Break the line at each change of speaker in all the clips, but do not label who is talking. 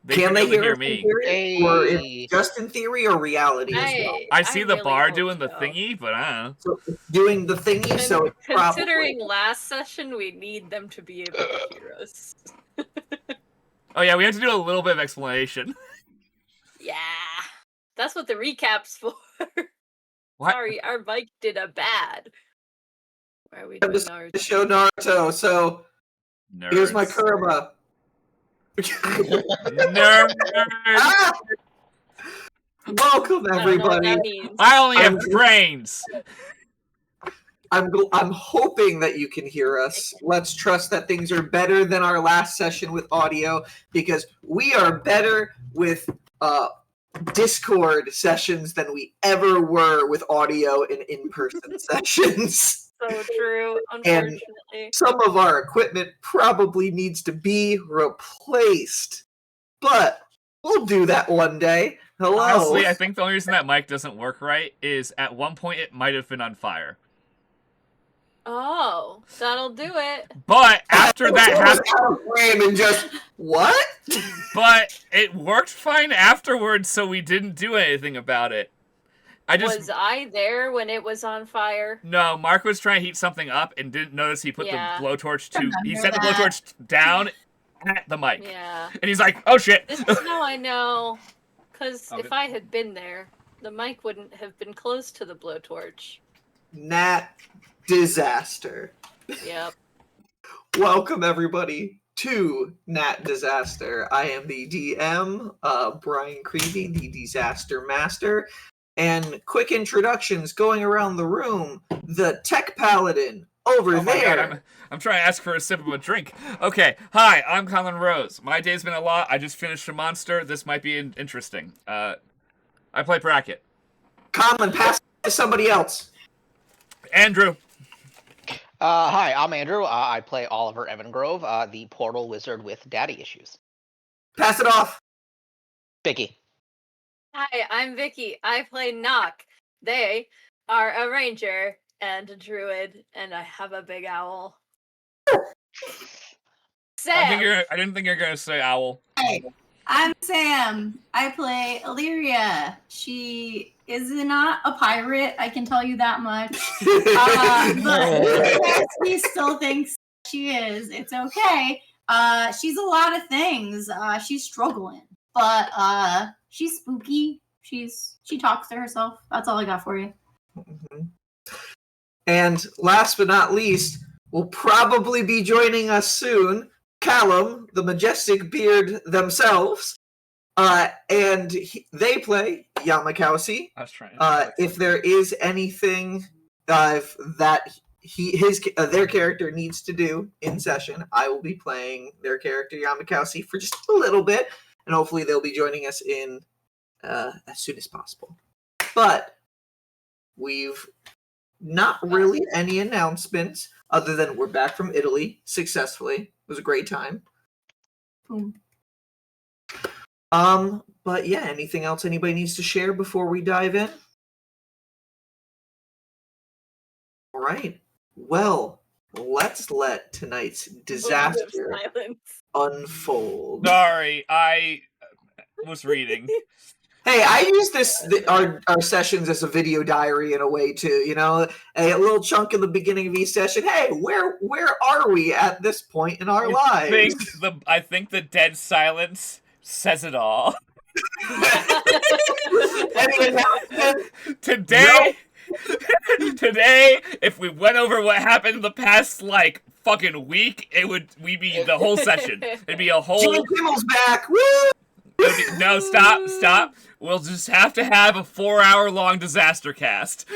Can they hear
me?
In theory? Or is it just in theory or reality as well?
I see the really bar doing the thingy, but I don't know.
So it's doing the thingy,
And
so it's
considering
probably...
last session, we need them to be able to hear us.
Oh yeah, we have to do a little bit of explanation.
Yeah, that's what the recap's for.
What?
Sorry, our mic did a bad. Why are we doing Naruto?
To show Naruto, so
Nerds.
Here's my Kurama.
Nerd.
Ah! Welcome, everybody.
I only have brains.
I'm hoping that you can hear us. Let's trust that things are better than our last session with audio, because we are better with Discord sessions than we ever were with audio in in-person sessions.
So true, unfortunately.
And some of our equipment probably needs to be replaced. But we'll do that one day. Hello.
Honestly, I think the only reason that mic doesn't work right is at one point it might have been on fire.
Oh, that'll do it.
But after that happened,
and just what?
But it worked fine afterwards, so we didn't do anything about it.
Was I there when it was on fire?
No, Mark was trying to heat something up and didn't notice he put the blowtorch he set the blowtorch down at the mic.
Yeah.
And he's like, oh shit.
This is how I know. Because if I had been there, the mic wouldn't have been close to the blowtorch.
Nat Disaster.
Yep.
Welcome, everybody, to Nat Disaster. I am the DM, Brian Creevy, the Disaster Master. And quick introductions going around the room. The Tech Paladin over there.
God, I'm trying to ask for a sip of a drink. Okay, hi, I'm Colin Rose. My day's been a lot. I just finished a monster. This might be interesting. I play Bracket.
Colin, pass to somebody else.
Andrew.
Hi, I'm Andrew. I play Oliver Evangrove, the portal wizard with daddy issues.
Pass it off.
Vicky.
Hi, I'm Vicky. I play Nock. They are a ranger and a druid, and I have a big owl. Sam.
I didn't think you were going to say owl.
Hi, I'm Sam. I play Illyria. She is not a pirate, I can tell you that much. But she still thinks she is. It's okay. She's a lot of things. She's struggling. But she's spooky. She talks to herself. That's all I got for you.
Mm-hmm. And last but not least, will probably be joining us soon, Callum, the majestic beard themselves. And they play Yamakausi.
I was trying.
If there is anything that their character needs to do in session, I will be playing their character Yamakausi for just a little bit, and hopefully they'll be joining us in as soon as possible. But we've not really any announcements other than we're back from Italy successfully. It was a great time.
Boom.
But yeah, anything else anybody needs to share before we dive in? All right. Well, let's let tonight's disaster unfold.
Sorry, I was reading.
Hey, I use our sessions as a video diary in a way too. You know, a little chunk in the beginning of each session. Hey, where are we at this point in our lives?
I think the dead silence says it all. Today, if we went over what happened in the past fucking week, we'd be the whole session. It'd be a whole.
Jimmy Kimmel's back. Woo!
No, stop. We'll just have to have a 4-hour-long disaster cast.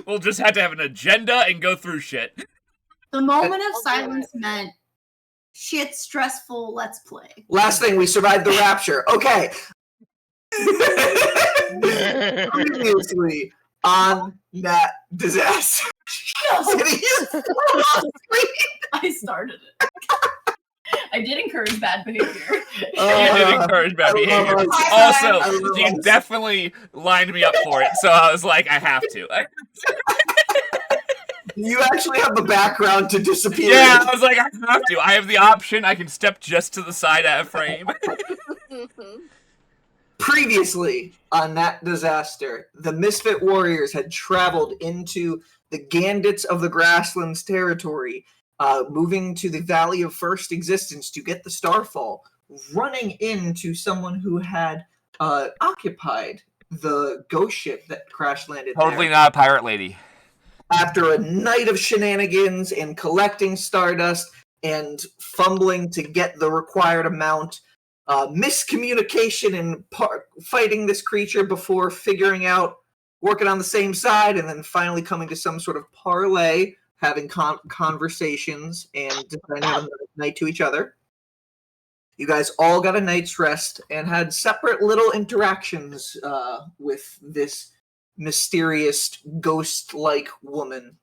We'll just have to have an agenda and go through shit.
The moment of silence meant shit stressful, let's play.
Last thing, we survived the rapture. Okay. Previously on that disaster.
I started it. I did encourage bad behavior.
You did encourage bad behavior. Also, you definitely lined me up for it, so I was like, I have to.
You actually have the background to disappear.
Yeah, I was like, I have to. I have the option. I can step just to the side of a frame.
Previously on that disaster, the Misfit Warriors had traveled into the Gandits of the Grasslands territory, moving to the Valley of First Existence to get the Starfall, running into someone who had occupied the ghost ship that crash landed
Totally
there.
not a pirate lady.
After a night of shenanigans and collecting stardust and fumbling to get the required amount, miscommunication and fighting this creature before figuring out, working on the same side, and then finally coming to some sort of parlay, having conversations, and deciding to have a nice night to each other. You guys all got a night's rest and had separate little interactions with this mysterious ghost-like woman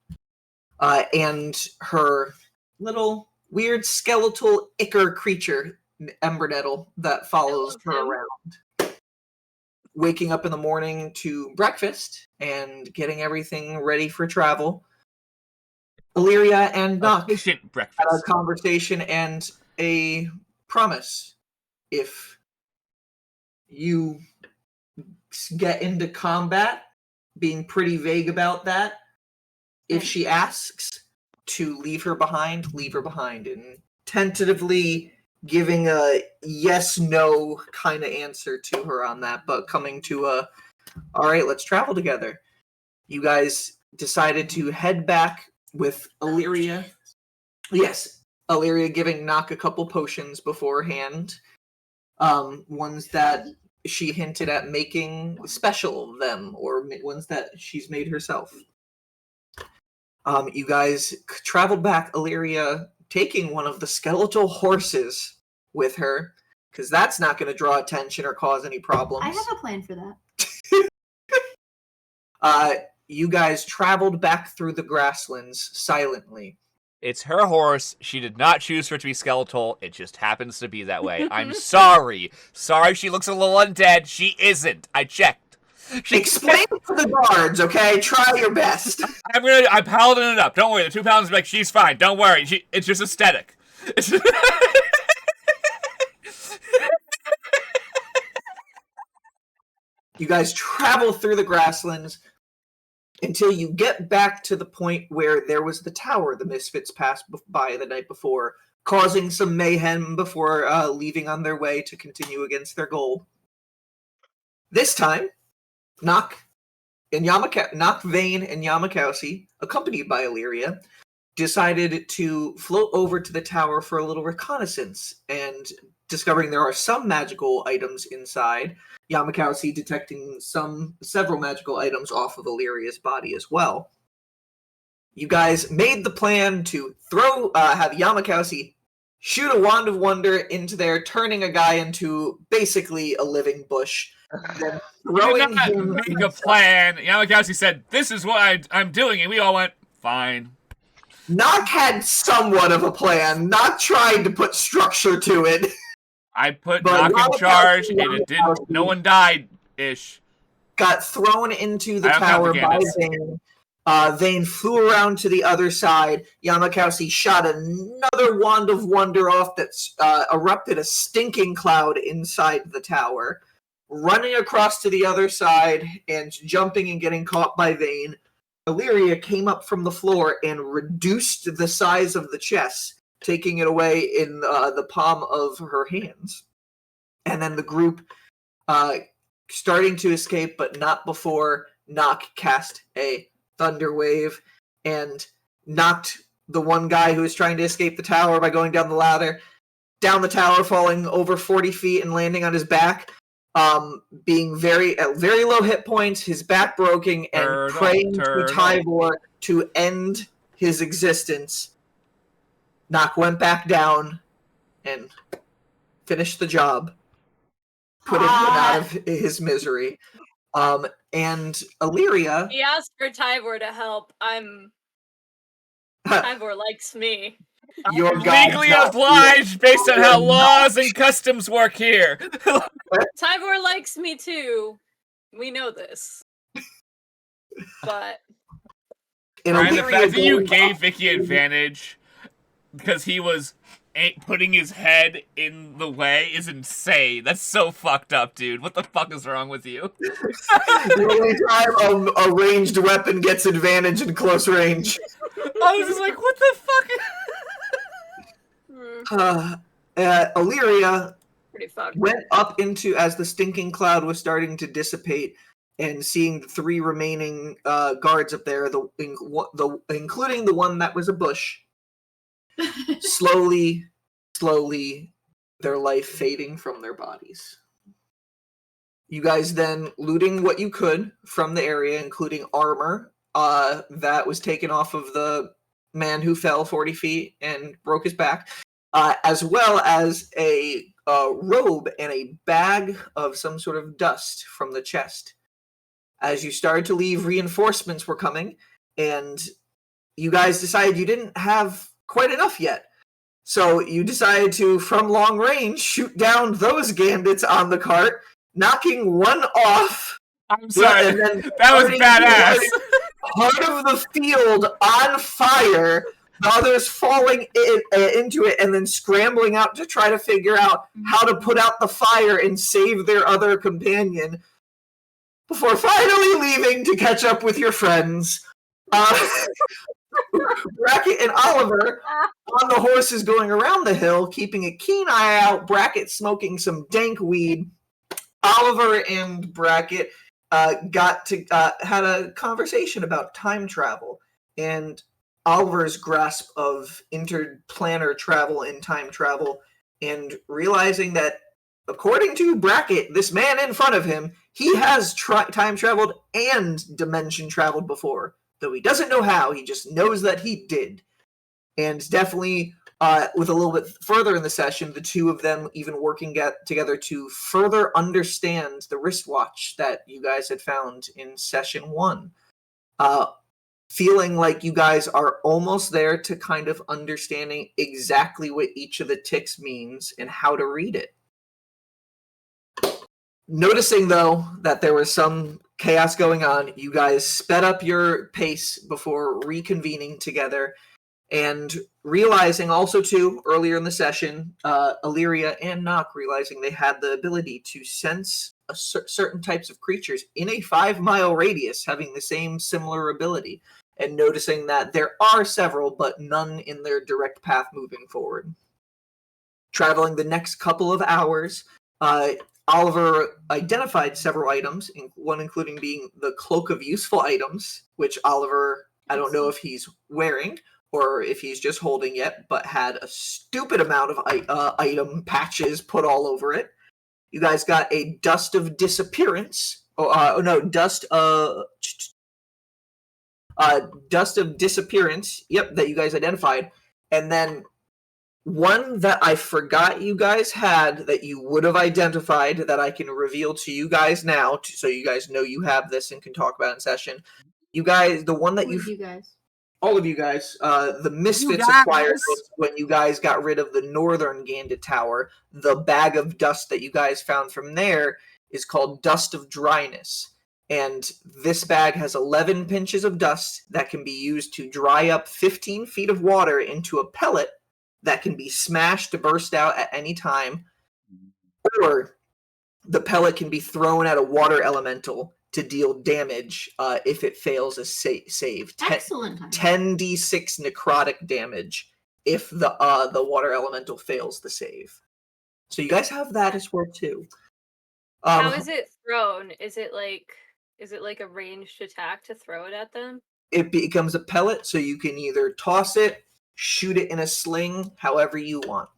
and her little weird skeletal ichor creature, Embernettle, that follows her around. Waking up in the morning to breakfast and getting everything ready for travel, Illyria and Nock
Efficient
had a
breakfast.
conversation and a promise. If you get into combat, being pretty vague about that, if she asks to leave her behind, and tentatively giving a yes-no kind of answer to her on that, but coming to a, all right, let's travel together. You guys decided to head back with Illyria. Yes, Illyria giving Nock a couple potions beforehand. Ones that she hinted at making special of them, or ones that she's made herself. You guys traveled back, Illyria taking one of the skeletal horses with her, because that's not going to draw attention or cause any problems.
I have a plan for that.
You guys traveled back through the grasslands silently.
It's her horse. She did not choose for it to be skeletal. It just happens to be that way. I'm sorry. Sorry she looks a little undead. She isn't. I checked.
Explain it to the guards, okay? Try your best.
I'm palating it up. Don't worry. The 2 pounds like she's fine. Don't worry. It's just aesthetic.
You guys travel through the grasslands until you get back to the point where there was the tower the Misfits passed by the night before, causing some mayhem before leaving on their way to continue against their goal. This time, Nock, Vane, and Yamakowski, accompanied by Illyria, decided to float over to the tower for a little reconnaissance, and discovering there are some magical items inside, Yamakowski detecting several magical items off of Illyria's body as well. You guys made the plan to have Yamakowski shoot a wand of wonder into there, turning a guy into basically a living bush. Then
We did not make a plan. Yamakowski said, "This is what I'm doing," and we all went, "Fine."
Nock had somewhat of a plan. Nock tried to put structure to it.
I put
But
Nock in charge, and it didn't. No one died, ish.
Got thrown into the
I don't count
tower
the
by
Gandits.
Vane. Vane flew around to the other side. Yamakowski shot another wand of wonder off that erupted a stinking cloud inside the tower. Running across to the other side and jumping and getting caught by Vane, Illyria came up from the floor and reduced the size of the chest, taking it away in the palm of her hands. And then the group starting to escape, but not before Nock cast a thunder wave and knocked the one guy who was trying to escape the tower by going down the ladder, down the tower, falling over 40 feet and landing on his back. Being at very low hit points, his back broken, and praying to Tyvor to end his existence. Nock went back down and finished the job, putting him out of his misery. And Illyria...
He asked for Tyvor to help. Tyvor likes me.
Your
Legally obliged based on how laws and customs work here.
Tyvor likes me too. We know this. But
And
Brian, the
Illyria
fact that you
going
gave
up-
Vicky advantage because he was putting his head in the way is insane. That's so fucked up, dude. What the fuck is wrong with you?
The only time a ranged weapon gets advantage in close range.
I was just like, what the fuck?
Illyria
Pretty fucked.
went up into, as the stinking cloud was starting to dissipate, and seeing the 3 remaining guards up there, including the one that was a bush, slowly, their life fading from their bodies. You guys then looting what you could from the area, including armor that was taken off of the man who fell 40 feet and broke his back, as well as a robe and a bag of some sort of dust from the chest. As you started to leave, reinforcements were coming, and you guys decided you didn't have quite enough yet. So you decided to, from long range, shoot down those bandits on the cart, knocking one off.
I'm sorry.
And then
That was
starting
badass.
part of the field on fire, the others falling into it, and then scrambling out to try to figure out how to put out the fire and save their other companion, before finally leaving to catch up with your friends. Brackett and Oliver on the horses going around the hill, keeping a keen eye out. Brackett smoking some dank weed. Oliver and Brackett had a conversation about time travel and Oliver's grasp of interplanar travel and time travel, and realizing that, according to Brackett, this man in front of him, he has time traveled and dimension traveled before. Though he doesn't know how, he just knows that he did. And definitely, with a little bit further in the session, the two of them even working together to further understand the wristwatch that you guys had found in session 1. Feeling like you guys are almost there to kind of understanding exactly what each of the ticks means and how to read it. Noticing, though, that there was some chaos going on, you guys sped up your pace before reconvening together, and realizing also, too, earlier in the session, Illyria and Nock realizing they had the ability to sense certain types of creatures in a 5-mile radius having the same similar ability, and noticing that there are several, but none in their direct path moving forward. Traveling the next couple of hours, Oliver identified several items, one including being the Cloak of Useful Items, which Oliver, I don't know if he's wearing or if he's just holding yet, but had a stupid amount of item patches put all over it. You guys got a Dust of Disappearance. Dust of Disappearance, yep, that you guys identified. And then one that I forgot you guys had that you would have identified that I can reveal to you guys now, so you guys know you have this and can talk about it in session. You guys, the one that
you guys.
All of you guys, the Misfits acquired when you guys got rid of the Northern Gandit Tower. The bag of dust that you guys found from there is called Dust of Dryness. And this bag has 11 pinches of dust that can be used to dry up 15 feet of water into a pellet that can be smashed to burst out at any time, or the pellet can be thrown at a water elemental to deal damage if it fails a save.
Excellent.
10d6 necrotic damage if the water elemental fails the save. So you guys have that as well too.
How is it thrown? Is it like a ranged attack to throw it at them?
It becomes a pellet, so you can either toss it, shoot it in a sling, however you want.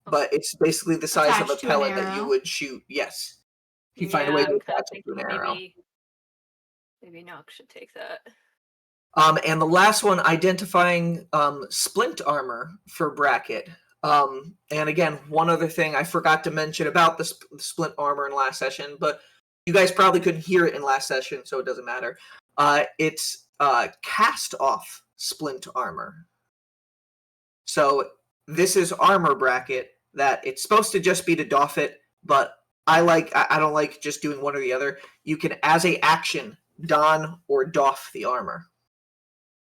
But it's basically the size of a pellet that you would shoot. Yes. If you find a way to attach it to an arrow.
Maybe Nock should take that.
And the last one, identifying splint armor for Brackett. And again, one other thing I forgot to mention about the splint armor in last session, but you guys probably couldn't hear it in last session, so it doesn't matter. It's cast off splint armor. So this is armor, Brackett, that it's supposed to just be to doff it, but I don't like just doing one or the other. You can, as a action, don or doff the armor.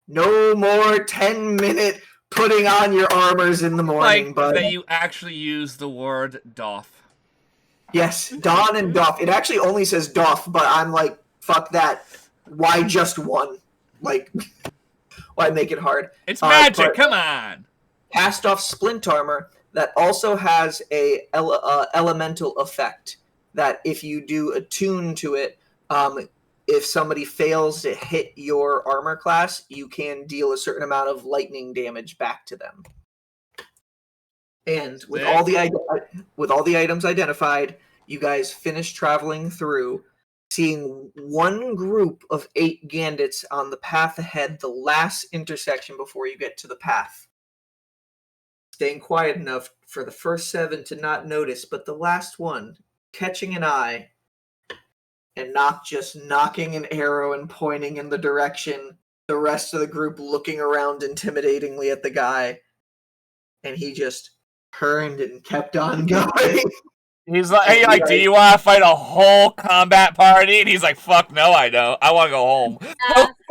No more 10-minute putting on your armors in the morning,
Like
bud.
that you actually use the word doff.
Yes, Don and doff. It actually only says doff, but I'm like, fuck that. Why just one? Like, why make it hard?
It's magic,
but
come on!
cast off splint armor that also has a elemental effect that if you do attune to it, if somebody fails to hit your armor class, you can deal a certain amount of lightning damage back to them. And with all the items identified, you guys finish traveling through, seeing one group of 8 Gandits on the path ahead, the last intersection before you get to the path. Staying quiet enough for the first 7 to not notice, but the last one catching an eye, and Nock just knocking an arrow and pointing in the direction, the rest of the group looking around intimidatingly at the guy, and he just turned and kept on going.
He's like, hey, like, do you want to fight a whole combat party? And he's like, fuck no, I don't. I want to go home.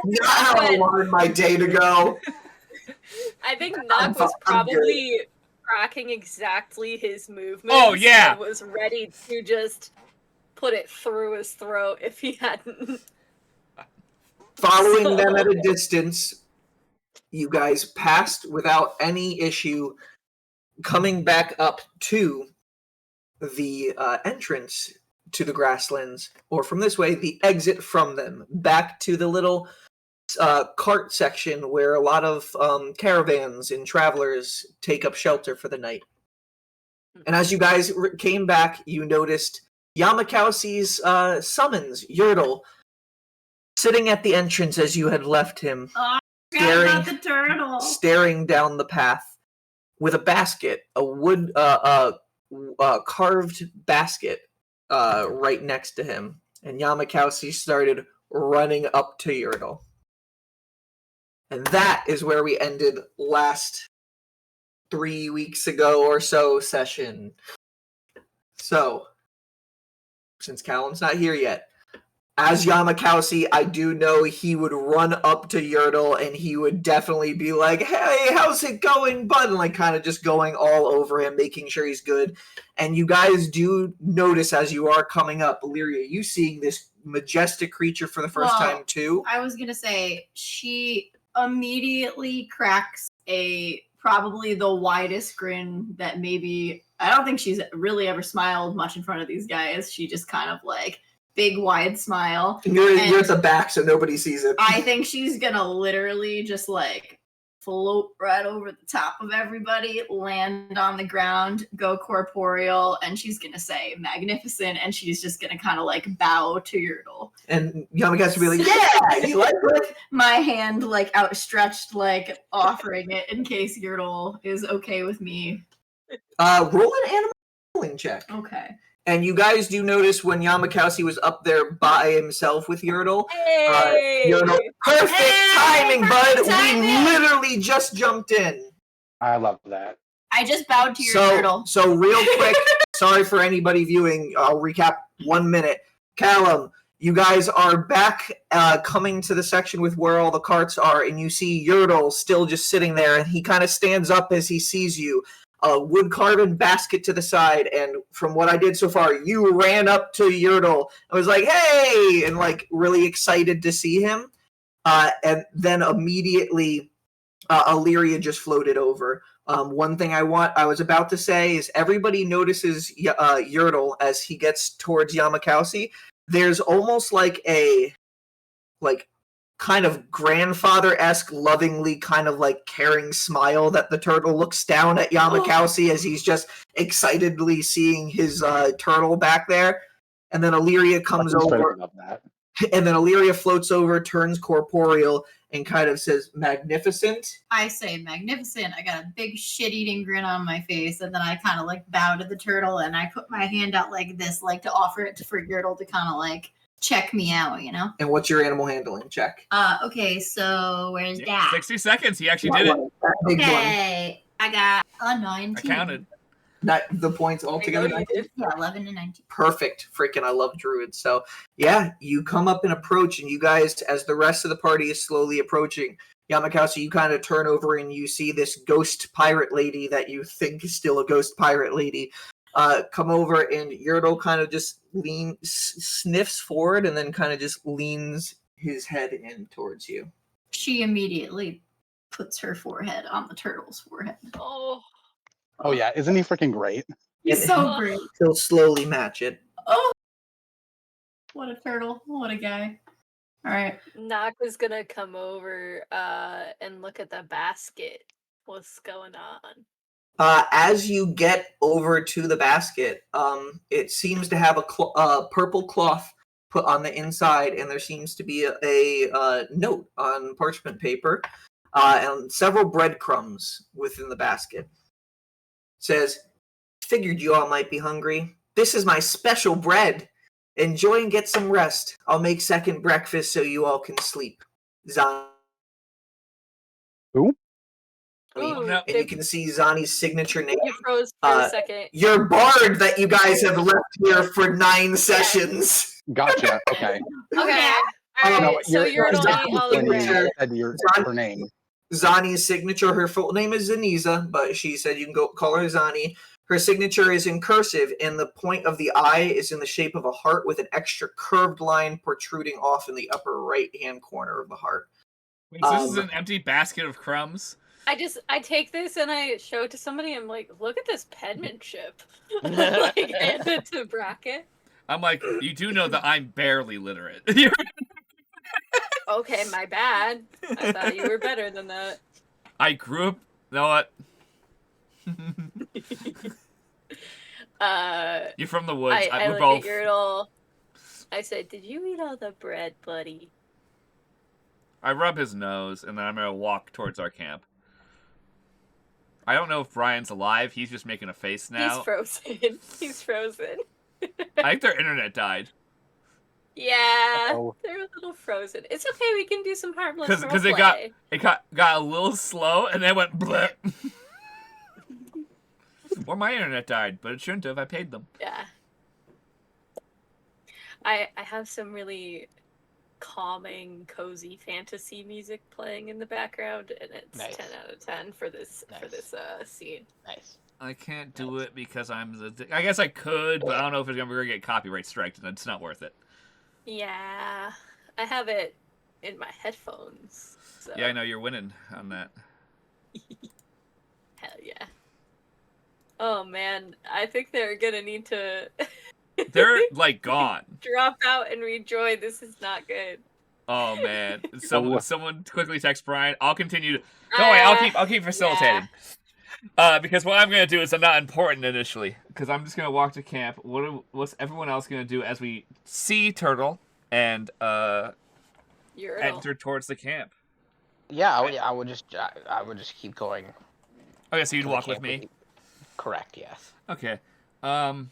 Not how I wanted my day to go.
I think Nock was probably tracking exactly his movements.
Oh, yeah.
And was ready to just put it through his throat if he hadn't.
Following them at a distance, you guys passed without any issue, coming back up to the entrance to the grasslands, or from this way, the exit from them, back to the little cart section where a lot of caravans and travelers take up shelter for the night. And as you guys came back, you noticed Yamakausi's summons, Yertle, sitting at the entrance as you had left him,
About the turtle.
staring down the path with a basket, a wood carved basket right next to him. And Yamakausi started running up to Yertle. And that is where we ended last 3 weeks ago or so session. So, since Callum's not here yet, as Yamakausi, I do know he would run up to Yertle and he would definitely be like, hey, how's it going, bud? And like kind of just going all over him, making sure he's good. And you guys do notice as you are coming up, Illyria, you seeing this majestic creature for the first time too?
I was going to say, she immediately cracks probably the widest grin that maybe, I don't think she's really ever smiled much in front of these guys. She just kind of like, big wide smile.
You're at the back so nobody sees it.
I think she's gonna literally just like float right over the top of everybody, land on the ground, go corporeal, and she's gonna say magnificent, and she's just gonna kind of like bow to Yertle.
And Yamakausi will be like, yeah, you like it?
My hand like outstretched, like offering it in case Yertle is okay with me.
Roll an animal handling check.
Okay.
And you guys do notice when Yamakausi was up there by himself with Yertle.
Hey!
Yertle, perfect timing, bud!
timing!
We literally just jumped in.
I love that.
I just bowed to your Yertle.
So real quick, sorry for anybody viewing, I'll recap 1 minute. Callum, you guys are back coming to the section with where all the carts are, and you see Yertle still just sitting there, and he kind of stands up as he sees you. A wood carved basket to the side, and from what I did so far, you ran up to Yertle and was like, hey, and like really excited to see him. And then immediately Illyria just floated over. One thing I was about to say is everybody notices Yertle as he gets towards Yamakausi. There's almost like a kind of grandfather-esque, lovingly kind of like caring smile that the turtle looks down at Yamakausi as he's just excitedly seeing his turtle back there. And then Illyria comes over. And then Illyria floats over, turns corporeal, and kind of says, magnificent.
I say magnificent. I got a big shit-eating grin on my face, and then I kind of like bow to the turtle, and I put my hand out like this, like to offer it for Yertle to kind of like check me out, you know?
And what's your animal handling check?
Okay, so where's that?
60 seconds. He actually did it.
Okay, I got a 19.
I counted.
The points altogether?
Yeah, 11 and 19.
Perfect. Freaking, I love druids. So, yeah, you come up and approach, and you guys, as the rest of the party is slowly approaching, Yamakasi, you kind of turn over and you see this ghost pirate lady that you think is still a ghost pirate lady come over, and Yertle kind of just sniffs forward and then kind of just leans his head in towards you.
She immediately puts her forehead on the turtle's forehead.
Oh,
yeah, isn't he freaking great?
He's so great.
He'll slowly match it.
Oh, what a turtle. What a guy. All right.
Nock is gonna come over and look at the basket. What's going on?
As you get over to the basket, it seems to have a purple cloth put on the inside, and there seems to be a note on parchment paper and several breadcrumbs within the basket. It says, "Figured you all might be hungry. This is my special bread. Enjoy and get some rest. I'll make second breakfast so you all can sleep. Zani."
Who?
Ooh,
no.
And you can see Zani's signature name.
you froze for a second.
Your bard that you guys have left here for 9 sessions.
Gotcha. Okay.
Okay. Alright,
No,
so you're
Zani's
only all
when you
bread.
said her name.
Zani's signature, her full name is Zaniza, but she said you can go call her Zani. Her signature is in cursive, and the point of the eye is in the shape of a heart with an extra curved line protruding off in the upper right-hand corner of the heart.
Wait, so this is an empty basket of crumbs?
I take this and I show it to somebody. I'm like, look at this penmanship. Like, hand it to Brackett.
I'm like, you do know that I'm barely literate.
Okay, my bad. I thought you were better than that.
I grew up. You know what? You're from the woods.
I
We're
look
both.
at Yertle. I said, "Did you eat all the bread, buddy?"
I rub his nose, and then I'm gonna walk towards our camp. I don't know if Brian's alive. He's just making a face now.
He's frozen. He's frozen.
I think their internet died.
Yeah,
Uh-oh.
they're a little frozen. It's okay. We can do some harmless
Because it
roleplay.
got a little slow, and then went bleh. Or my internet died, but it shouldn't have. I paid them.
Yeah. I have some really calming, cozy fantasy music playing in the background, and it's
Nice.
10 out of 10 for this
Nice.
scene.
Nice.
I can't do it because I guess I could, but I don't know if we're gonna get copyright striked, and it's not worth it.
Yeah, I have it in my headphones. So.
Yeah, I know you're winning on that.
Hell yeah. Oh man, I think they're gonna need to
They're like gone.
drop out and rejoin. This is not good.
Oh man, someone quickly text Brian. I'll continue to. Don't worry, I'll keep facilitating. Because what I'm gonna do is I'm not important initially, because I'm just gonna walk to camp. What's everyone else gonna do as we see Turtle and enter towards the camp?
Yeah, I would just keep going.
Okay, so you'd
to the
walk with
camp
me.
you. Correct. Yes.
Okay. I'm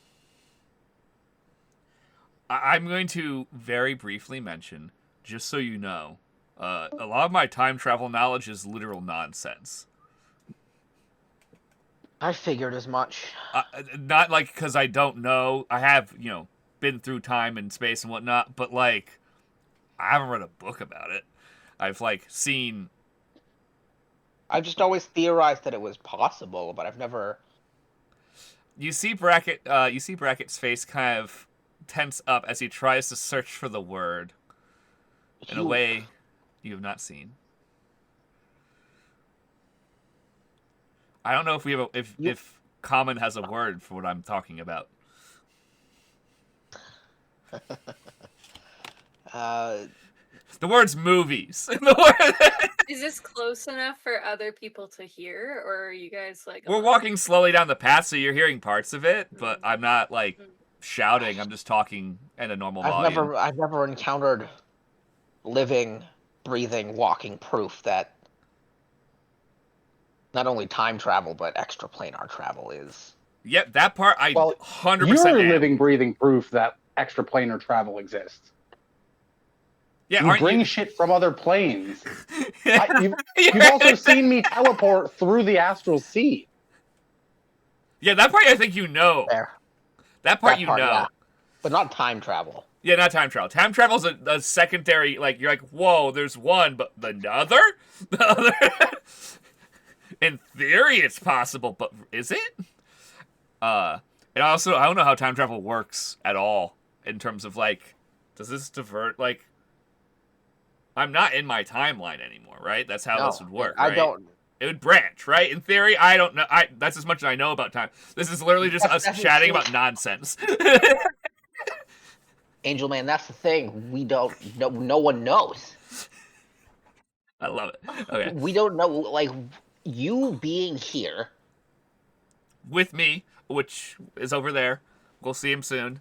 going to very briefly mention, just so you know, a lot of my time travel knowledge is literal nonsense.
I figured as much.
Not like because I don't know. I have, been through time and space and whatnot, but like, I haven't read a book about it. I've seen.
I've just always theorized that it was possible, but I've never.
You see Bracket's face kind of tense up as he tries to search for the word in a way you have not seen. I don't know if we have if Common has a word for what I'm talking about. The word's movies.
Is this close enough for other people to hear, or are you guys like?
We're walking slowly down the path, so you're hearing parts of it, but I'm not shouting. I'm just talking at a normal volume.
I've never encountered living, breathing, walking proof that not only time travel but extraplanar travel is.
Yep, that part I 100%.
You're
am.
living, breathing proof that extraplanar travel exists.
Yeah,
you
aren't
bring
you?
shit from other planes. You've also seen me teleport through the astral sea.
Yeah, that part I think you know.
There.
That part
That part,
know.
yeah. But not time travel.
Yeah, not time travel. Time travel's a secondary, like, you're like, whoa, there's one, but the other? The other? In theory, it's possible, but is it? And also, I don't know how time travel works at all, in terms of, like, does this divert, like, I'm not in my timeline anymore, right? That's how this would work, right?
I don't.
It would branch, right? In theory, I don't know. That's as much as I know about time. This is literally just us chatting about nonsense.
Angel Man, that's the thing. We don't. No one knows.
I love it. Okay.
We don't know. Like, you being here.
With me, which is over there. We'll see him soon.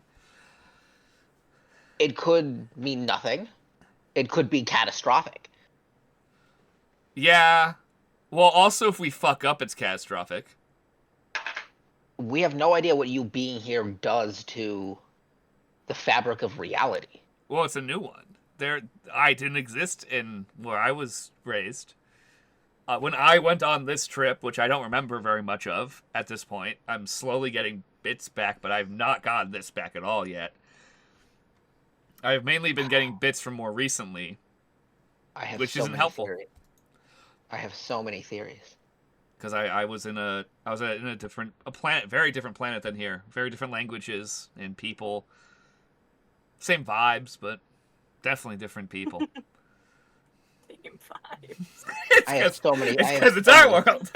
It could mean nothing. It could be catastrophic.
Yeah. Well, also, if we fuck up, it's catastrophic.
We have no idea what you being here does to the fabric of reality.
Well, it's a new one. I didn't exist in where I was raised. When I went on this trip, which I don't remember very much of at this point, I'm slowly getting bits back, but I've not gotten this back at all yet. I've mainly been getting bits from more recently, which isn't helpful.
I have so many theories.
Because I was in a planet, very different planet than here, very different languages and people, same vibes, but definitely different people.
Same vibes.
I have so many.
It's because it's our world.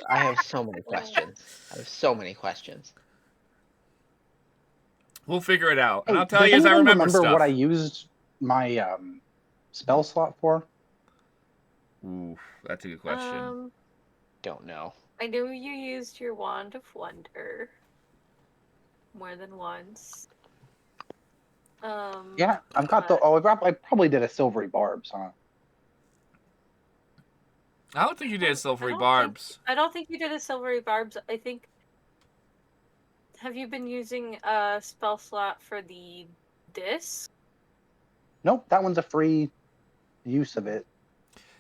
I have so many questions. I have so many questions.
We'll figure it out,
Hey,
and I'll tell you as I remember stuff.
what I used my spell slot for?
Ooh, that's a good question.
Don't know.
I knew you used your Wand of Wonder more than once.
Yeah, I've got the. Oh, I probably did a silvery barbs, huh?
I don't think you did silvery barbs.
I don't think you did a silvery barbs. I think. Have you been using a spell slot for the disc?
Nope, that one's a free use of it.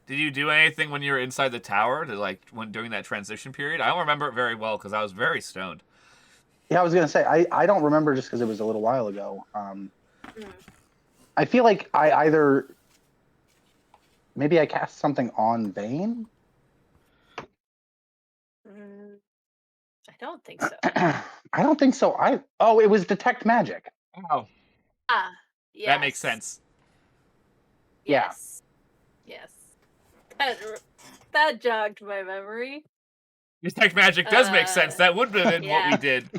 Did you do anything when you were inside the tower during that transition period? I don't remember it very well because I was very stoned.
Yeah, I was gonna say I don't remember just because it was a little while ago. I feel like I either maybe I cast something on Vane.
I don't think so.
I don't think so. It was detect magic.
Oh,
Yes.
that makes sense.
Yes. Yes. That jogged my memory.
Detect magic does make sense. That would have been what we did.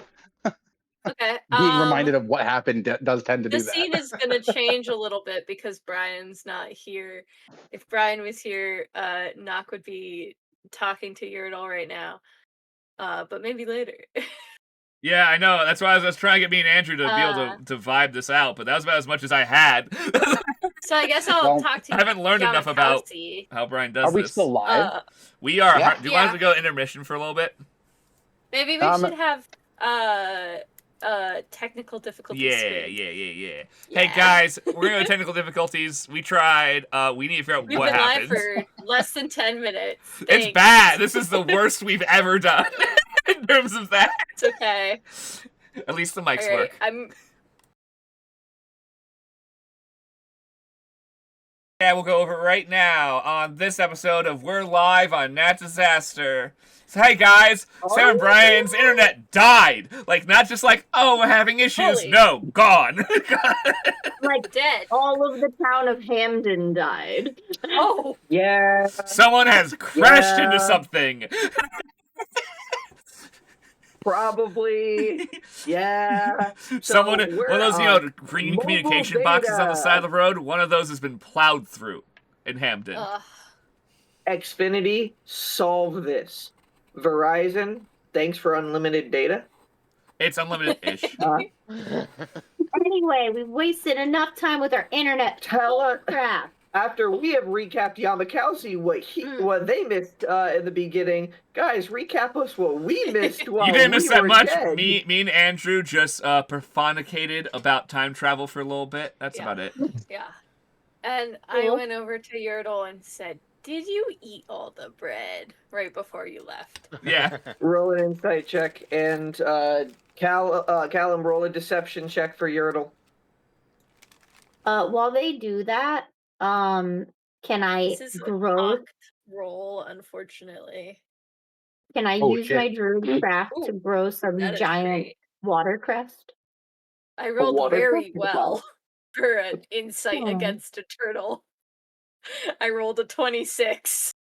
Okay.
Being reminded of what happened does tend to do that.
The scene is going to change a little bit because Brian's not here. If Brian was here, Nock would be talking to Yertle right now. But maybe later.
Yeah, I know. That's why I was trying to get me and Andrew to be able to vibe this out, but that was about as much as I had.
So I guess I'll talk to you.
I haven't learned enough about how Brian does this.
Are we still live?
We are.
Yeah.
Do you want us to go intermission for a little bit?
Maybe we should have technical difficulties.
Yeah. Hey guys, we're gonna have technical difficulties. We tried. We need to figure out what happened.
We've been live for less than 10 minutes.
It's bad. This is the worst we've ever done in terms of that.
It's okay.
At least the mics
All right,
work. Yeah, we'll go over it right now on this episode of We're Live on Nat Disaster. So, hey guys, Sam and Brian's internet died. Like, not just like, oh, we're having issues.
Holy.
No, gone.
Like dead.
All of the town of Hamden died.
Oh.
Yeah.
Someone has crashed into something.
Probably. Yeah.
Someone,
So
one of those, green
mobile
communication
data.
boxes on the side of the road, one of those has been plowed through in Hamden.
Xfinity, solve this. Verizon, thanks for unlimited data.
It's unlimited-ish.
Anyway, we've wasted enough time with our internet.
Tell us,
Crap.
after we have recapped Yamakowski what they missed in the beginning, guys, recap us what we missed while
You didn't miss
we
that
were
much.
dead.
Me and Andrew just perfonicated about time travel for a little bit. That's about it.
Yeah. And I went over to Yertle and said, did you eat all the bread right before you left?
Yeah.
Roll an insight check, and Callum, roll a deception check for Yertle.
While they do that, can I
This is a
grow?
cocked roll, unfortunately.
Can I
Oh,
use
shit.
my druid craft to
Ooh,
grow some
that is
giant
great.
watercrest?
I rolled very
watercrest?
well for an insight
Oh.
against a turtle. I rolled a 26.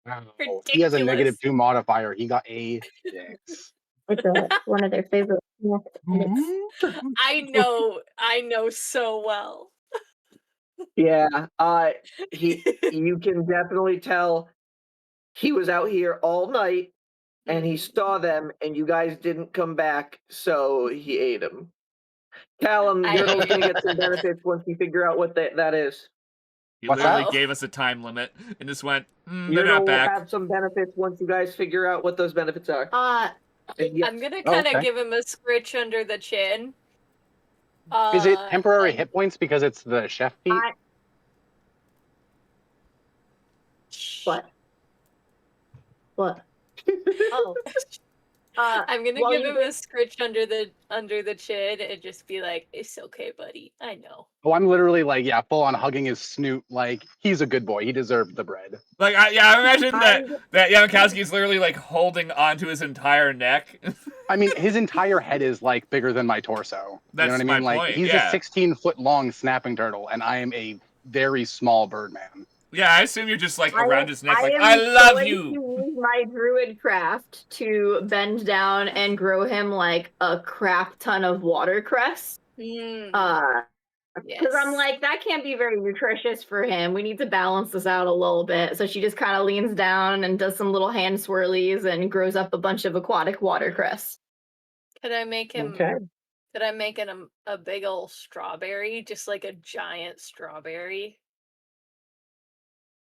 Wow. He has a
Ridiculous.
-2 modifier. He got a 6.
It's one of their favorite snacks, and it's
I know so well.
Yeah. You can definitely tell he was out here all night and he saw them and you guys didn't come back, so he ate him. Callum,
I
Yertle's
ate
gonna
him.
get some benefits once you figure out what that is.
He
What's
literally
that?
gave us a time limit and just went, they're
Yertle
not
will
back.
have some benefits once you guys figure out what those benefits are. And yes,
I'm gonna
Oh,
kind of
okay.
give him a scritch under the chin.
Is it temporary
And
hit points because it's the chef feat?
what? Oh,
I'm gonna
while
give
you
him a scritch under the chin and just be like, "It's okay, buddy. I know."
Oh, I'm literally like, yeah, full on hugging his snoot. Like, he's a good boy. He deserved the bread.
Like, I imagine that Yamakowski is literally like holding onto his entire neck.
I mean, his entire head is like bigger than my torso.
That's
you know what I
my
mean? Like,
point,
he's
yeah.
a 16-foot long snapping turtle, and I am a very small bird man.
Yeah, I assume you're just like around his neck, like,
am
I love
going
you.
to use my druid craft to bend down and grow him like a crap ton of watercress. Because I'm like, that can't be very nutritious for him. We need to balance this out a little bit. So she just kind of leans down and does some little hand swirlies and grows up a bunch of aquatic watercress.
Could I make him?
Okay.
Could I make him a big old strawberry, just like a giant strawberry?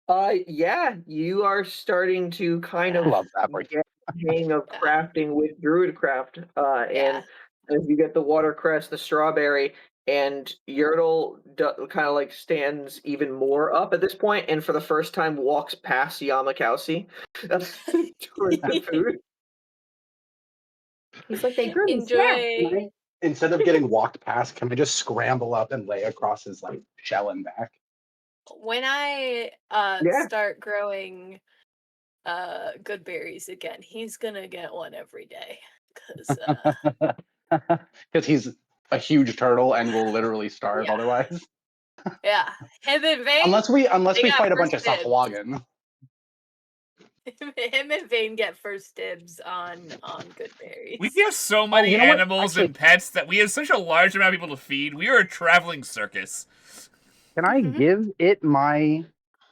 Yeah, you are starting to kind
I
of
love that part.
get the hang of crafting with Druidcraft. And as you get the watercress, the strawberry, and Yertle kind of like stands even more up at this point, and for the first time walks past Yamakowski towards the food.
He's like, they grew
Enjoy.
Instead of getting walked past, can I just scramble up and lay across his like shell and back?
When I
Yeah.
start growing good berries again, he's gonna get one every day
Because he's a huge turtle and will literally starve otherwise.
Yeah, him and Vane.
Unless we
they got
fight a bunch of
first dibs.
Sahuagin.
Him and Vane get first dibs on good berries.
We have so many
you know what?
animals
Actually-
and pets that we have such a large amount of people to feed. We are a traveling circus.
Can I give it my...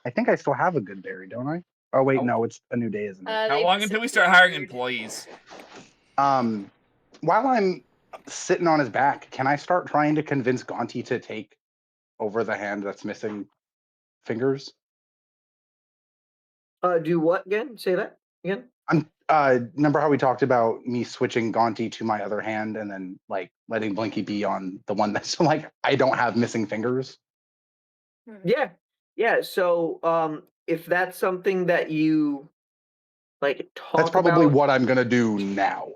I think I still have a good berry, don't I? Oh, wait, no, it's a new day, isn't it?
How long until we start hiring employees?
While I'm sitting on his back, can I start trying to convince Gonti to take over the hand that's missing fingers?
Do what again? Say that again.
Remember how we talked about me switching Gonti to my other hand and then like letting Blinky be on the one that's like I don't have missing fingers?
Yeah. So, if that's something that you like talk
That's probably
about,
what I'm gonna do now.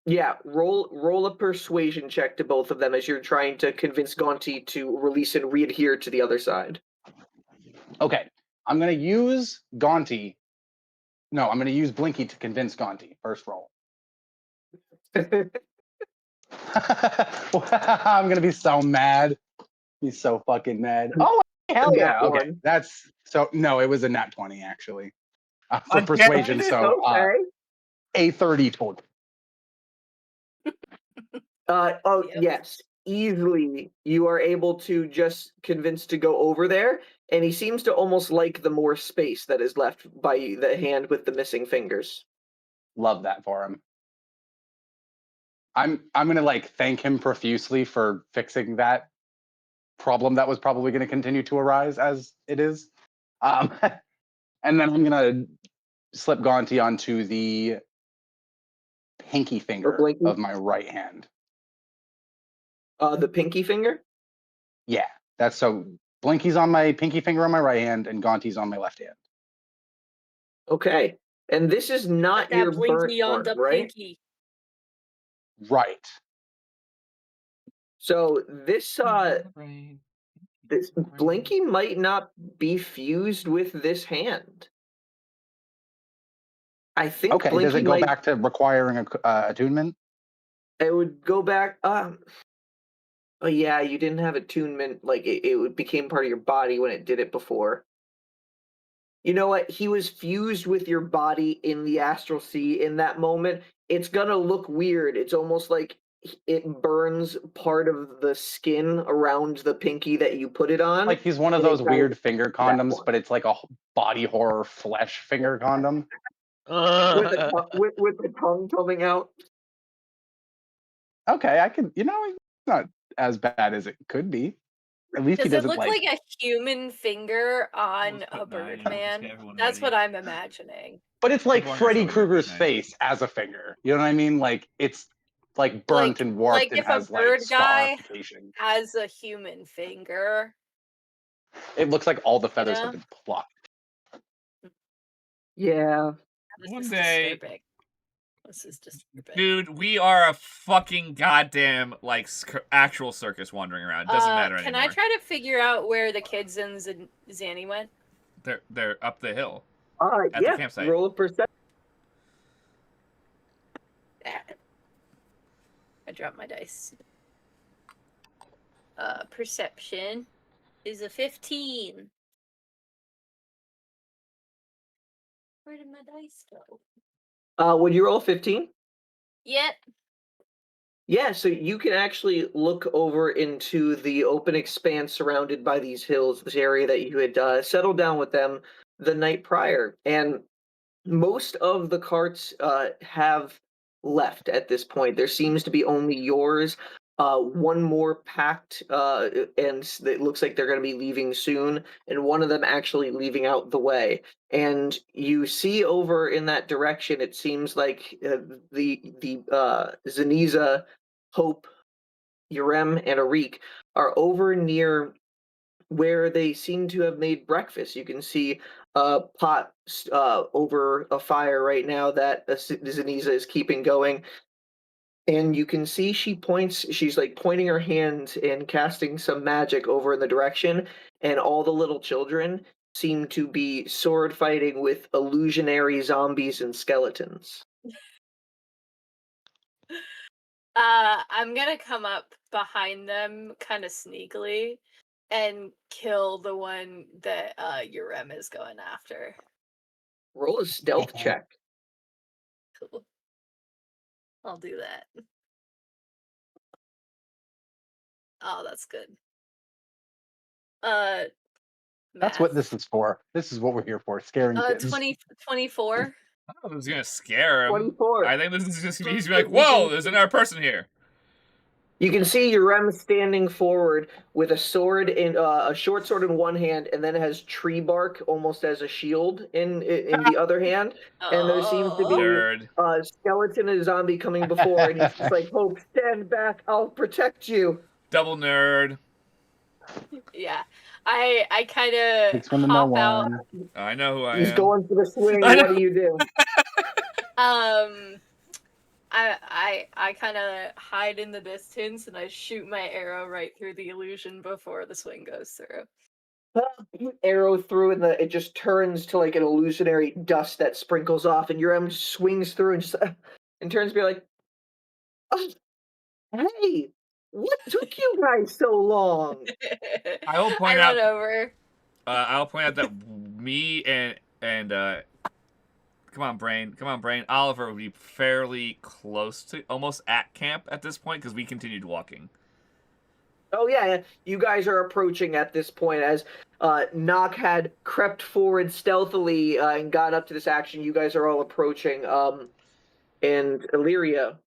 Yeah, roll a persuasion check to both of them as you're trying to convince Gonti to release and readhere to the other side.
Okay, I'm gonna use Gonti. No, I'm gonna use Blinky to convince Gonti. First roll. I'm gonna be so mad. He's so fucking mad. Oh hell yeah! Okay, that's so. No, it was a nat 20 actually for persuasion. So a 30 total.
Yes, easily you are able to just convince to go over there, and he seems to almost like the more space that is left by the hand with the missing fingers.
Love that for him. I'm gonna like thank him profusely for fixing that problem that was probably going to continue to arise as it is, and then I'm gonna slip Gonti onto the pinky finger of my right hand.
The pinky finger?
Yeah, that's so. Blinky's on my pinky finger on my right hand, and Gonti's on my left hand.
Okay, and this is not your burnt
Blinky on
one,
the
right?
pinky.
Right.
So this this Blinky might not be fused with this hand. I think.
Okay.
Blinky
Does it go back to requiring attunement?
It would go back. Oh yeah, you didn't have attunement. Like it became part of your body when it did it before. You know what? He was fused with your body in the astral sea in that moment. It's gonna look weird. It's almost like it burns part of the skin around the pinky that you put it on.
Like he's one of those weird finger condoms, but it's like a body horror flesh finger condom.
with the tongue coming out.
Okay, I can. It's not as bad as it could be. At least he
Does it
doesn't
look like a human finger on a bird man? That's what I'm imagining.
But it's like Freddy Krueger's face as a finger. You know what I mean? Like it's like burnt and warped
Like
and
if
has
a bird
like
guy
scarification.
has a human finger.
It looks like all the feathers have been plucked.
Yeah.
One day,
This is disturbing.
dude, we are a fucking goddamn like actual circus wandering around. It doesn't matter anymore.
Can I try to figure out where the kids and Zani went?
They're up the hill.
At
the campsite.
Roll a perception.
I dropped my dice. Perception is a 15. Where did my dice go?
Would you roll 15?
Yep.
Yeah, so you can actually look over into the open expanse surrounded by these hills, this area that you had settled down with them the night prior. And most of the carts have left at this point. There seems to be only yours. One more packed, and it looks like they're going to be leaving soon, and one of them actually leaving out the way. And you see over in that direction, it seems like the Zaniza, Hope, Yrem, and Arik are over near where they seem to have made breakfast. You can see a pot over a fire right now that Zaniza is keeping going. And you can see she's like pointing her hand and casting some magic over in the direction, and all the little children seem to be sword fighting with illusionary zombies and skeletons.
I'm gonna come up behind them kind of sneakily and kill the one that Yrem is going after.
Roll a stealth check.
Cool. I'll do that. Oh, that's good.
That's what this is for. This is what we're here for, scaring kids.
24.
I don't know if it was gonna scare him.
24.
I think this is just he's like, whoa, there's another person here.
You can see Yrem standing forward with a sword in a short sword in one hand, and then it has tree bark almost as a shield in the other hand. And there seems to be a skeleton and a zombie coming before, and he's just like, "Hope, stand back! I'll protect you."
Double nerd.
Yeah, I kind of hop out.
I know who I am.
He's going for the swing. What do you do?
I kind of hide in the distance and I shoot my arrow right through the illusion before the swing goes through.
You arrow through and it just turns to like an illusionary dust that sprinkles off, and Yrem swings through and turns to be like, oh, "Hey, what took you guys so long?"
I will point out.
Run over.
I'll point out that me and come on, brain. Oliver would be fairly close to, almost at camp at this point, because we continued walking.
Oh yeah, you guys are approaching at this point as Nock had crept forward stealthily and got up to this action. You guys are all approaching. And Illyria,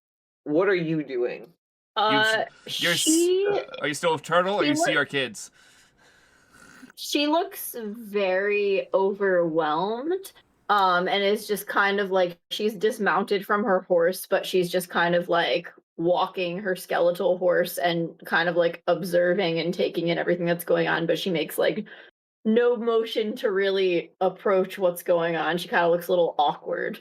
what are you doing?
Are you still with Turtle, or you see our kids?
She looks very overwhelmed. And is just kind of like, she's dismounted from her horse, but she's just kind of like walking her skeletal horse and kind of like observing and taking in everything that's going on, but she makes like no motion to really approach what's going on. She kind of looks a little awkward.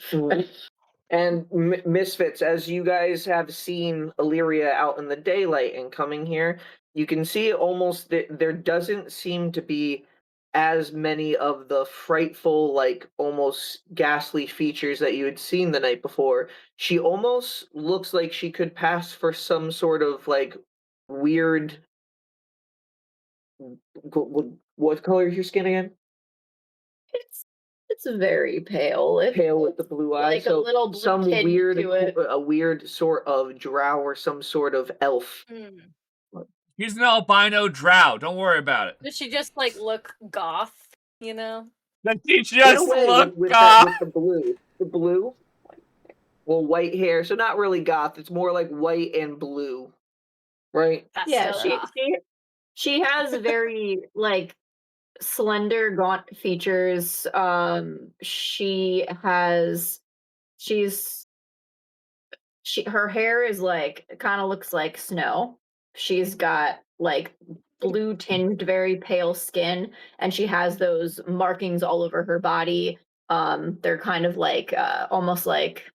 And Misfits, as you guys have seen Illyria out in the daylight and coming here, you can see almost that there doesn't seem to be as many of the frightful, like almost ghastly features that you had seen the night before. She almost looks like she could pass for some sort of like weird. What color is your skin again?
It's very pale.
Pale with the blue eyes.
Like
so
a little blue
some
tint
weird,
to it.
a weird sort of drow or some sort of elf.
He's an albino drow. Don't worry about it.
Does she just like look goth? You know.
Does she just look
with
goth?
The blue. Well, white hair, so not really goth. It's more like white and blue, right?
That's
Yeah,
so
she has very like slender, gaunt features. Her hair is like kind of looks like snow. She's got like blue tinged, very pale skin, and she has those markings all over her body. They're kind of like almost like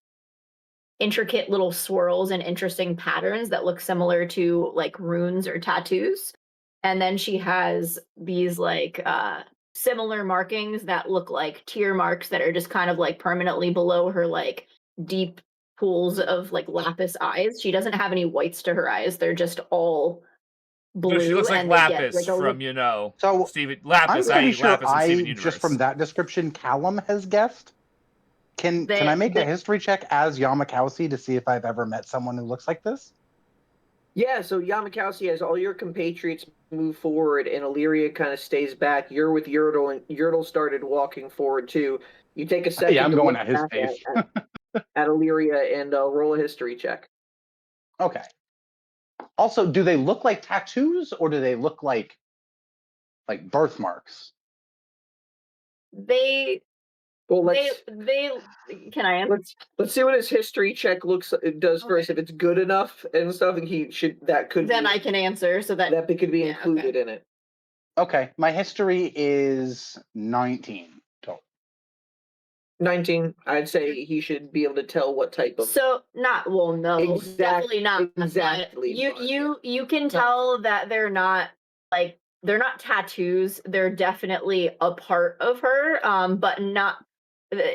intricate little swirls and interesting patterns that look similar to like runes or tattoos. And then she has these like similar markings that look like tear marks that are just kind of like permanently below her like deep pools of like lapis eyes. She doesn't have any whites to her eyes. They're just all blue.
So she looks like
and
Lapis
like
from,
So
Steven Lapis,
I'm pretty
i.e.
sure
Lapis in Steven Universe.
just from that description, Callum has guessed. Can I make a history check as Yamakowski to see if I've ever met someone who looks like this?
Yeah, so Yamakowski has all your compatriots move forward, and Illyria kind of stays back. You're with Yertle, and Yertle started walking forward too. You take a second.
Yeah, I'm
to
going
look
at his
back
pace.
at Illyria and roll a history check.
Okay. Also, do they look like tattoos or do they look like birthmarks?
They can I answer?
Let's see what his history check does first. If it's good enough and stuff, and
then I can answer so that
could be included in it.
Okay, my history is 19 total.
19. I'd say he should be able to tell what type of.
Definitely not.
Exactly.
You can tell that they're not tattoos. They're definitely a part of her, but not.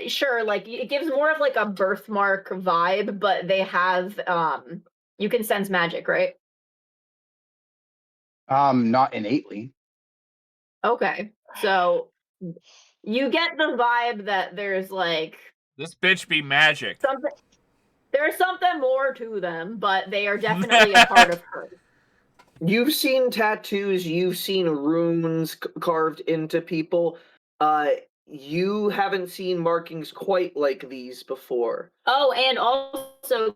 Sure, like it gives more of like a birthmark vibe, but they have you can sense magic, right?
Not innately.
Okay. So you get the vibe that there's like
this bitch be magic.
There's something more to them, but they are definitely a part of her.
You've seen tattoos, you've seen runes carved into people. You haven't seen markings quite like these before.
Oh, and also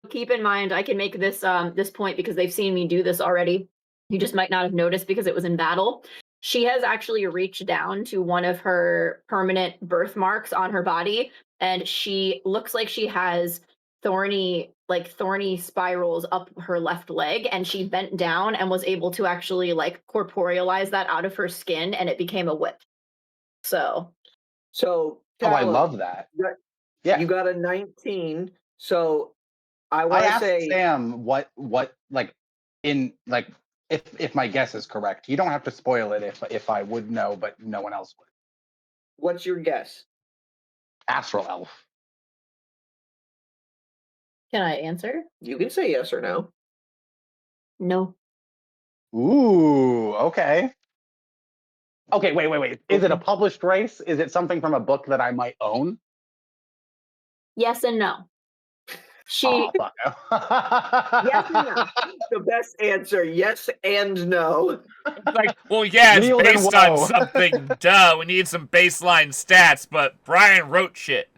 keep in mind, I can make this this point because they've seen me do this already. You just might not have noticed because it was in battle. She has actually reached down to one of her permanent birthmarks on her body, and she looks like she has thorny spirals up her left leg, and she bent down and was able to actually like corporealize that out of her skin, and it became a whip. So
I love that.
You got a 19. So I want to say,
Sam what like in like if my guess is correct. You don't have to spoil it if I would know, but no one else would.
What's your guess?
Astral elf.
Can I answer?
You can say yes or no.
No.
Ooh, okay. Okay, wait. Is it a published race? Is it something from a book that I might own?
Yes and no.
Fuck no.
Yes and no. The best answer, yes and no.
It's like, well, yeah, it's based on something. Duh, we need some baseline stats, but Brian wrote shit.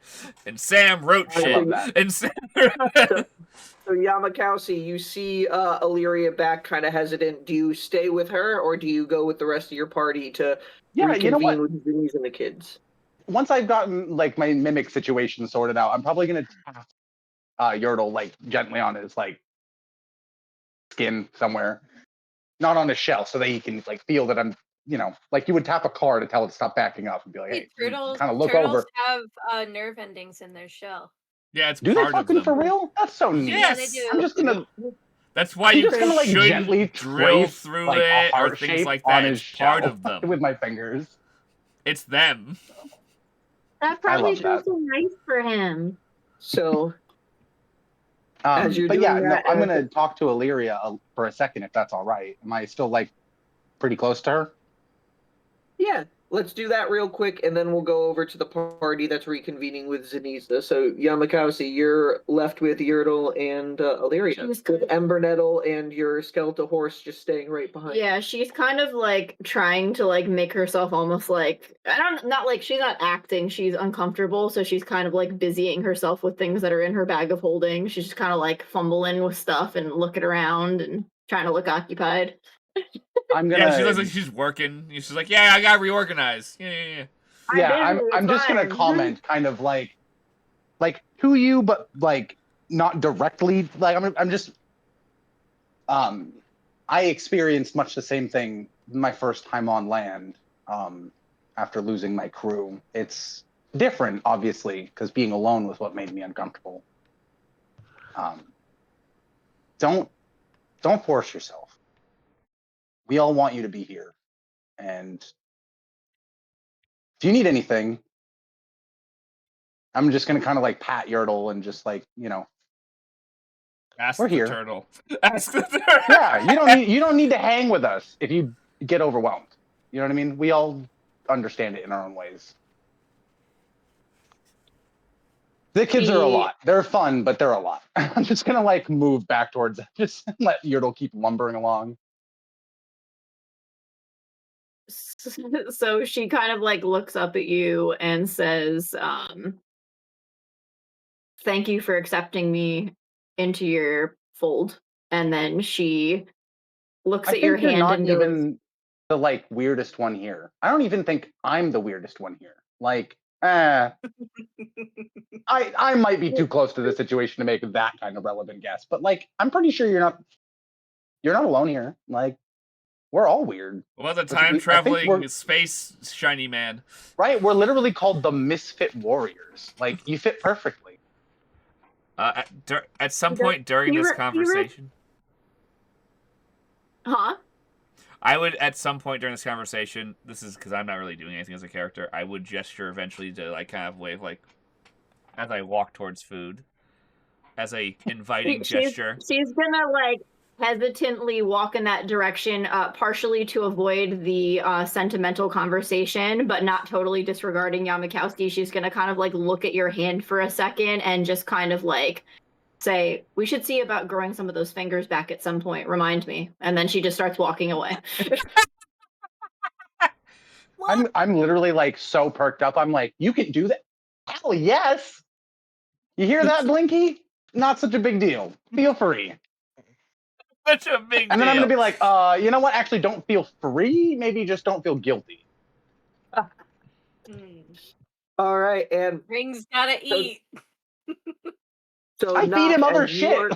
And Sam wrote shit. And Sam...
So Yamakowski, you see Illyria back kind of hesitant. Do you stay with her or do you go with the rest of your party to reconvene with Denise and the kids?
Once I've gotten like my mimic situation sorted out, I'm probably gonna tap Yertle like gently on his like skin somewhere, not on his shell, so that he can like feel that I'm, like you would tap a car to tell it to stop backing up and be like, hey,
turtles
kind of look over.
Have nerve endings in their shell.
Yeah, it's
Do they
part of
fucking
them.
for real? That's so neat.
Yeah, they do.
I'm just gonna.
That's why
I'm
you
just gonna like
shouldn't
gently
drill
trace
through
like a
it or
heart
things
shape
like
on
that.
his
It's part
shell
of them.
with my fingers.
It's them.
That
I
probably
love
feels
that.
so nice for him.
So as you're
But
doing
yeah, no,
that,
I'm gonna talk to Illyria for a second if that's all right. Am I still like pretty close to her?
yeah, let's do that real quick, and then we'll go over to the party that's reconvening with Xysta. So, Yamakasi, you're left with Yertle and Illyria, with Embernettle and your skeletal horse just staying right behind.
Yeah, she's kind of like trying to like make herself almost like not like she's not acting, she's uncomfortable, so she's kind of like busying herself with things that are in her bag of holding. She's just kind of like fumbling with stuff and looking around and trying to look occupied.
I'm gonna.
Yeah, she looks like she's working. She's like, yeah, I gotta reorganize. Yeah.
Yeah, I'm just gonna comment kind of like to you, but like not directly. Like I'm just I experienced much the same thing my first time on land after losing my crew. It's different, obviously, because being alone was what made me uncomfortable. Don't force yourself. We all want you to be here, and if you need anything, I'm just gonna kind of like pat Yertle and just like, you know,
Ask
we're
the
here.
turtle. Ask the turtle.
Yeah, you don't need to hang with us if you get overwhelmed. You know what I mean? We all understand it in our own ways. The kids are a lot. They're fun, but they're a lot. I'm just gonna like move back towards them. Just let Yertle keep lumbering along.
So she kind of like looks up at you and says, thank you for accepting me into your fold. And then she looks at your hand
not
and goes,
even the like weirdest one here. I don't even think I'm the weirdest one here. Like, I might be too close to the situation to make that kind of relevant guess, but like I'm pretty sure you're not alone here. Like, we're all weird.
What about the time traveling space shiny man?
Right? We're literally called the Misfit Warriors. Like, you fit perfectly.
At some point during this conversation.
Huh?
I would, at some point during this conversation, this is because I'm not really doing anything as a character, I would gesture eventually to, like, kind of wave, like, as I walk towards food. As a inviting gesture.
She's gonna, like, hesitantly walk in that direction, partially to avoid the sentimental conversation, but not totally disregarding Yamakowski. She's gonna kind of, like, look at your hand for a second and just kind of, like, say, we should see about growing some of those fingers back at some point. Remind me. And then she just starts walking away.
I'm literally like so perked up. I'm like, you can do that? Hell yes. You hear that, Blinky? Not such a big deal. Feel free.
Such a big deal.
And then I'm gonna be like, you know what? Actually, don't feel free. Maybe just don't feel guilty.
All right, and
Ring's gotta eat.
So
I feed him other shit.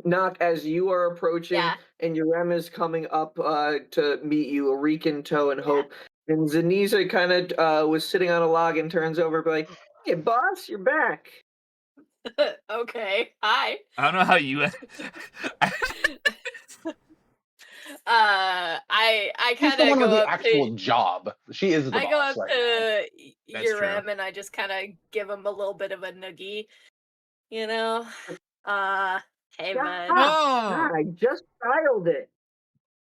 Nock, as you are approaching, and Yrem is coming up to meet you, Arik in tow and Hope, and Zaniza kind of was sitting on a log and turns over, and be like, "Hey, boss, you're back."
Okay, hi.
I don't know how you.
I
She's
kind
the
of
one
go
with the
up
actual
to.
job. She is the
I
boss.
go up
right
to
now.
Yrem and I just kind of give him a little bit of a noogie, you know. Hey bud.
God, I just styled it.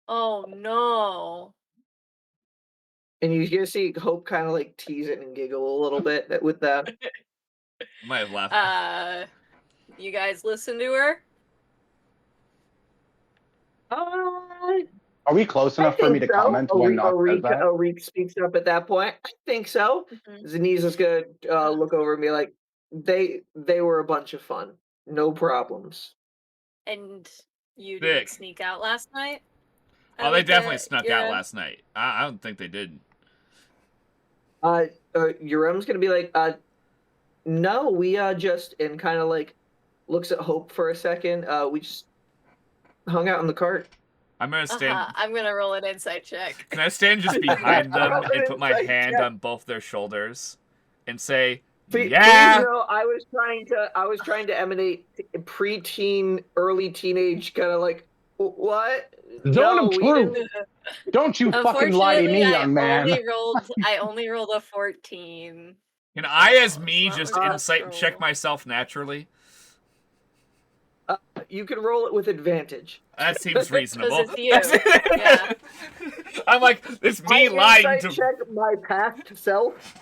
Oh no.
And you just see Hope kind of like tease it and giggle a little bit with that.
Might have laughed.
You guys listen to her?
Are we close enough for me to comment when Nock says that?
Arik speaks up at that point. I think so. Zaniza's gonna look over and be like, they were a bunch of fun. No problems.
And you didn't sneak out last night?
Oh, they definitely snuck out last night. I don't think they did.
Yrem's gonna be like, no, we just, and kind of like looks at Hope for a second. We just hung out in the cart.
I'm gonna stand.
I'm gonna roll an insight check.
Can I stand just behind them and put my hand on both their shoulders and say,
Please know I was trying to emanate preteen, early teenage kind of like what?
Zone of truth. Don't you fucking lie to me, young man.
I only rolled a 14.
Can I, as me, just insight check myself naturally?
You can roll it with advantage.
That seems reasonable.
It's you. Yeah.
I'm like, it's me lying to
check my past self.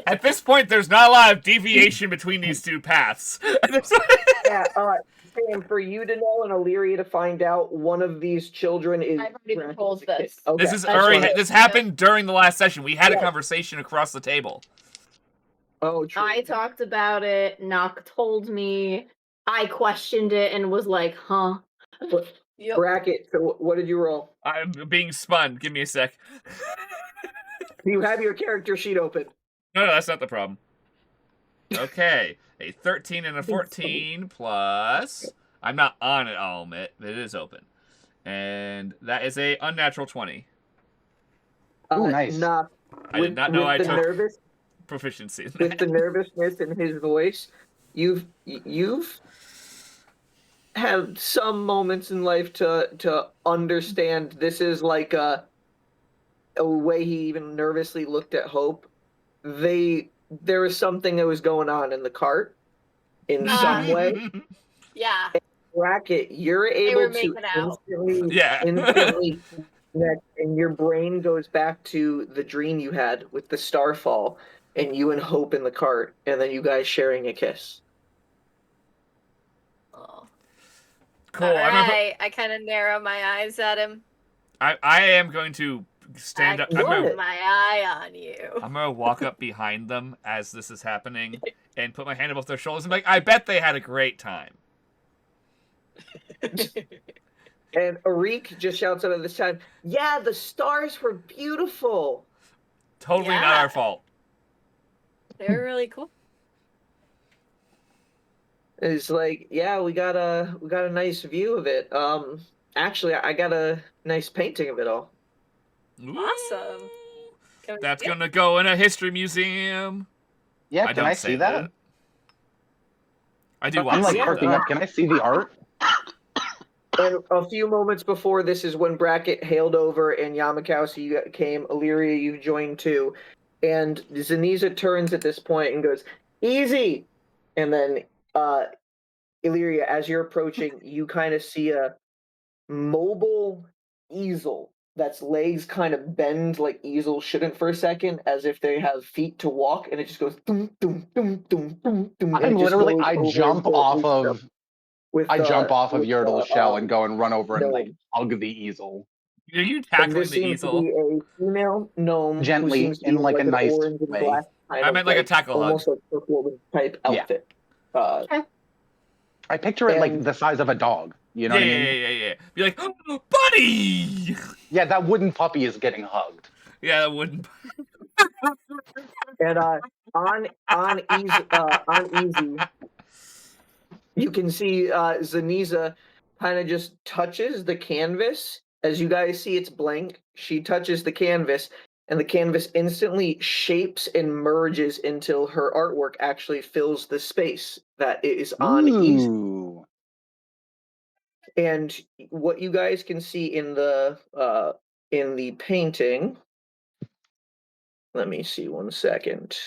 At this point, there's not a lot of deviation between these two paths.
Yeah, Sam, for you to know and Illyria to find out, one of these children is.
I've already proposed this.
Okay.
This happened during the last session. We had a conversation across the table.
Oh, true.
I talked about it. Nock told me. I questioned it and was like, huh.
Yep.
Bracket, so what did you roll?
I'm being spun. Give me a sec.
You have your character sheet open.
No, that's not the problem. Okay. A 13 and a 14 plus... I'm not on it, I'll admit. It is open. And that is a unnatural 20.
Oh, nice.
I did not know I took proficiency in that.
With the nervousness in his voice, you've had some moments in life to understand this is like a way he even nervously looked at Hope. There was something that was going on in the cart in some way.
Yeah.
Bracket, you're able to instantly connect, and your brain goes back to the dream you had with the starfall, and you and Hope in the cart, and then you guys sharing a kiss.
Oh.
Cool.
Right. I kind of narrow my eyes at him.
I am going to stand up.
I'm gonna my eye on you.
I'm going to walk up behind them as this is happening and put my hand above their shoulders and be like, I bet they had a great time.
And Arik just shouts out at this time, yeah, the stars were beautiful.
Totally not our fault.
They were really cool.
It's like, yeah, we got a nice view of it. Actually, I got a nice painting of it all.
Ooh.
Awesome.
That's gonna go in a history museum.
Yeah, can I see that?
I do
I'm
want to
like
see
perking up. Can I see the art?
And a few moments before this is when Bracket hailed over and Yamakowski came. Illyria, you joined too. And Zaniza turns at this point and goes, easy! And then Illyria, as you're approaching, you kind of see a mobile easel that's legs kind of bend like easels shouldn't for a second, as if they have feet to walk, and it just goes doom, doom, doom, doom, doom, doom.
I'm literally, I jump off of Yertle's shell and go and run over and like hug the easel.
Are you tackling the easel?
To be a female gnome
gently in like a nice way.
I meant like a tackle hug.
Almost like performance type outfit.
Okay.
I picture it like the size of a dog. You know what I mean?
Yeah. Be like, oh, buddy!
Yeah, that wooden puppy is getting hugged.
Yeah, that wooden
And on easy, you can see Zaniza kind of just touches the canvas. As you guys see, it's blank. She touches the canvas, and the canvas instantly shapes and merges until her artwork actually fills the space that is on easy. And what you guys can see in the painting, let me see 1 second.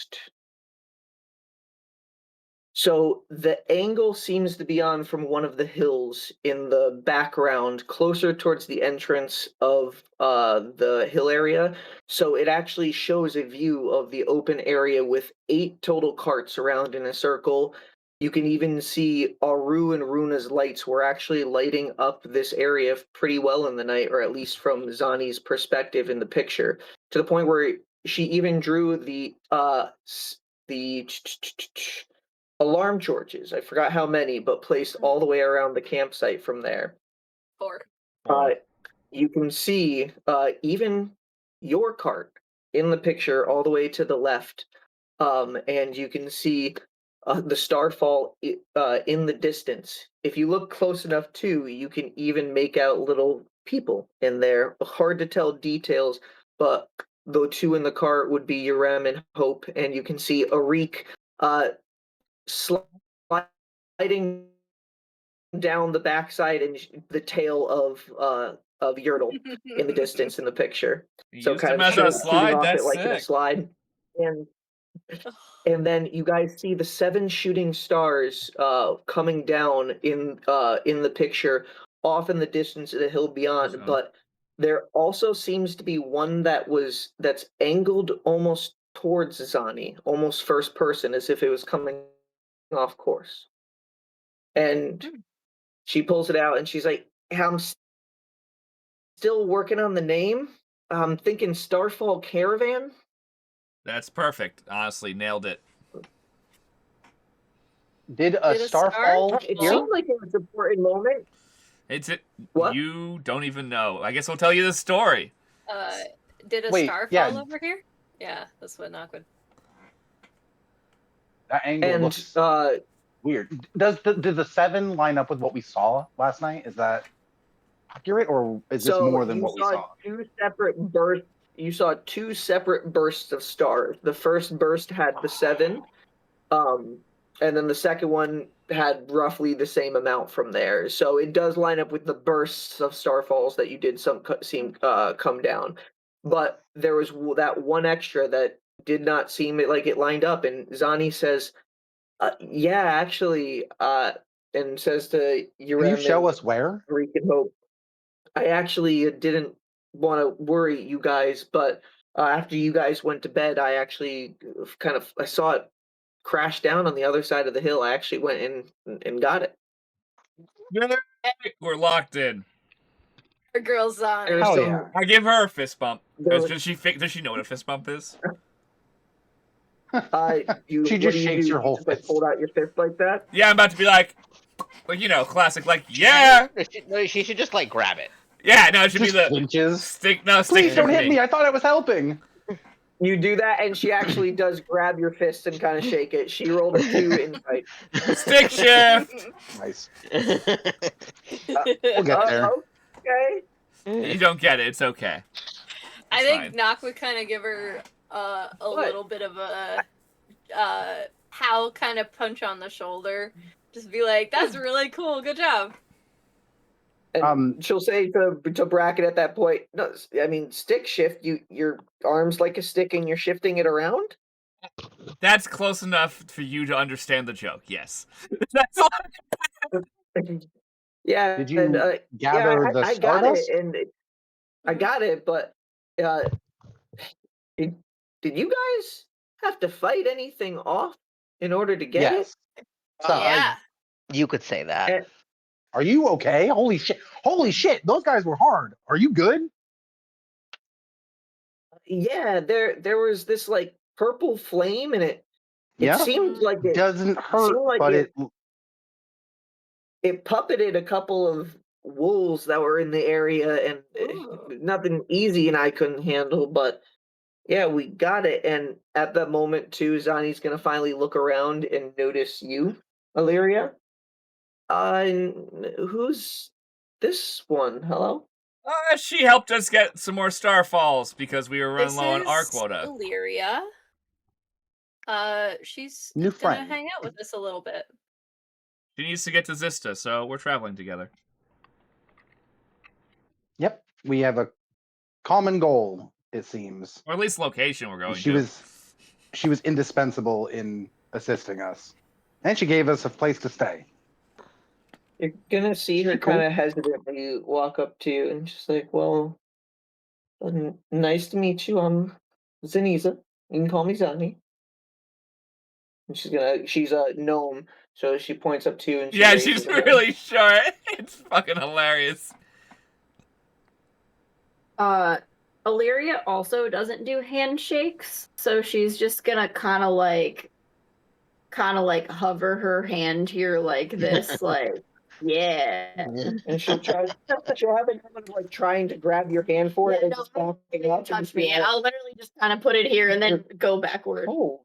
So the angle seems to be on from one of the hills in the background, closer towards the entrance of the hill area. So it actually shows a view of the open area with 8 total carts around in a circle. You can even see Aru and Runa's lights were actually lighting up this area pretty well in the night, or at least from Zani's perspective in the picture, to the point where she even drew the alarm torches. I forgot how many, but placed all the way around the campsite from there.
4.
You can see even your cart in the picture all the way to the left, and you can see the starfall in the distance. If you look close enough too, you can even make out little people in there. Hard to tell details, but the two in the cart would be Yrem and Hope, and you can see Arik sliding down the backside and the tail of Yertle in the distance in the picture.
So kind of shooting off it like in a slide.
And then you guys see the 7 shooting stars coming down in the picture off in the distance of the hill beyond. But there also seems to be one that's angled almost towards Zani, almost first person, as if it was coming off course. And she pulls it out and she's like, I'm still working on the name. I'm thinking Starfall Caravan.
That's perfect. Honestly, nailed it.
Did a starfall?
It seemed like it was an important moment.
What? You don't even know. I guess I'll tell you the story.
Did a star fall over here? Yeah, that's what Nock would.
That angle looks weird. Did the 7 line up with what we saw last night? Is that accurate, or is this more than what we saw?
Two separate bursts. You saw 2 separate bursts of stars. The first burst had the 7, and then the second one had roughly the same amount from there. So it does line up with the bursts of starfalls that you did come down. But there was that one extra that did not seem like it lined up, and Zani says, "Yeah, actually," and says to Yrem,
"Can you show us where?"
Arik and Hope. I actually didn't want to worry you guys, but after you guys went to bed, I actually I saw it crash down on the other side of the hill. I actually went in and got it.
We're locked in.
Our girl's on.
Yeah.
I give her a fist bump. Does she know what a fist bump is?
She just shakes your whole fist.
Hold out your fist like that?
Yeah, I'm about to be like classic, yeah.
She should just grab it.
Yeah, no, it should
just
be the
flinches.
Stick. No, stick.
Please don't hit me. I thought I was helping.
You do that, and she actually does grab your fist and kind of shake it. She rolled a 2 insight.
Stick shift.
Nice. We'll get there.
Okay.
You don't get it. It's okay.
I think Nock would kind of give her a little bit of a Hal kind of punch on the shoulder. Just be like, "That's really cool. Good job."
And she'll say to Bracket at that point, "No, I mean stick shift. Your arm's like a stick, and you're shifting it around."
That's close enough for you to understand the joke. Yes. That's all.
Yeah.
Did you gather the
I got it, and I got it, but did you guys have to fight anything off in order to get it?
Yeah.
You could say that.
Are you okay? Holy shit! Holy shit! Those guys were hard. Are you good?
Yeah, there was this purple flame, and it seemed like it
doesn't hurt, but
it puppeted a couple of wolves that were in the area, and nothing easy, and I couldn't handle. But yeah, we got it. And at that moment too, Zani's gonna finally look around and notice you, Illyria. Who's this one? Hello?
She helped us get some more starfalls because we were running low on our quota.
Illyria. She's
New
gonna
friend.
hang out with us a little bit.
She needs to get to Xysta, so we're traveling together.
Yep, we have a common goal, it seems.
Or at least location we're going to.
She was indispensable in assisting us. And she gave us a place to stay.
You're gonna see her kind of hesitantly walk up to you and just like, "Well, nice to meet you. I'm Zaniza. You can call me Zani." And she's a gnome, so she points up to you and
she's really short. It's fucking hilarious.
Illyria also doesn't do handshakes, so she's just gonna kind of hover her hand here like this, yeah.
And she'll have it trying to grab your hand for it.
Don't touch me. I'll literally just kind of put it here and then go backward.
Oh.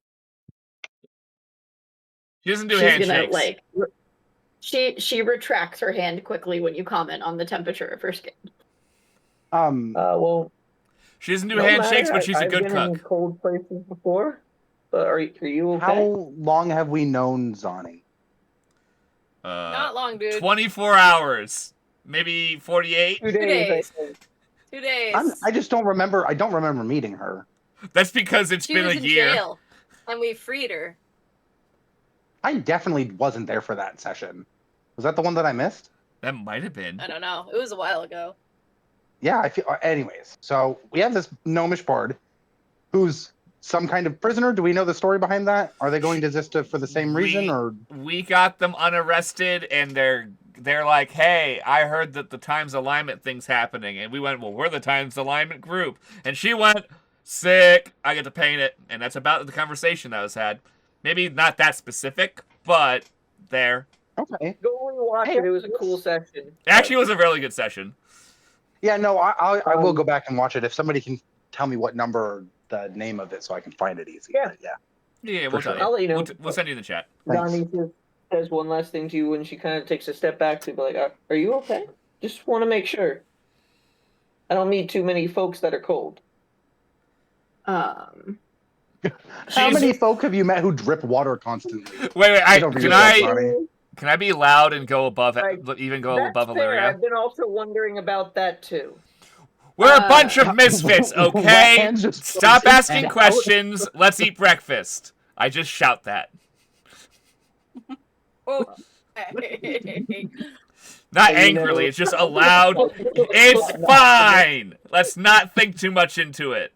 She doesn't do handshakes.
She retracts her hand quickly when you comment on the temperature of her skin.
Well,
She doesn't do
No
handshakes,
matter.
but she's a
I've
good
been in
cook.
cold places before. But are you okay?
How long have we known Zani?
Not long, dude.
24 hours. Maybe 48.
2
2
days. I
days.
think.
2 days.
I just don't remember. I don't remember meeting her.
That's because it's
She
been
was
a
in
year.
jail, and we freed her.
I definitely wasn't there for that session. Was that the one that I missed?
That might have been.
I don't know. It was a while ago.
Yeah, I feel. Anyways, so we have this gnomish bard, who's some kind of prisoner. Do we know the story behind that? Are they going to Xysta for the same reason, or
we got them unarrested, and they're like, "Hey, I heard that the Times Alignment thing's happening," and we went, "Well, we're the Times Alignment group," and she went, "Sick, I get to paint it," and that's about the conversation that was had. Maybe not that specific, but there.
okay?
Go rewatch it. It was a cool session.
Actually, it was a really good session.
Yeah, no, I will go back and watch it if somebody can tell me what number or the name of it so I can find it easy.
Yeah.
But yeah.
Yeah, we'll tell you.
I'll let you know.
We'll send you the chat.
Thanks.
Zani just says one last thing to you when she kind of takes a step back to be like, "Are you okay? Just want to make sure. I don't meet too many folks that are cold."
How many folk have you met who drip water constantly?
Wait,
Zani.
can I be loud and go above it,
Like,
even go
That's
above
fair.
Illyria?
I've been also wondering about that too.
We're a bunch of misfits, okay?
Hands just
Stop
frozen
asking
out.
questions. Let's eat breakfast. I just shout that.
Oh.
Not
You
angrily,
know-
it's just a loud, it's fine! Let's not think too much into it.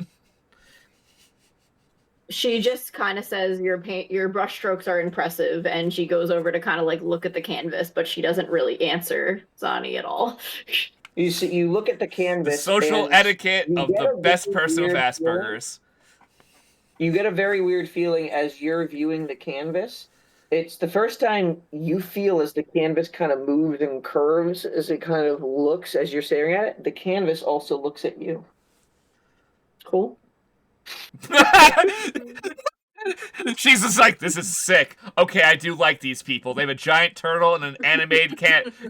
She just kind of says your brushstrokes are impressive, and she goes over to kind of like look at the canvas, but she doesn't really answer Zani at all.
You see, you look at the
The
canvas.
social
and
etiquette
you
of
get
the
a
best
very
person with
weird feeling.
Asperger's.
You get a very weird feeling as you're viewing the canvas. It's the first time you feel as the canvas kind of moves and curves as it kind of looks as you're staring at it. The canvas also looks at you. Cool.
She's just like, this is sick. Okay, I do like these people. They have a giant turtle and an animated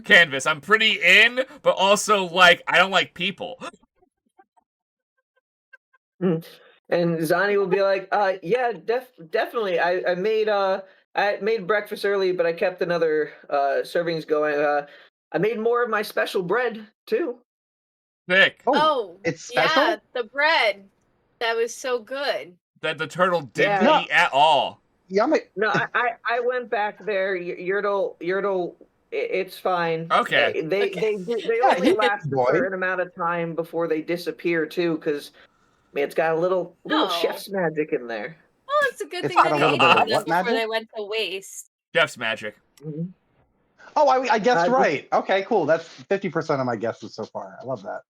canvas. I'm pretty in, but also, like, I don't like people.
And Zani will be like, yeah, definitely. I made breakfast early, but I kept another servings going. I made more of my special bread too.
Sick.
Oh,
it's special?
yeah, the bread. That was so good.
That the turtle didn't
Yeah.
eat at all.
Yummy.
No, I went back there. Yertle, it's fine.
Okay.
They
Yeah,
only
he-
last a
boy.
certain amount of time before they disappear too, because it's got a little
Oh.
chef's magic in there.
Well, it's a good
It's
thing
got
that
a
they
little
ate
bit of
them
what
before
magic?
they went to waste.
Chef's magic.
Oh, I guessed
Uh,
right. Okay, cool. That's 50% of my guesses so far. I love that.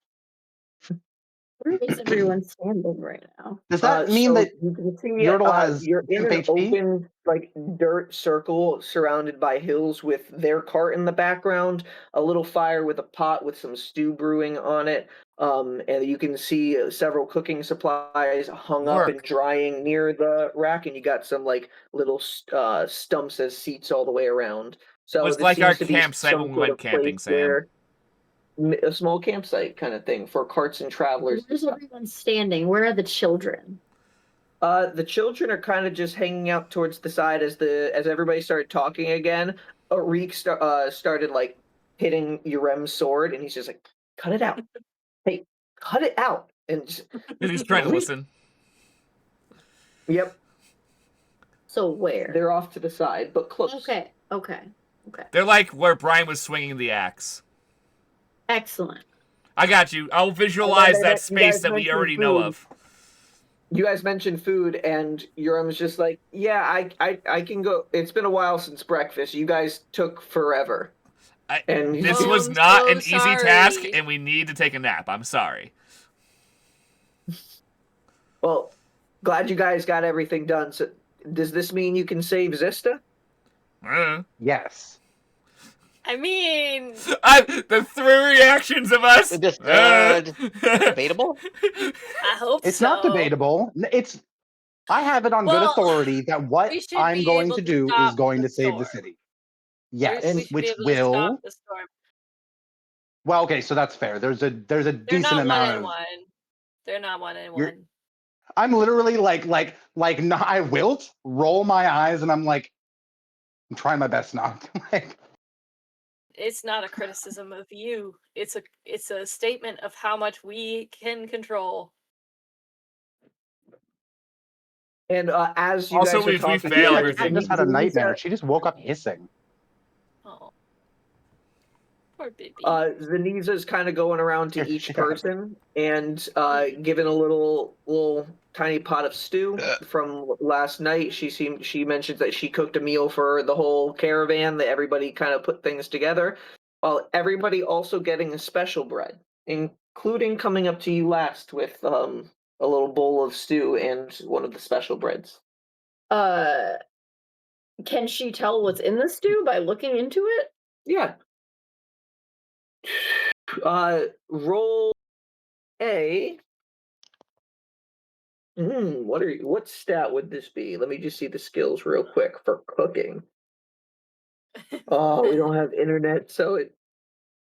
Where is everyone standing right now?
Does that mean
so
that
you can see
Yertle has
you're in
2
an
HP?
open dirt circle surrounded by hills with their cart in the background, a little fire with a pot with some stew brewing on it, and you can see several cooking supplies hung up and
Work.
drying near the rack, and you got some little stumps as seats all the way around. So
It's
this
like our
seems to be
campsite
some
when we
sort
went
of place
camping, Sam.
where a small campsite kind of thing for carts and travelers. and
Where's
stuff.
everyone standing? Where are the children?
The children are kind of just hanging out towards the side as everybody started talking again. Arik started hitting Yrem's sword, and he's just like, "Cut it out! Hey, cut it out!" And
He's trying to
Arik-
listen.
Yep,
So where?
they're off to the side, but close.
Okay.
They're like where Brian was swinging the axe.
Excellent.
I got you. I'll visualize
You
that
guys
space that we
mentioned
already know
food.
of.
You guys mentioned food, and Yrem's just like, "Yeah, I can go. It's been a while since breakfast. You guys took forever." And
This
Oh,
was
I'm
not
so
an easy task,
sorry.
and we need to take a nap. I'm sorry.
Well, glad you guys got everything done. So, does this mean you can save Xysta?
Yes.
I mean,
The 3 reactions of us.
Just, debatable?
I hope
It's
so.
not debatable. I have it on good
Well,
authority that what
we should
I'm
be
going
able
to
to
do is
stop
going
the
to save the
storm.
city.
We
Yes,
should be
which
able to
will.
stop the storm.
Well, okay, so that's fair. There's a
They're
decent
not
amount
one
of.
one. They're not 1-1.
I'm literally I wilt, roll my eyes, and I'm like, I'm trying my best not.
It's not a criticism of you. It's a statement of how much we can control.
And as you
Also,
guys are
we
talking,
fail
I
everything.
just had a nightmare. She just woke up hissing.
Oh, poor baby.
Zaniza's kind of going around to each person and giving a little tiny pot of stew from last night. She mentioned that she cooked a meal for the whole caravan, that everybody kind of put things together, while everybody also getting a special bread, including coming up to you last with a little bowl of stew and one of the special breads.
Can she tell what's in the stew by looking into it?
Yeah. Roll a. What stat would this be? Let me just see the skills real quick for cooking. Oh, we don't have internet, so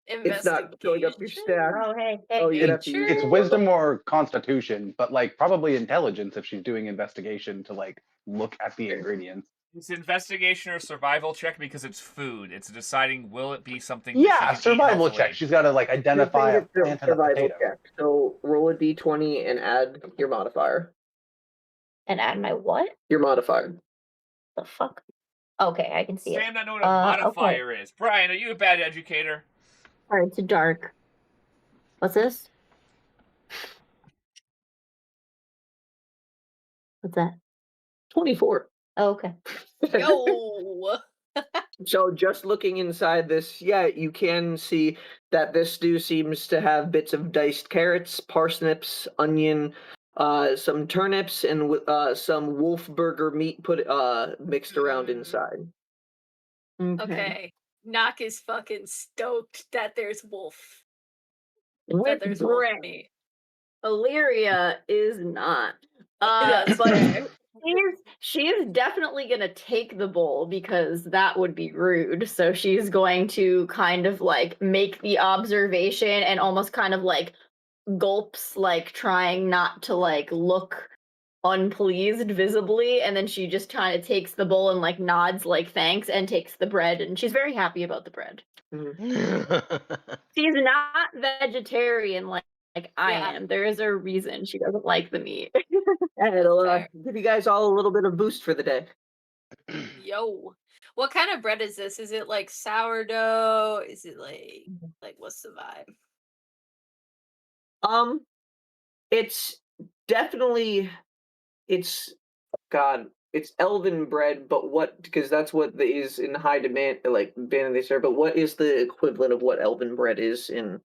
it's not showing up your stat.
Oh, hey.
Oh, you're gonna have to use
It's wisdom or constitution, but probably intelligence if she's doing investigation to look at the ingredients.
It's investigation or survival check because it's food. It's deciding will it be something.
Yeah,
that she can
survival
eat
check.
healthily.
She's got to identify a plant and a
survival
potato.
check. So roll a d20 and add your modifier.
And add my what?
Your modifier.
The fuck? Okay, I can see it.
Sam, not know what a modifier is. Brian, are you a bad educator?
Alright, it's dark. What's this? What's that?
24.
Oh, okay.
Yo!
So just looking inside this, you can see that this stew seems to have bits of diced carrots, parsnips, onion, some turnips, and some wolf burger meat mixed around inside.
Okay. Nock is fucking stoked that there's wolf.
With
That there's wolf
bread.
meat.
Illyria is not.
That's
But
fair.
she's definitely gonna take the bowl because that would be rude. So she's going to kind of make the observation and almost kind of gulps, trying not to look unpleased visibly, and then she just kind of takes the bowl and nods thanks and takes the bread, and she's very happy about the bread. She's not vegetarian like I am. There is a reason she doesn't like the meat.
And it'll give you guys all a little bit of boost for the day.
Yo. What kind of bread is this? Is it sourdough? Is it what's the vibe?
It's definitely it's elven bread, but because that's what is in high demand, band they serve. But what is the equivalent of what elven bread is in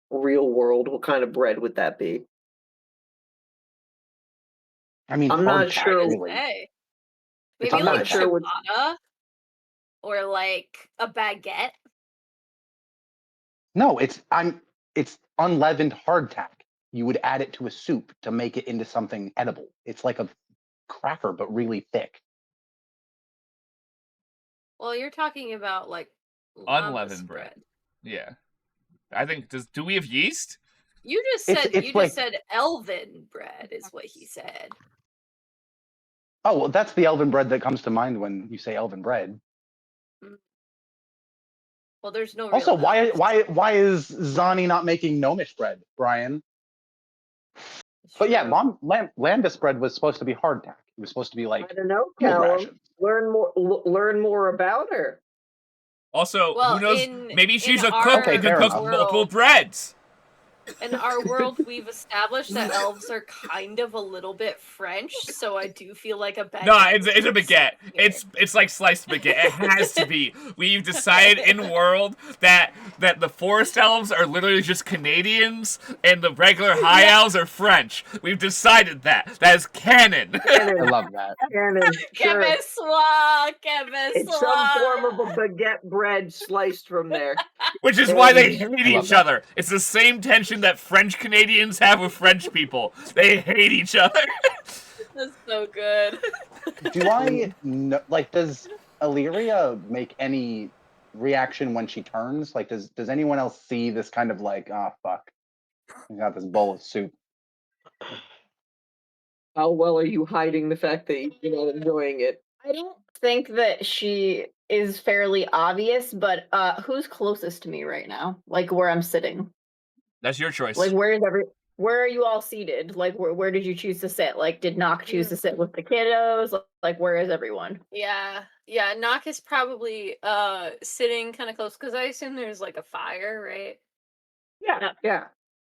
real world? What kind of bread would that be?
I mean,
I'm not sure.
Really.
Maybe
I'm not sure
ciabatta or a baguette.
No, it's unleavened hardtack. You would add it to a soup to make it into something edible. It's like a cracker, but really thick.
Well, you're talking about
Unleavened bread. Yeah. I think do we have yeast?
You just said elven bread is what he said.
Oh, well, that's the elven bread that comes to mind when you say elven bread.
Well, there's no.
Also, why is Zani not making gnomish bread, Brian? But yeah, Landis bread was supposed to be hardtack. It was supposed to be
I don't know, Callum. Learn more about her.
Also, who knows? Maybe she's a cook and can cook multiple breads.
In our world, we've established that elves are kind of a little bit French, so I do feel like a baguette.
No, it's a baguette. It's like sliced baguette. It has to be. We've decided in world that the forest elves are literally just Canadians and the regular high elves are French. We've decided that. That is canon.
I love that.
Canon. Sure.
It's
some form of a baguette bread sliced from there.
Which is why they hate each other. It's the same tension that French Canadians have with French people. They hate each other.
That's so good.
Do I know, does Illyria make any reaction when she turns? Does anyone else see this kind of fuck, I got this bowl of soup?
How well are you hiding the fact that you're not enjoying it?
I don't think that she is fairly obvious, but who's closest to me right now? Like where I'm sitting.
That's your choice.
Like where are you all seated? Like where did you choose to sit? Like did Nock choose to sit with the kiddos? Like where is everyone?
Yeah. Nock is probably sitting kind of close because I assume there's like a fire, right?
Yeah.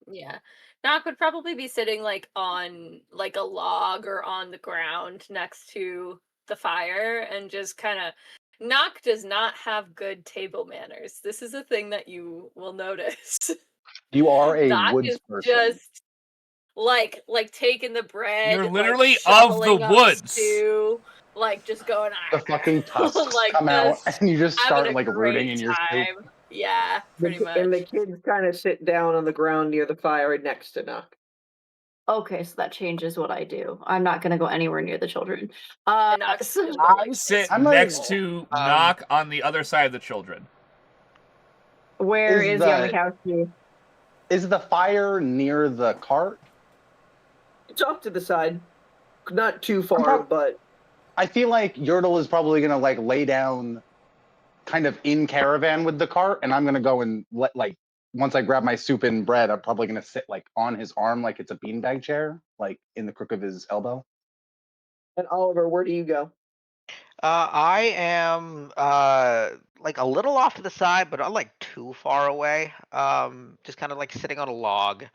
Yeah. Nock would probably be sitting like on like a log or on the ground next to the fire and just kind of. Nock does not have good table manners. This is a thing that you will notice.
You are a
Nock
woods
is
person.
just like taking the bread.
You're
like,
literally of the
shoveling up
woods.
stew, like just going.
The fucking tusks
like
come out,
just
and you just
having
start
a
like rooting
great
in your soup.
time. Yeah, pretty much.
And the kids kind of sit down on the ground near the fire next to Nock.
Okay, so that changes what I do. I'm not gonna go anywhere near the children.
And Nock's
So-
just
I
like
sit
I'm
next
a-
to Nock on the other side of the children.
Where is
the-
Yamakowski?
Is the fire near the cart?
It's off to the side, not too far, but
I feel like Yertle is probably gonna like lay down, kind of in caravan with the cart, and I'm gonna go and once I grab my soup and bread, I'm probably gonna sit like on his arm like it's a beanbag chair, like in the crook of his elbow.
And Oliver, where do you go?
I am like a little off to the side, but not like too far away. Just kind of like sitting on a log.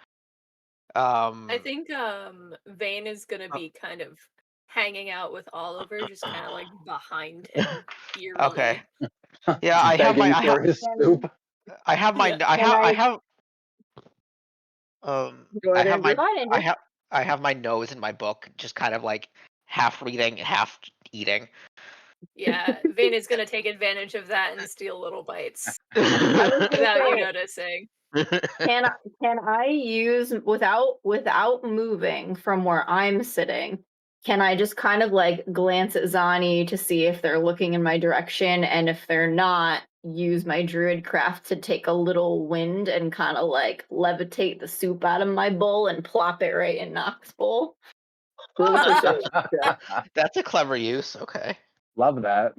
I think Vane is gonna be kind of hanging out with Oliver, just kind of like behind him, eerily.
Okay. Yeah, I have my
Begging for his soup.
I have my
Yeah.
I have I
I-
have
Go
I
ahead,
have my
Go ahead, Andrew.
I have my nose in my book, just kind of like half reading, half eating.
Yeah, Vane is gonna take advantage of that and steal little bites
I was gonna
without you
say,
noticing.
can I use without moving from where I'm sitting? Can I just kind of like glance at Zani to see if they're looking in my direction, and if they're not, use my druid craft to take a little wind and kind of like levitate the soup out of my bowl and plop it right in Nock's bowl?
That's a clever use. Okay.
Love that.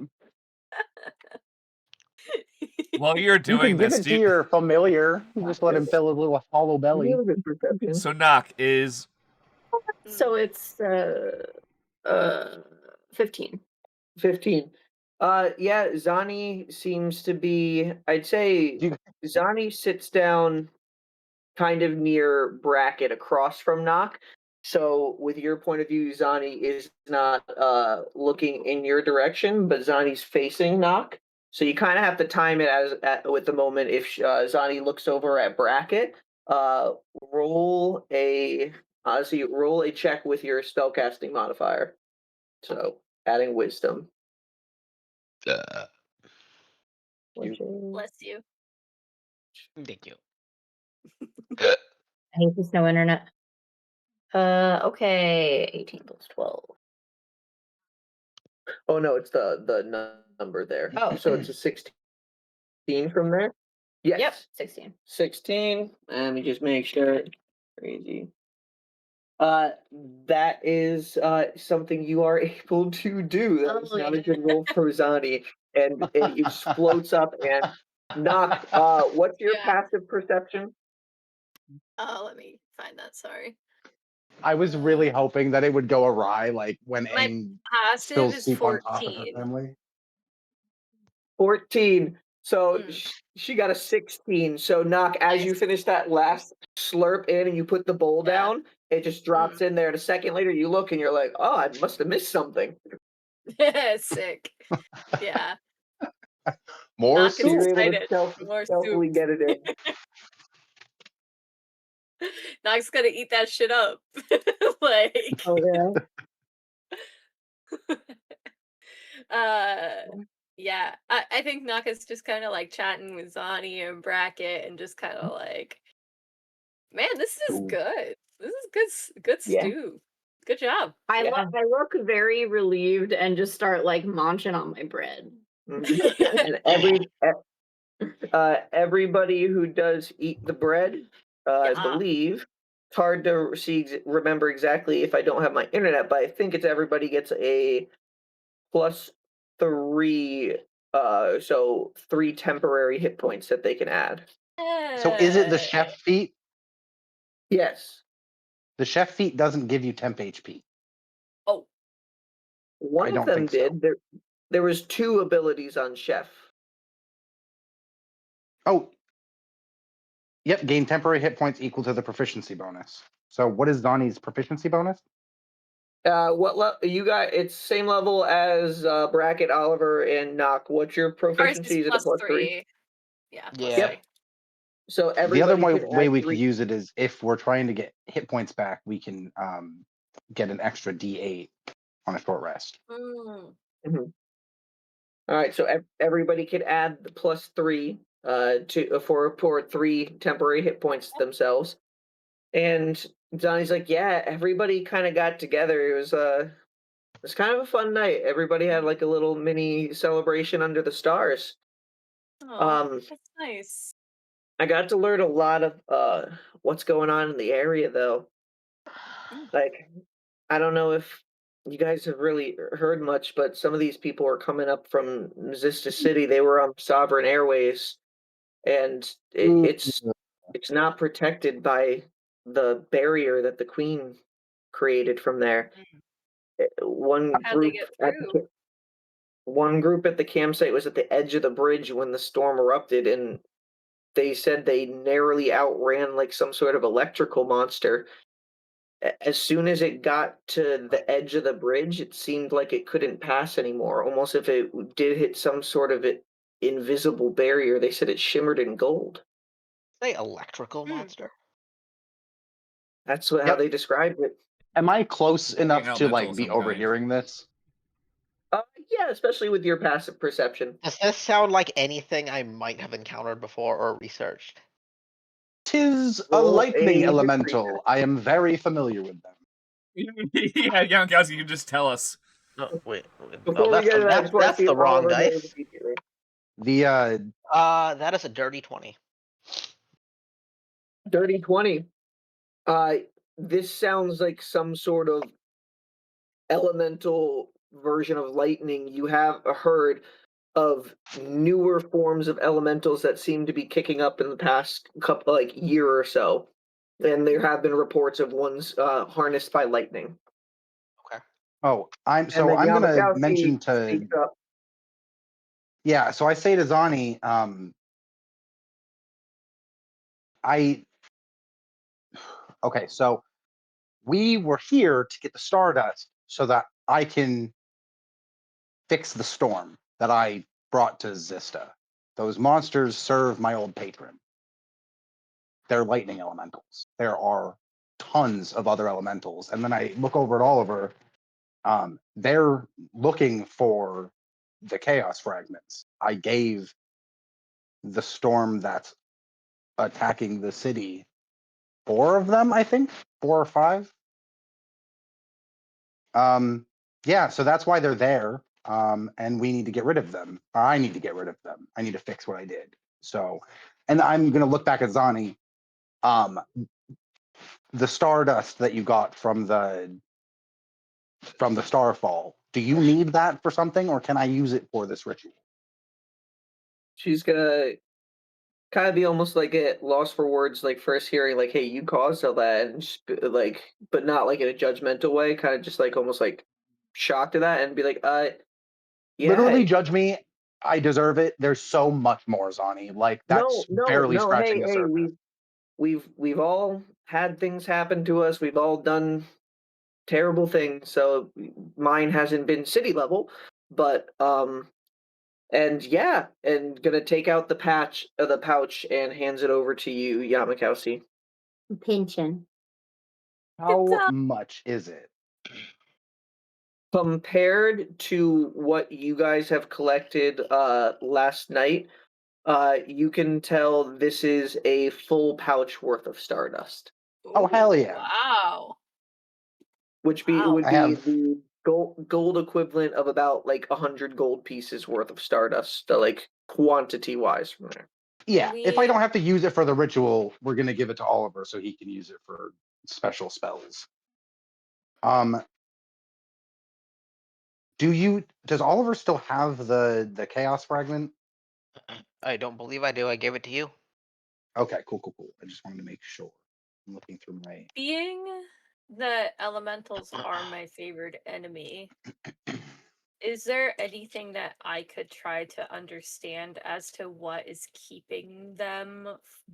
While you're
You
doing
can give
this,
it to your familiar. Just let him fill his little hollow belly.
so Nock is
So it's 15.
15. Yeah, Zani seems to be. I'd say Zani sits down kind of near Bracket across from Nock. So, with your point of view, Zani is not looking in your direction, but Zani's facing Nock. So you kind of have to time it with the moment. If Zani looks over at Bracket, roll a check with your spellcasting modifier. So adding wisdom.
Bless you.
Thank you.
I hate this no internet. Okay, 18 plus 12.
Oh no, it's the number there. Oh, so it's a 16 from there. Yes.
Yep, 16.
16. Let me just make sure. Crazy. That is something you are able to do. That is not a good roll for Zani, and it just floats up and Nock. What's your passive perception?
Let me find that. Sorry.
I was really hoping that it would go awry, like when
My
Aang
passive
spills
is
soup on top of her
14.
family.
14. So she got a 16. So Nock, as you finish that last slurp in and you put the bowl down, it just drops in there. And a second later, you look and you're like, "Oh, I must have missed something."
Sick. Yeah.
More
Nock is
soup.
You're able to
excited. More
stealthily
soup.
get it in.
Nock's gonna eat that shit up. Like.
Oh
yeah. Yeah. I think Nock is just kind of like chatting with Zani and Bracket and just kind of like, man, this is good. This is good stew. Good job.
I look very relieved and just start like munching on my bread.
And everybody who does eat the bread, I believe, It's hard to remember exactly if I don't have my internet, but I think it's everybody gets a +3, so 3 temporary hit points that they can add.
So is it the chef feat?
Yes.
The chef feat doesn't give you temp HP.
Oh.
One of them did. So. There was 2 abilities on chef.
Oh. Yep, gain temporary hit points equal to the proficiency bonus. So what is Zani's proficiency bonus?
You got? It's same level as Bracket, Oliver, and Nock. What's your proficiency?
Is it a +3? Yeah.
Yep. So
the other way we
3.
could use it is if we're trying to get hit points back, we can get an extra D8 on a short rest.
Mm-hmm. All right, so everybody could add the +3 for 3 temporary hit points themselves. And Johnny's like, yeah, everybody kind of got together. It was kind of a fun night. Everybody had like a little mini celebration under the stars.
Oh, that's nice.
I got to learn a lot of what's going on in the area, though. Like, I don't know if you guys have really heard much, but some of these people are coming up from Xysta City. They were on Sovereign Airways, and it's not protected by the barrier that the Queen created from there. One group at the campsite was at the edge of the bridge when the storm erupted, and they said they narrowly outran like some sort of electrical monster. As soon as it got to the edge of the bridge, it seemed like it couldn't pass anymore, almost if it did hit some sort of invisible barrier. They said it shimmered in gold.
Say electrical monster?
That's how they described it.
Am I close enough to like be overhearing this?
Yeah, especially with your passive perception.
Does this sound like anything I might have encountered before or researched?
'Tis a lightning elemental. I am very familiar with them.
Yeah, Yamakowski, you can just tell us.
Oh, wait.
Before we get to that,
that's the wrong dice. That is a dirty 20.
Dirty 20. This sounds like some sort of elemental version of lightning. You have heard of newer forms of elementals that seem to be kicking up in the past year or so, and there have been reports of ones harnessed by lightning.
Okay.
Oh, I'm gonna mention to. Yeah, so I say to Zani, okay, so we were here to get the Stardust so that I can fix the storm that I brought to Xysta. Those monsters serve my old patron. They're lightning elementals. There are tons of other elementals. And then I look over at Oliver. They're looking for the chaos fragments. I gave the storm that's attacking the city 4 of them, I think, 4 or 5. Yeah, so that's why they're there. And we need to get rid of them. I need to get rid of them. I need to fix what I did. So, and I'm gonna look back at Zani. The Stardust that you got from the Starfall. Do you need that for something, or can I use it for this ritual?
She's gonna kind of be almost like at loss for words, like first hearing, like, "Hey, you caused all that," and just, like, but not like in a judgmental way, kind of just like almost like shocked at that, and be like, yeah.
Literally judge me. I deserve it. There's so much more, Zani. Like that's barely scratching the surface.
We've all had things happen to us. We've all done terrible things. So mine hasn't been city level, but and yeah, and gonna take out the pouch and hands it over to you, Yamakowski.
Pinchin.
How much is it?
Compared to what you guys have collected last night, you can tell this is a full pouch worth of Stardust.
Oh, hell yeah.
Wow.
Would be the gold equivalent of about like 100 gold pieces worth of Stardust, like quantity wise from there.
Yeah, if I don't have to use it for the ritual, we're gonna give it to Oliver so he can use it for special spells. Does Oliver still have the chaos fragment?
I don't believe I do. I gave it to you.
Okay, cool. I just wanted to make sure. I'm looking through my.
Being that elementals are my favorite enemy, is there anything that I could try to understand as to what is keeping them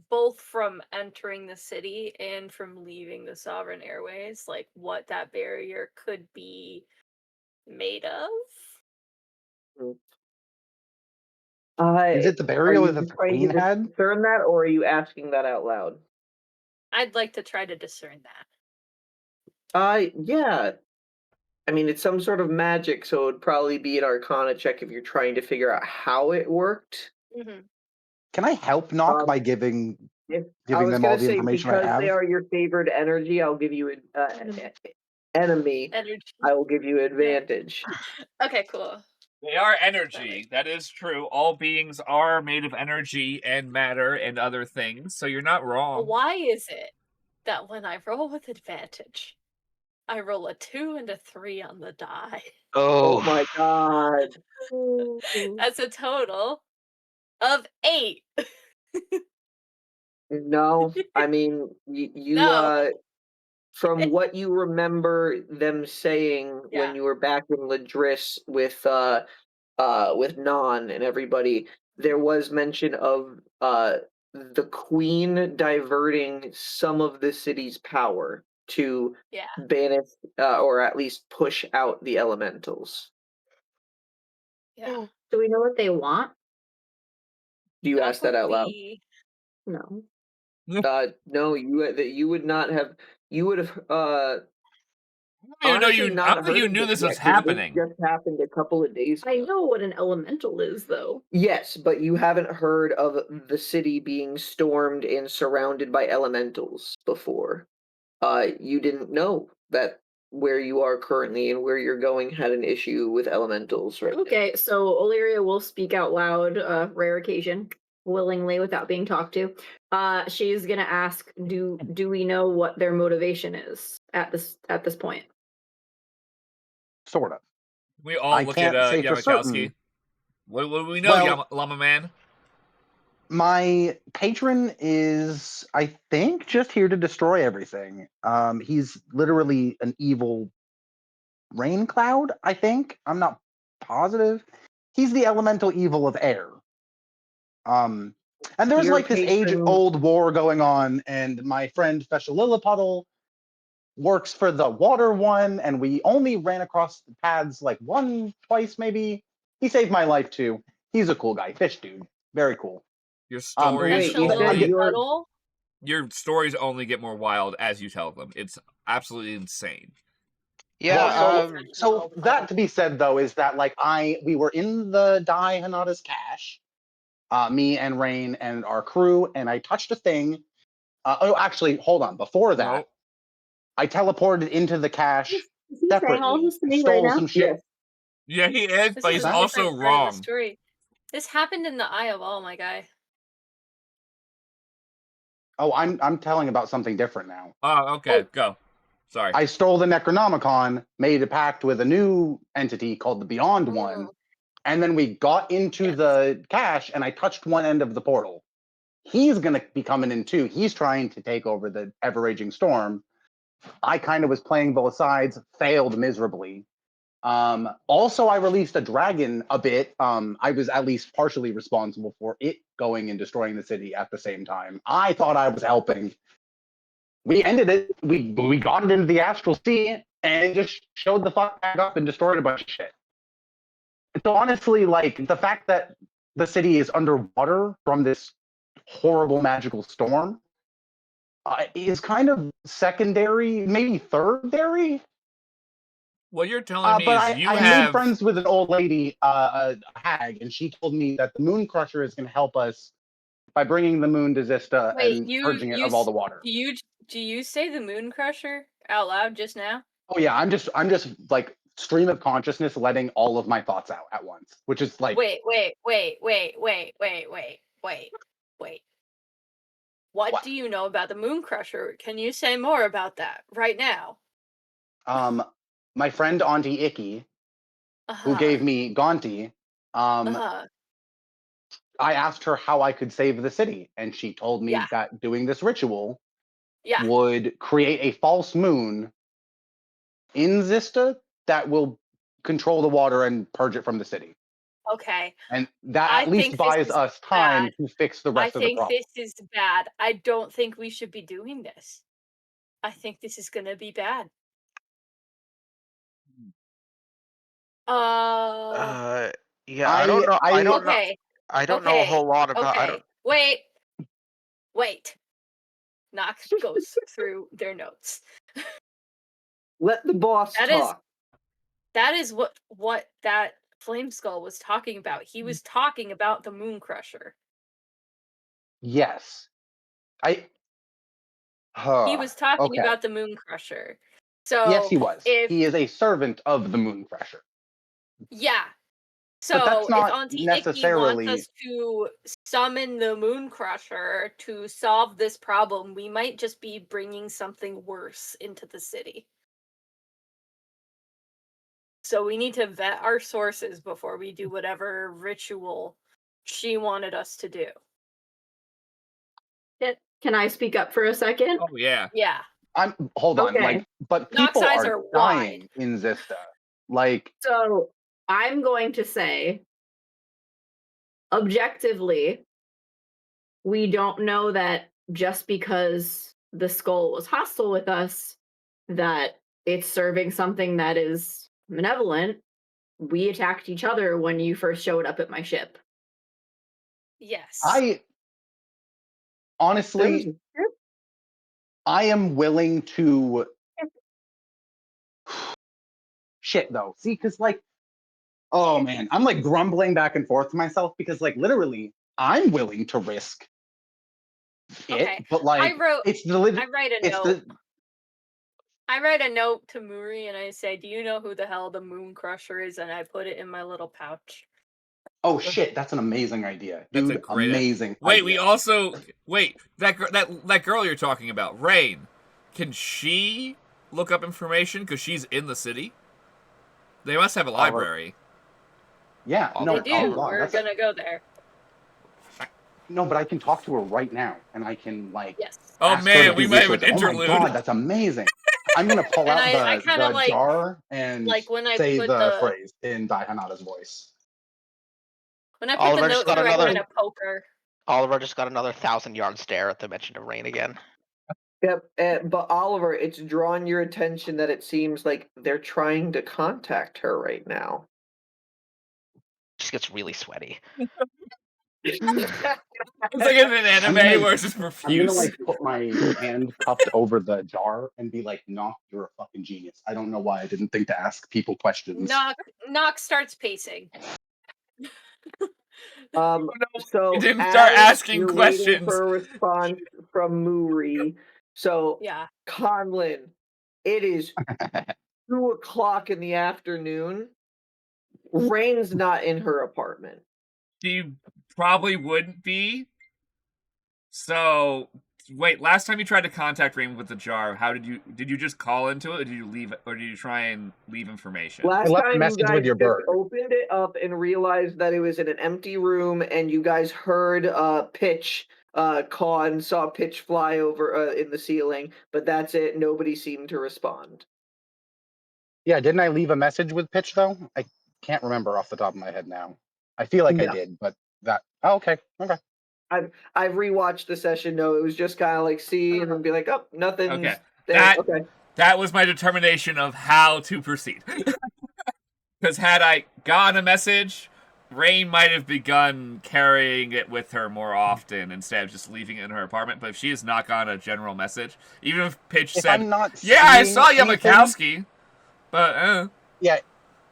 both from entering the city and from leaving the Sovereign Airways? Like what that barrier could be made of?
Is it the
Are
burial
you
that
just
the
trying
queen
to
had?
discern that, or are you asking that out loud?
I'd like to try to discern that.
Yeah. I mean, it's some sort of magic, so it'd probably be an Arcana check if you're trying to figure out how it worked.
Mm-hmm.
Can I help Nock by
I
giving
was
them all
gonna
the
say,
information I
because they
have?
are your favorite energy, I'll give you an enemy.
Energy.
I will give you advantage.
Okay, cool.
They are energy. That is true. All beings are made of energy and matter and other things, so you're not wrong.
Why is it that when I roll with advantage, I roll a 2 and a 3 on the die?
Oh my god.
That's a total of 8.
No, I mean, you
No.
from what you remember them saying
Yeah.
when you were back in Ladris with Non and everybody, there was mention of the queen diverting some of the city's power to
Yeah.
banish or at least push out the elementals.
Yeah.
Do we know what they want?
Do you ask that out loud?
No.
No, you would not have. You would have.
I don't
Honestly,
think
not
you
heard
knew
of
this
it
was
yet, 'cause
happening.
This just happened a couple of days ago.
I know what an elemental is, though.
Yes, but you haven't heard of the city being stormed and surrounded by elementals before. You didn't know that where you are currently and where you're going had an issue with elementals right now.
Okay, so Illyria will speak out loud, rare occasion, willingly without being talked to. She's gonna ask, do we know what their motivation is at this point?
Sort of.
We all look at
say for
Yamakowski.
certain.
What do we know,
Well,
Llama Man?
My patron is, I think, just here to destroy everything. He's literally an evil rain cloud, I think. I'm not positive. He's the elemental evil of air. And there's
Your
like this age-old war going on, and my friend Feshalilipuddle works for the water one, and we only ran across the paths like twice maybe. He saved my life too. He's a cool guy, fish dude, very cool.
Your stories
Wait, you said
your stories only get more wild as you tell them. It's absolutely insane.
Yeah.
So that to be said though is that like we were in the Dai Hanada's cache, me and Rain and our crew, and I touched a thing. Actually, hold on. Before that,
Nope.
I teleported into the cache
Is he saying all
separately,
this to me
stole
right now?
some shit.
Yeah, he is, but he's
a
also
different part of the
wrong.
story. This happened in the Eye of All, my guy.
Oh, I'm telling about something different now.
Oh, okay, go. Sorry.
I stole the Necronomicon, made a pact with a new entity called the Beyond One, and then we got into the cache, and I touched one end of the portal. He's going to be coming in too. He's trying to take over the ever-raging storm. I kind of was playing both sides, failed miserably. Also, I released a dragon a bit. I was at least partially responsible for it going and destroying the city at the same time. I thought I was helping. We ended it. We got it into the astral sea and it just showed the fuck back up and destroyed a bunch of shit. So honestly, like the fact that the city is underwater from this horrible magical storm is kind of secondary, maybe thirdary.
What you're telling me
But
is you
I
have
made friends with an old lady, a hag, and she told me that the Moon Crusher is going to help us by bringing the moon to Xysta and purging it of all the water.
Do you say the Moon Crusher out loud just now?
Oh yeah, I'm just like stream of consciousness, letting all of my thoughts out at once, which is like
Wait. What do you know about the Moon Crusher? Can you say more about that right now?
My friend Auntie Icky, who gave me Gaunty, I asked her how I could save the city, and she told me that doing this ritual would create a false moon in Xysta that will control the water and purge it from the city.
Okay.
And that at least buys us time to fix the rest of the problem.
I think this is bad. I don't think we should be doing this. I think this is gonna be bad.
Yeah, I don't know. I don't know. I don't know a whole lot about. I don't.
Wait. Nock goes through their notes.
Let the boss talk.
That is what that Flame Skull was talking about. He was talking about the Moon Crusher.
Yes.
He was talking about the Moon Crusher. So
yes, he was. He is a servant of the Moon Crusher.
Yeah. So
but that's not
if Auntie
necessarily...
Icky wants us to summon the Moon Crusher to solve this problem, we might just be bringing something worse into the city. So we need to vet our sources before we do whatever ritual she wanted us to do.
Can I speak up for a second?
Oh yeah.
Yeah.
Hold on, but people are dying in Xysta.
So I'm going to say, objectively, we don't know that just because the skull was hostile with us, that it's serving something that is malevolent. We attacked each other when you first showed up at my ship.
Yes.
Honestly, I am willing to... Shit, though. See, because, oh, man. I'm, grumbling back and forth to myself because, literally, I'm willing to risk it. But,
I write a note to Muri and I say, do you know who the hell the Moon Crusher is? And I put it in my little pouch.
Oh shit, that's an amazing idea. Dude, that's a great amazing
Wait,
idea.
we also... Wait, that girl you're talking about, Rain, can she look up information because she's in the city? They must have a library.
Yeah,
no, they do. We're gonna go there.
No, but I can talk to her right now, and I can,
Yes.
Oh man, we might have an interlude.
Oh my god, that's amazing. I'm gonna pull out the jar and say the phrase in Daihanada's voice.
When I put the note through, I kind of poke her.
Oliver just got another 1,000-yard stare at the mention of Rain again.
Yep, but Oliver, it's drawn your attention that it seems like they're trying to contact her right now.
Just gets really sweaty.
It's like in an anime where it's just profuse.
I'm gonna put my hand cupped over the jar and be like, "Nock, you're a fucking genius." I don't know why I didn't think to ask people questions.
Nock starts pacing.
So
you didn't start asking
you're
questions.
Waiting for a response from Muri. So Conlin, it is 2:00 in the afternoon. Rain's not in her apartment.
She probably wouldn't be. So wait, last time you tried to contact Rain with the jar, how did you just call into it, or did you leave, or did you try and leave information?
Last time you guys with your bird. Opened it up and realized that it was in an empty room, and you guys heard Pitch call and saw Pitch fly over in the ceiling, but that's it. Nobody seemed to respond.
Yeah, didn't I leave a message with Pitch though? I can't remember off the top of my head now. I feel like I did, but that... Oh, okay.
I've rewatched the session. No, it was just kind of see and then be like, oh, nothing.
Okay.
Okay.
That was my determination of how to proceed. Because had I gotten a message, Rain might have begun carrying it with her more often instead of just leaving it in her apartment. But if she has not gotten a general message, even if Pitch said, "Yeah, I saw Yamakowski," but
yeah.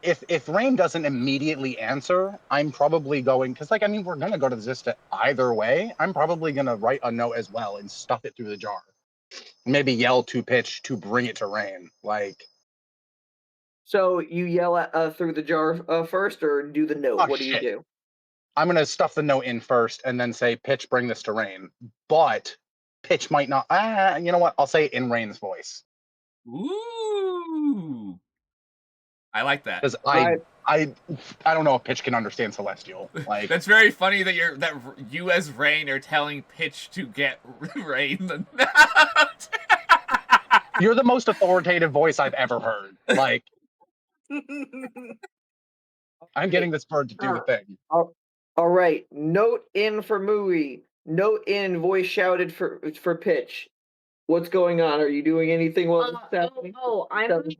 If Rain doesn't immediately answer, I'm probably going, because we're gonna go to Xysta either way. I'm probably gonna write a note as well and stuff it through the jar. Maybe yell to Pitch to bring it to Rain.
So you yell at through the jar first, or do the note? What do you do?
I'm gonna stuff the note in first and then say, Pitch, bring this to Rain. But Pitch might not. You know what? I'll say in Rain's voice.
Ooh, I like that.
Because I don't know if Pitch can understand Celestial. Like
that's very funny that you as Rain are telling Pitch to get Rain.
You're the most authoritative voice I've ever heard. Like I'm getting this bird to do a thing.
All right. Note in for Mooey. Note in voice shouted for Pitch. What's going on? Are you doing anything
I'm not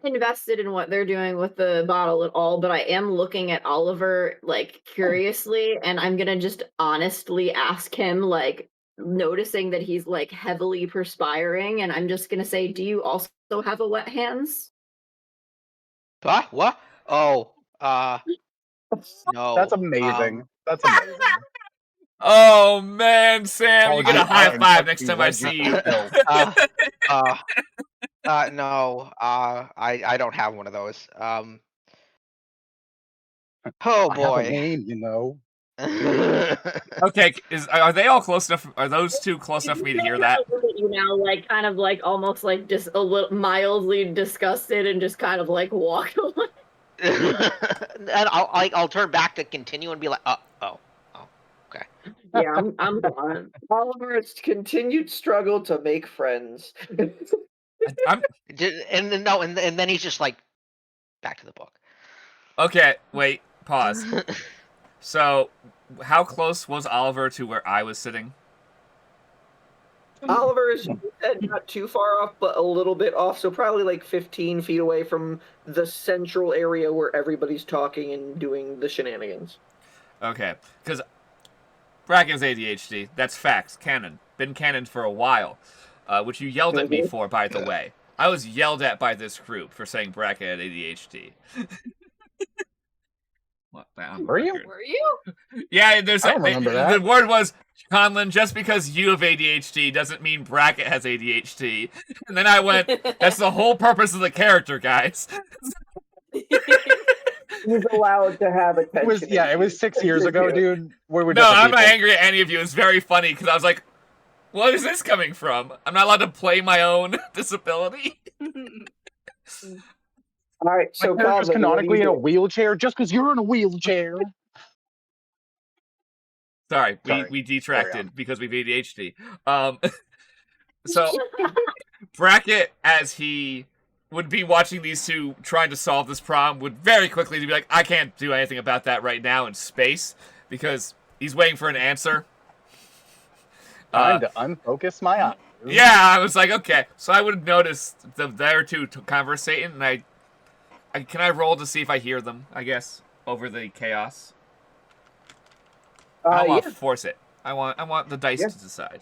invested in what they're doing with the bottle at all, but I am looking at Oliver like curiously, and I'm gonna just honestly ask him, like, noticing that he's like heavily perspiring, and I'm just gonna say, do you also have a wet hands?
What? Oh, no.
That's amazing. That's amazing.
Oh man, Sam, you get a high five next time I see you.
No. I don't have one of those. Oh
I have a
boy.
name, you know.
Okay, are they all close enough? Are those two close enough for me to hear that?
Look at you now, like kind of like almost like just a little mildly disgusted, and just kind of like walk away.
And I'll turn back to continue and be like, oh, okay.
Yeah, I'm gone.
Oliver's continued struggle to make friends.
And then he's just like, back to the book.
Okay, wait, pause. So, how close was Oliver to where I was sitting?
Oliver is not too far off, but a little bit off, so probably like 15 feet away from the central area where everybody's talking and doing the shenanigans.
Okay, because Bracken's ADHD, that's facts, canon. Been canon for a while, which you yelled at me for, by the way. I was yelled at by this group for saying Bracken had ADHD. What?
Were you?
Were you?
Yeah,
I don't remember that.
The word was, Conlon, just because you have ADHD doesn't mean Bracket has ADHD. And then I went, that's the whole purpose of the character, guys.
He's allowed to have attention.
It was 6 years ago, dude.
No, I'm not angry at any of you. It's very funny because I was like, what is this coming from? I'm not allowed to play my own disability.
All right, so
my character's canonically in a wheelchair just because you're in a wheelchair.
Sorry, we detracted because we've ADHD. So Bracket, as he would be watching these two trying to solve this problem, would very quickly be like, I can't do anything about that right now in space because he's waiting for an answer.
Time to unfocus my eyes.
Yeah, I was like, okay. So I would notice their two conversating, and can I roll to see if I hear them, I guess, over the chaos? I want to force it. I want the dice to decide.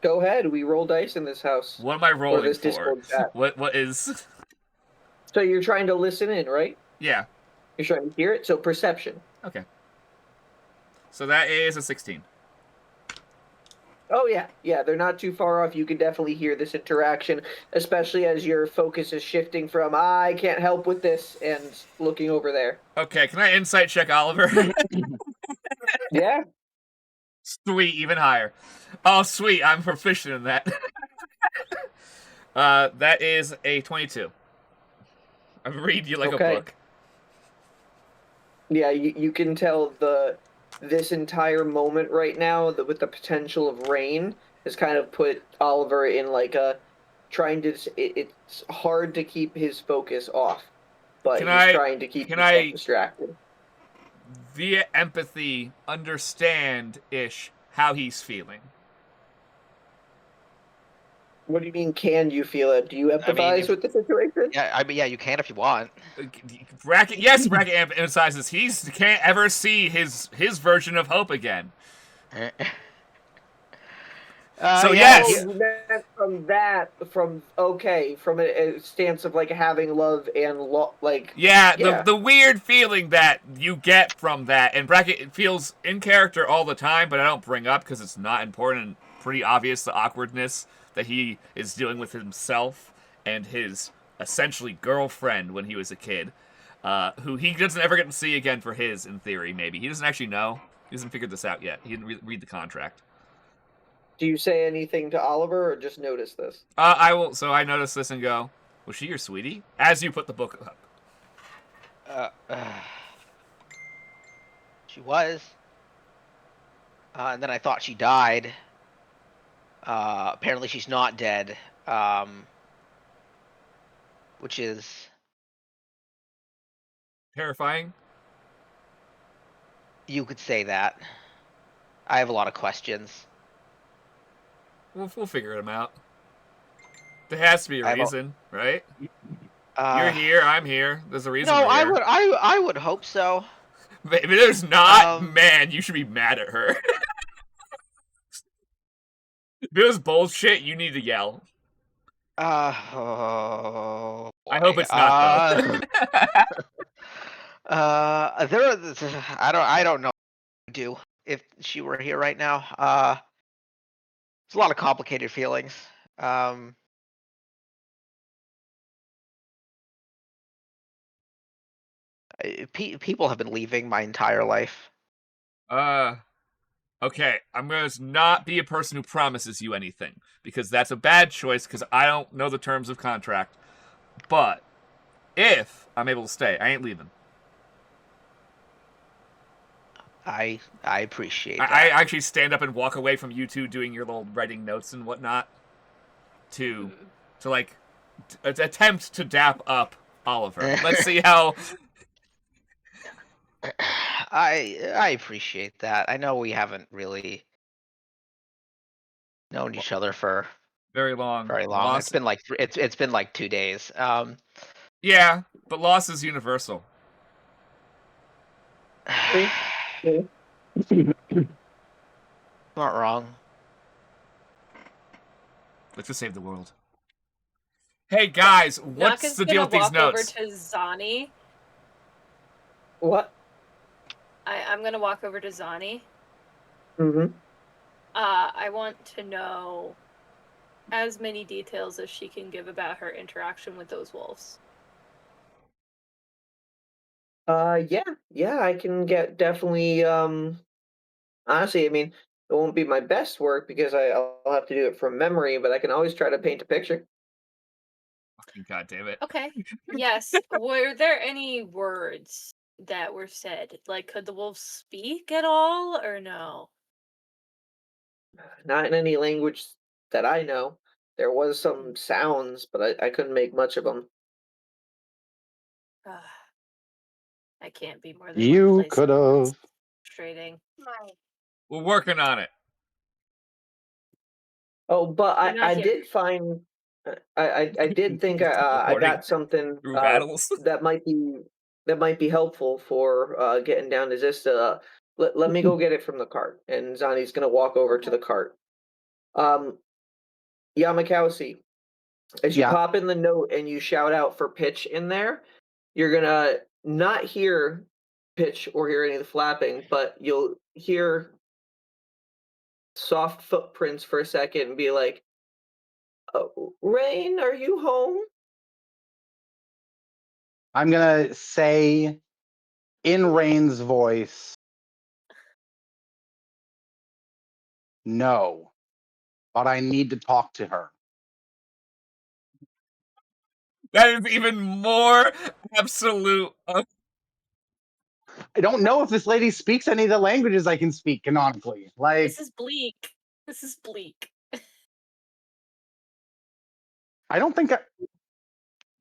Go ahead. We roll dice in this house.
What am I rolling for? What is?
So you're trying to listen in, right?
Yeah.
You're trying to hear it. So perception.
Okay. So that is a 16.
Oh yeah. They're not too far off. You can definitely hear this interaction, especially as your focus is shifting from I can't help with this and looking over there.
Okay. Can I insight check Oliver?
Yeah.
Sweet, even higher. Oh, sweet, I'm proficient in that. That is a 22. I read you like a book.
Yeah, you can tell this entire moment right now with the potential of rain has kind of put Oliver in like a it's hard to keep his focus off, but he's trying to keep himself distracted.
Via empathy, understand-ish how he's feeling.
What do you mean, can you feel it? Do you empathize with the situation?
Yeah, you can if you want.
Bracket emphasizes he can't ever see his version of hope again. So yes.
From a stance of like having love and
the weird feeling that you get from that, and Bracket feels in character all the time, but I don't bring up because it's not important. Pretty obvious the awkwardness that he is dealing with himself and his essentially girlfriend when he was a kid, who he doesn't ever get to see again for his, in theory, maybe. He doesn't actually know. He hasn't figured this out yet. He didn't read the contract.
Do you say anything to Oliver, or just notice this?
I will. So I notice this and go, was she your sweetie? As you put the book up.
She was. And then I thought she died. Apparently she's not dead. Which is
terrifying.
You could say that. I have a lot of questions.
We'll figure them out. There has to be a reason, right? You're here, I'm here. There's a reason.
No, I would hope so.
Maybe there's not. Man, you should be mad at her. If it was bullshit, you need to yell.
Oh,
I hope it's not though.
I don't know what to do if she were here right now. It's a lot of complicated feelings. People have been leaving my entire life.
Okay, I'm going to not be a person who promises you anything, because that's a bad choice, because I don't know the terms of contract. But if I'm able to stay, I ain't leaving.
I appreciate that.
I actually stand up and walk away from you two doing your little writing notes and whatnot to like attempt to dap up Oliver. Let's see how.
I appreciate that. I know we haven't really known each other for
very long.
It's been like it's been like 2 days.
Yeah, but loss is universal.
Not wrong.
Let's just save the world. Hey guys, what's the deal with these notes?
Over to Zani.
What?
I'm gonna walk over to Zani.
Mm-hmm.
I want to know as many details as she can give about her interaction with those wolves.
Yeah, I can get definitely. Honestly, I mean, it won't be my best work because I'll have to do it from memory, but I can always try to paint a picture.
God damn it.
Okay. Yes. Were there any words that were said? Like, could the wolves speak at all, or no?
Not in any language that I know. There was some sounds, but I couldn't make much of them.
I can't be more than
you could have.
Frustrating.
We're working on it.
Oh, but I did find. I did think I got something that might be helpful for getting down to Xysta. Let me go get it from the cart, and Zani's gonna walk over to the cart. Yamakowski, as you pop in the note and you shout out for Pitch in there, you're gonna not hear Pitch or hear any of the flapping, but you'll hear soft footprints for a second and be like, Rain, are you home?
I'm gonna say in Rain's voice, no, but I need to talk to her.
That is even more absolute.
I don't know if this lady speaks any of the languages I can speak canonically. Like,
this is bleak. This is bleak.
I don't think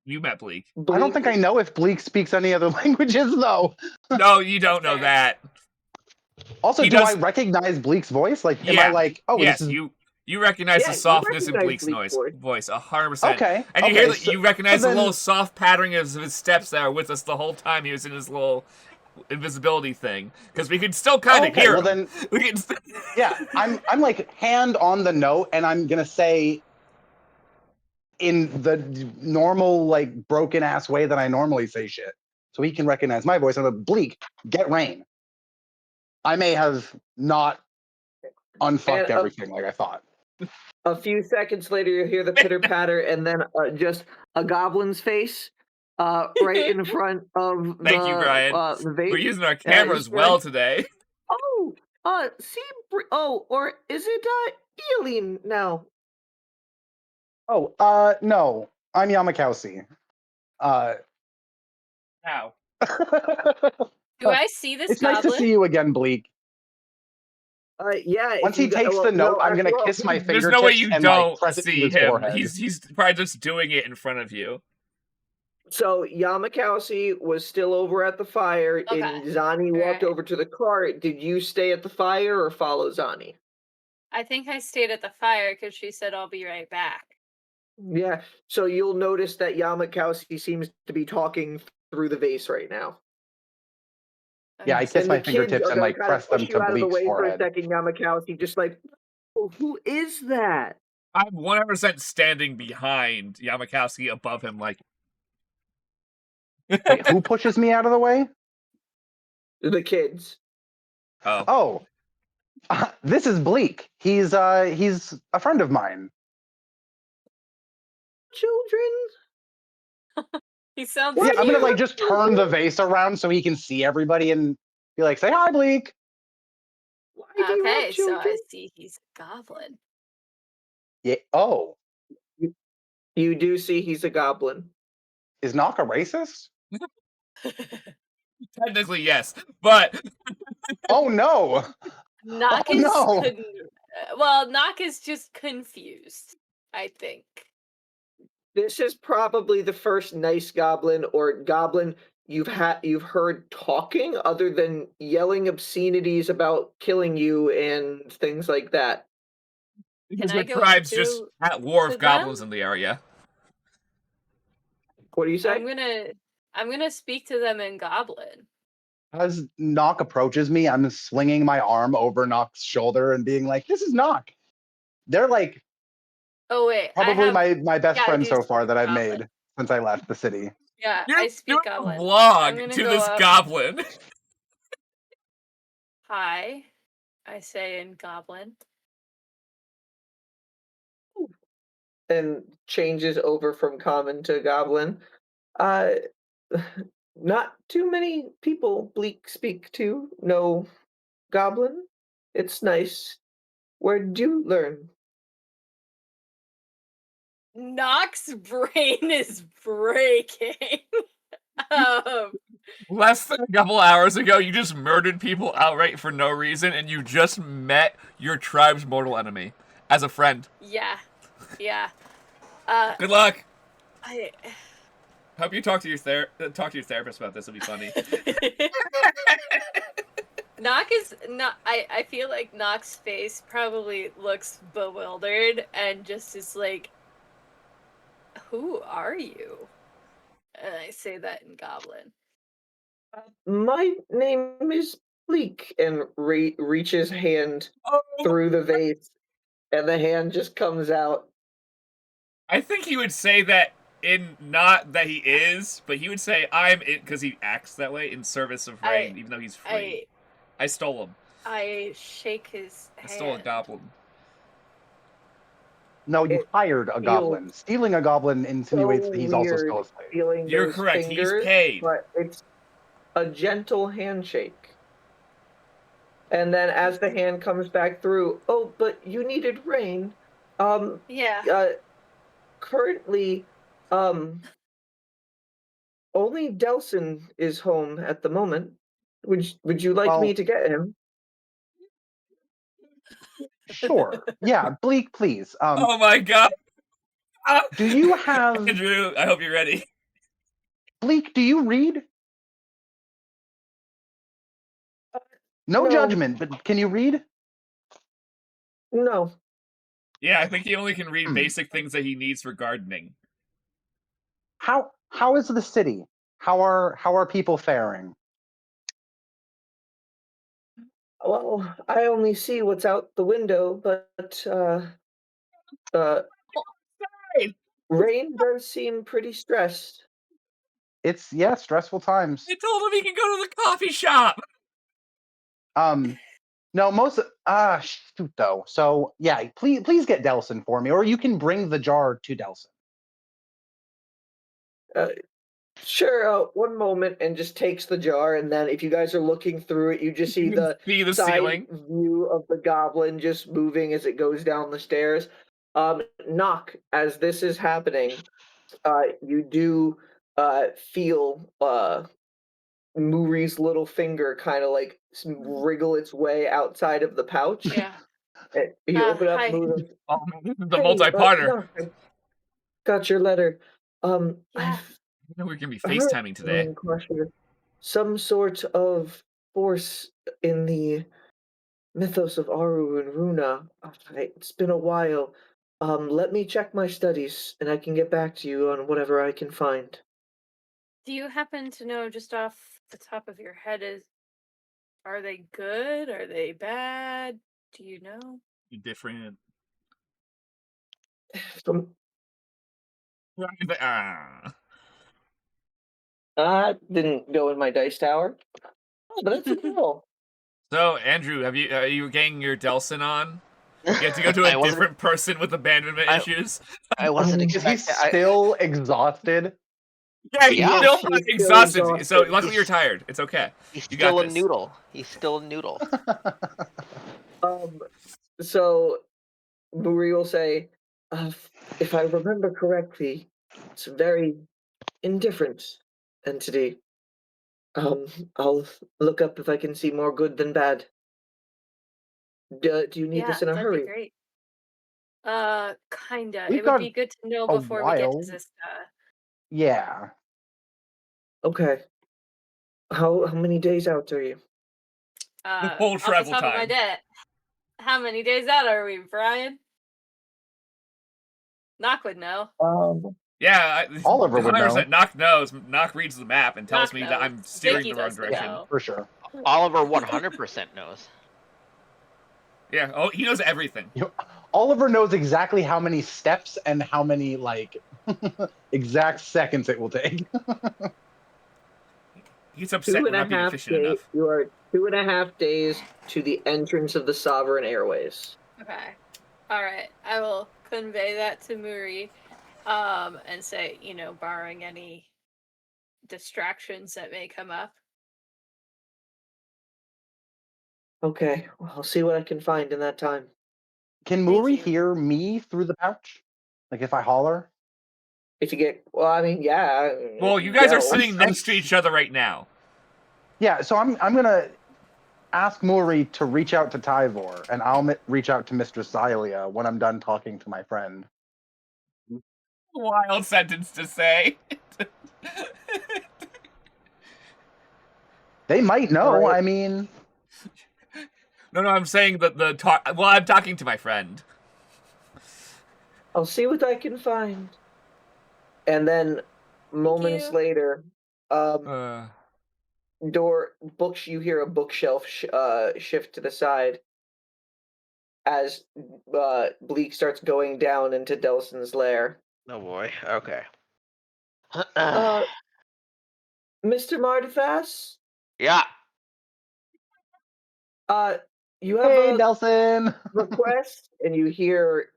you met Bleak.
I don't think I know if Bleak speaks any other languages, though.
No, you don't know that.
Also, I recognize Bleak's voice? Like, am I like, oh,
yes,
this is...
You recognize the softness in Bleak's voice, 100%.
Okay.
And you hear that you recognize the little soft pattering of his steps that were with us the whole time he was in his little invisibility thing, because we can still kind of hear him.
Then, yeah, I'm like hand on the note, and I'm gonna say in the normal, like, broken ass way that I normally say shit, so he can recognize my voice. I'm like, Bleak, get Rain. I may have not unfucked everything like I thought.
A few seconds later, you hear the pitter patter, and then just a goblin's face right in front of
Thank you, Brian. We're using our cameras well today.
Oh, or is it Eileen now?
Oh, no. I'm Yamakowski.
How?
Do I see this
It's nice to
goblin?
see you again, Bleak.
Yeah.
Once he takes the note, I'm gonna kiss my
There's no way
fingertips
you
and
don't
press it to
see
his
him.
forehead.
He's probably just doing it in front of you.
So Yamakowski was still over at the fire,
Okay.
and Zani walked over to the cart. Did you stay at the fire or follow Zani?
I think I stayed at the fire because she said I'll be right back.
Yeah. So you'll notice that Yamakowski seems to be talking through the vase right now.
Yeah, I kiss my fingertips and press them to
out of the
Bleak's
way
forehead.
for a second. Yamakowski just oh, who is that?
I'm 100% standing behind Yamakowski above him, like.
Wait, who pushes me out of the way?
The kids.
Oh.
This is Bleak. He's a friend of mine.
Children?
He sounds
Yeah, I'm
cute.
gonna just turn the vase around so he can see everybody and be like, say hi, Bleak.
Okay, so I see he's a goblin.
Yeah. Oh.
You do see he's a goblin.
Is Nock a racist?
Technically, yes, but
oh no.
Nock is Nock is just confused, I think.
This is probably the first nice goblin or goblin you've heard talking, other than yelling obscenities about killing you and things like that.
Because the tribe's just at war with goblins in the area.
What do you say?
I'm gonna speak to them in Goblin.
As Nock approaches me, I'm swinging my arm over Nock's shoulder and being like, "This is Nock." They're like,
oh wait,
probably my best friend so far that I've made since I left the city.
Yeah, I speak Goblin.
Vlog to this goblin.
Hi, I say in Goblin.
And changes over from common to goblin. Not too many people Bleak speak to know goblin. It's nice. Where'd you learn?
Nock's brain is breaking.
Less than a couple hours ago, you just murdered people outright for no reason, and you just met your tribe's mortal enemy as a friend.
Yeah.
Good luck. I hope you talk to your therapist about this. It'll be funny.
Nock is not. I feel like Nock's face probably looks bewildered and just is like, "Who are you?" And I say that in Goblin.
My name is Bleak, and reaches hand through the vase, and the hand just comes out.
I think he would say that not that he is, but he would say I'm in because he acts that way in service of Rain, even though he's free. I stole him.
I shake his hand.
I stole a goblin.
No, you hired a goblin. Stealing a goblin insinuates that he's also still a slave.
You're correct. He's paid.
But it's a gentle handshake. And then as the hand comes back through, oh, but you needed Rain.
Yeah.
Currently, only Delson is home at the moment. Would you like me to get him?
Sure. Yeah, Bleak, please.
Oh my god.
Do you have
Andrew, I hope you're ready.
Bleak, do you read? No judgment, but can you read?
No.
Yeah, I think he only can read basic things that he needs for gardening.
How is the city? How are people faring?
Well, I only see what's out the window, but Rain does seem pretty stressed.
It's stressful times.
I told him he can go to the coffee shop.
No, shoot though. So yeah, please get Delson for me, or you can bring the jar to Delson.
Sure, one moment, and just takes the jar, and then if you guys are looking through it, you just see the side
ceiling
view of the goblin just moving as it goes down the stairs. Nock, as this is happening, you do feel Muri's little finger kind of like wriggle its way outside of the pouch.
Yeah.
And you open up
Hi.
Muri.
Oh man, this is the
Hey,
multi-parter.
Nock, I got your letter.
Yeah.
I know we're gonna be
I heard
FaceTiming today.
Crusher, some sort of force in the mythos of Aru and Runa. It's been a while. Let me check my studies, and I can get back to you on whatever I can find.
Do you happen to know just off the top of your head are they good? Are they bad? Do you know?
Different.
From didn't go in my dice tower, but it's a girl.
So, Andrew, are you getting your Delson on? You have to go to a different person with abandonment issues.
I wasn't
Is he
expecting.
still exhausted?
Yeah, he's
Yeah.
still
He's
exhausted.
exhausted.
So luckily you're tired. It's okay.
He's
You got
still a
this.
noodle. He's still a noodle.
So Muri will say, if I remember correctly, it's a very indifferent entity. I'll look up if I can see more good than bad. Do you need this in a
that'd
hurry?
be great. Kinda.
We've
It would
got
be good to know
a
before we get to
while.
Xysta.
Yeah.
Okay. How many days out are you?
The whole
Off the
travel
top of my
time.
head. How many days out are we, Brian? Nock would know.
Yeah,
Oliver would know.
100% Nock knows. Nock reads the map and tells
Nock
me
knows.
that I'm steering
Vicky
the wrong
doesn't
direction.
know.
For sure.
Oliver 100% knows.
Yeah, oh, he knows everything.
Oliver knows exactly how many steps and how many exact seconds it will take.
He's upset we're not being efficient enough.
You are 2.5 days to the entrance of the Sovereign Airways.
Okay. Alright. I will convey that to Muri. And say, barring any distractions that may come up.
Okay, well, I'll see what I can find in that time.
Can Muri hear me through the pouch? Like if I holler?
If you get, well, I mean, yeah.
Well, you guys are sitting next to each other right now.
Yeah, so I'm gonna ask Muri to reach out to Tyvor, and I'll reach out to Mistress Xylia when I'm done talking to my friend.
Wild sentence to say.
They might know.
Right.
I mean,
No, I'm saying that the talk. Well, I'm talking to my friend.
I'll see what I can find. And then, moments later, you hear a bookshelf shift to the side as Bleak starts going down into Delson's lair.
Oh boy. Okay.
Mr. Martifas?
Yeah.
You have
hey,
a
Delson.
request, and you hear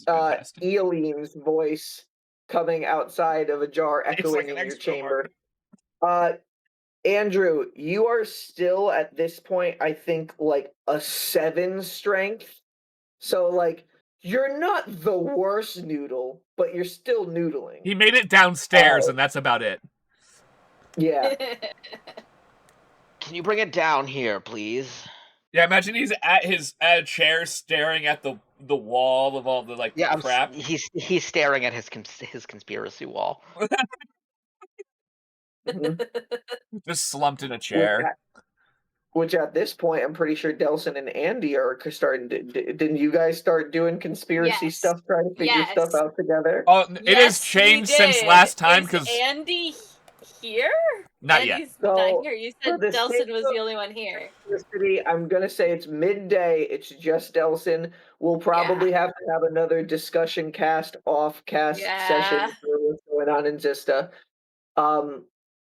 Eileen's voice coming outside of a jar, echoing in your chamber. Andrew, you are still at this point, I think, like a 7 strength. So, you're not the worst noodle, but you're still noodling.
He made it downstairs, and that's about it.
Yeah.
Can you bring it down here, please?
Yeah, imagine he's at a chair staring at the wall of all the crap.
He's staring at his conspiracy wall.
Just slumped in a chair.
Which at this point, I'm pretty sure Delson and Andy are starting to. Didn't you guys start doing conspiracy stuff, trying to figure stuff out together?
Oh, it has changed since last time because
Andy here?
Not
Andy's
yet.
not here. You said
the
Delson
sake
was
of
the only one here.
City, I'm gonna say it's midday. It's just Delson. We'll probably have to have another discussion off cast session for what's going on in Xysta.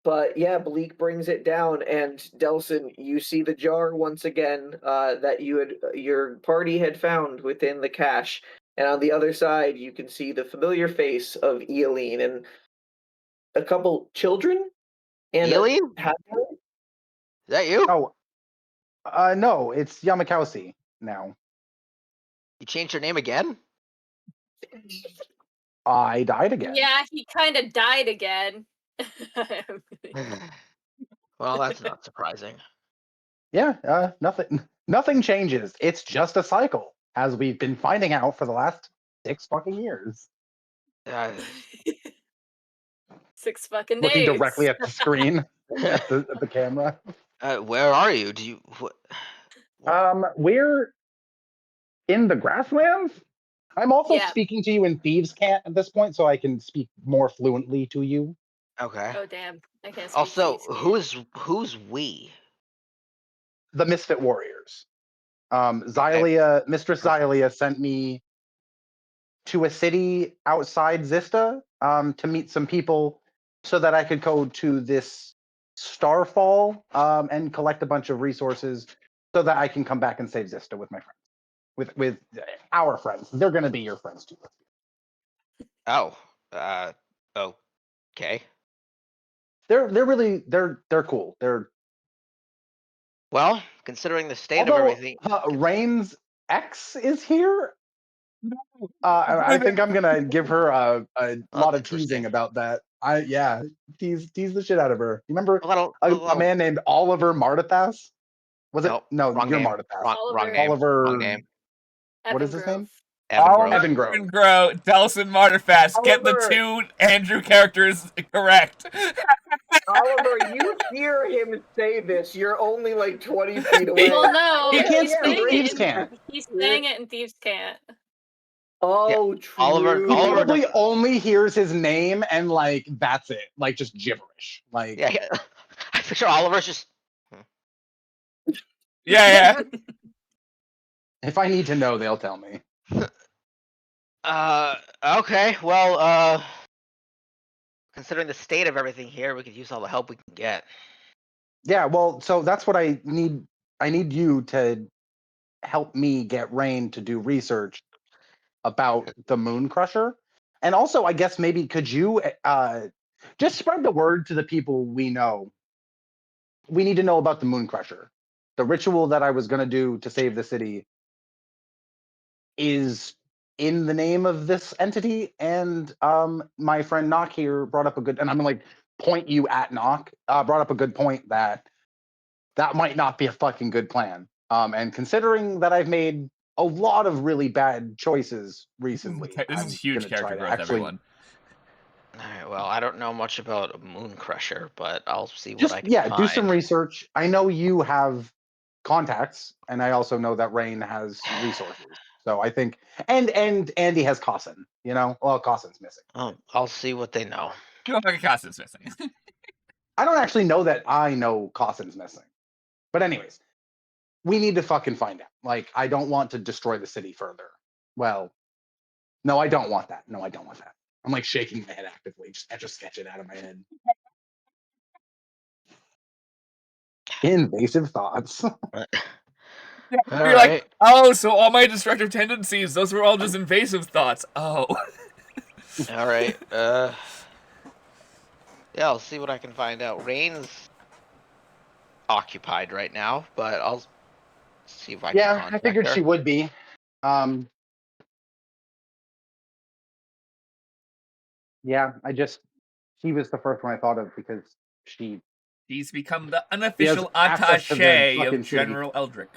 But yeah, Bleak brings it down, and Delson, you see the jar once again that your party had found within the cache, and on the other side you can see the familiar face of Eileen, and a couple children. And
Alien?
Is
that you?
Oh, no, it's Yamakausi now.
You changed your name again?
I died again.
Yeah, he kind of died again.
Well, that's not surprising.
Yeah, nothing changes. It's just a cycle, as we've been finding out for the last 6 fucking years.
6 fucking
Looking
days.
directly at the screen, at the camera.
Where are you? Do you?
We're in the grasslands. I'm also speaking to you in Thieves' Cant at this point, so I can speak more fluently to you.
Okay.
Oh damn! I can't speak.
Also, who's we?
The Misfit Warriors. Xylia, Mistress Xylia sent me to a city outside Xysta to meet some people so that I could go to this Starfall and collect a bunch of resources so that I can come back and save Xysta with my friends. With our friends. They're going to be your friends too.
Oh. Okay.
They're really they're cool. They're
well, considering the state of everything.
Rain's ex is here. I think I'm gonna give her a lot of teasing about that. Tease the shit out of her. You remember a man named Oliver Martathas? Was it? No, you're Martathas.
Wrong name.
Oliver.
Wrong name.
What is his name?
Evan Grove. Delson Marterfast. Get the 2 Andrew characters correct.
Oliver, you hear him say this. You're only like 20 feet away.
Well, no,
he can't speak Thieves' Cant.
He's saying it in Thieves' Cant.
Oh, true.
Oliver probably only hears his name and like that's it, like just gibberish. Like
I'm sure Oliver's just.
Yeah.
If I need to know, they'll tell me.
Okay. Well, considering the state of everything here, we could use all the help we can get.
Yeah. Well, so that's what I need. I need you to help me get Rain to do research about the Moon Crusher. And also, I guess maybe could you just spread the word to the people we know. We need to know about the Moon Crusher. The ritual that I was going to do to save the city is in the name of this entity. And my friend Nock here brought up a good, and I'm going to like point you at Nock, brought up a good point that might not be a fucking good plan. And considering that I've made a lot of really bad choices recently.
This is huge character growth, everyone.
All right, well, I don't know much about a Moon Crusher, but I'll see what I can find.
Do some research. I know you have contacts, and I also know that Rain has resources. So I think, and Andy has Cossin. You know, well, Cossin's missing.
Oh, I'll see what they know.
Cossin's missing.
I don't actually know that I know Cossin's missing, but anyways. We need to fucking find out. Like, I don't want to destroy the city further. Well, no, I don't want that. No, I don't want that. I'm like shaking my head actively, just sketch it out of my head. Invasive thoughts.
You're like, oh, so all my destructive tendencies, those were all just invasive thoughts. Oh.
All right. Yeah, I'll see what I can find out. Rain's occupied right now, but I'll see if I can contact
I figured
her.
she would be. She was the first one I thought of because
she's become the unofficial attaché of General Eldrick.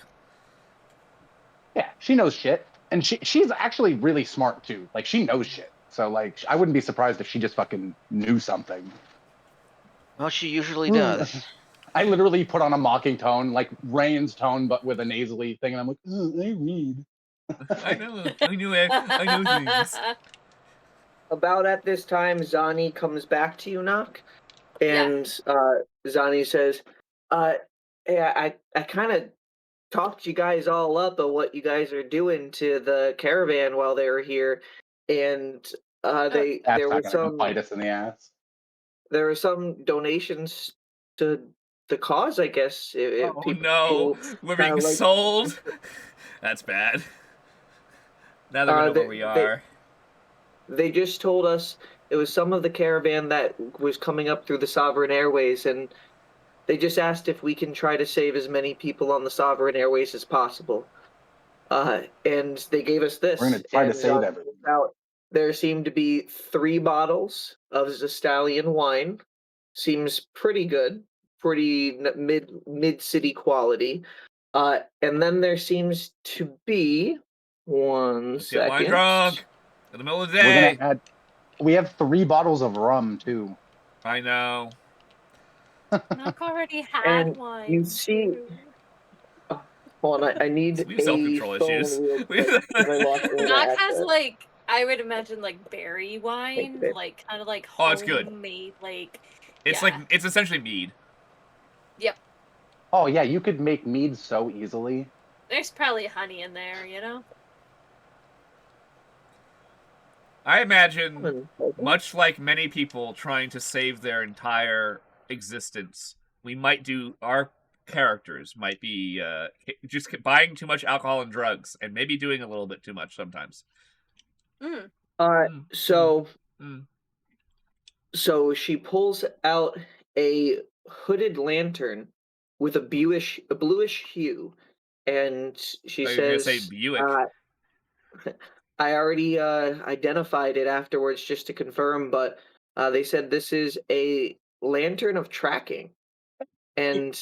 Yeah, she knows shit. And she's actually really smart too. Like, she knows shit. So like I wouldn't be surprised if she just fucking knew something.
Well, she usually does.
I literally put on a mocking tone, like Rain's tone, but with a nasally thing, and I'm like, I read.
I know. I know things.
About at this time, Zani comes back to you, Nock, and Zani says, I kind of talked you guys all up of what you guys are doing to the caravan while they were here, and there were some
bite us in the ass.
There were some donations to the cause, I guess.
We're being sold. That's bad. Now that we know where we are.
They just told us It was some of the caravan that was coming up through the Sovereign Airways, and they just asked if we can try to save as many people on the Sovereign Airways as possible. And they gave us this.
We're gonna try to
and,
save everyone.
There seemed to be 3 bottles of Xysta wine. Seems pretty good, pretty mid city quality. And then there seems to be
Let's get wine drunk in the middle of the day.
We're gonna add. We have 3 bottles of rum too.
I know.
Nock already had
And
wine.
you see. Hold on, I need
We have self-control issues.
Nock has like, I would imagine like berry wine, like kind of like homemade,
it's good.
Like
It's like it's essentially mead.
Yep.
Oh yeah, you could make mead so easily.
There's probably honey in there, you know.
I imagine, much like many people trying to save their entire existence, our characters might be just buying too much alcohol and drugs, and maybe doing a little bit too much sometimes.
So she pulls out a hooded lantern with a bluish hue, and she says,
"You're gonna say Buick."
I already identified it afterwards just to confirm, but they said this is a lantern of tracking, and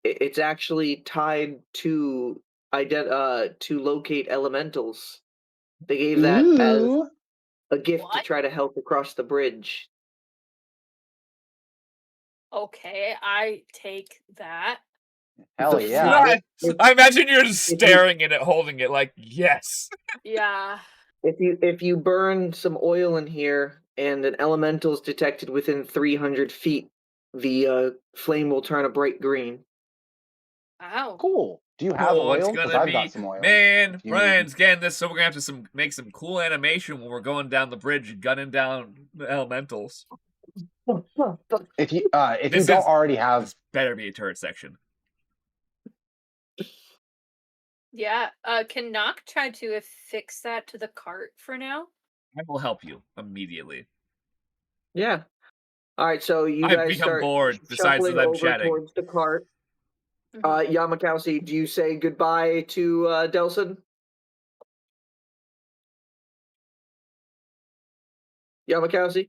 it's actually tied to locate elementals. They gave that as a gift to try to help across the bridge.
Okay, I take that.
Hell yeah!
I imagine you're just staring at it, holding it, like yes.
Yeah.
If you burn some oil in here and an elemental is detected within 300 feet, the flame will turn a bright green.
Wow.
Cool. Do you have oil? Because I've got some oil.
Man, Brian's getting this, so we're gonna have to make some cool animation when we're going down the bridge, gunning down the elementals.
If you don't already have,
this better be a turret section.
Yeah. Can Nock try to affix that to the cart for now?
I will help you immediately.
Yeah. All right. So you
I've
guys
become
start
bored. Besides
shuffling
them
over
chatting
towards the cart. Yamakasi, do you say goodbye to Delson? Yamakasi?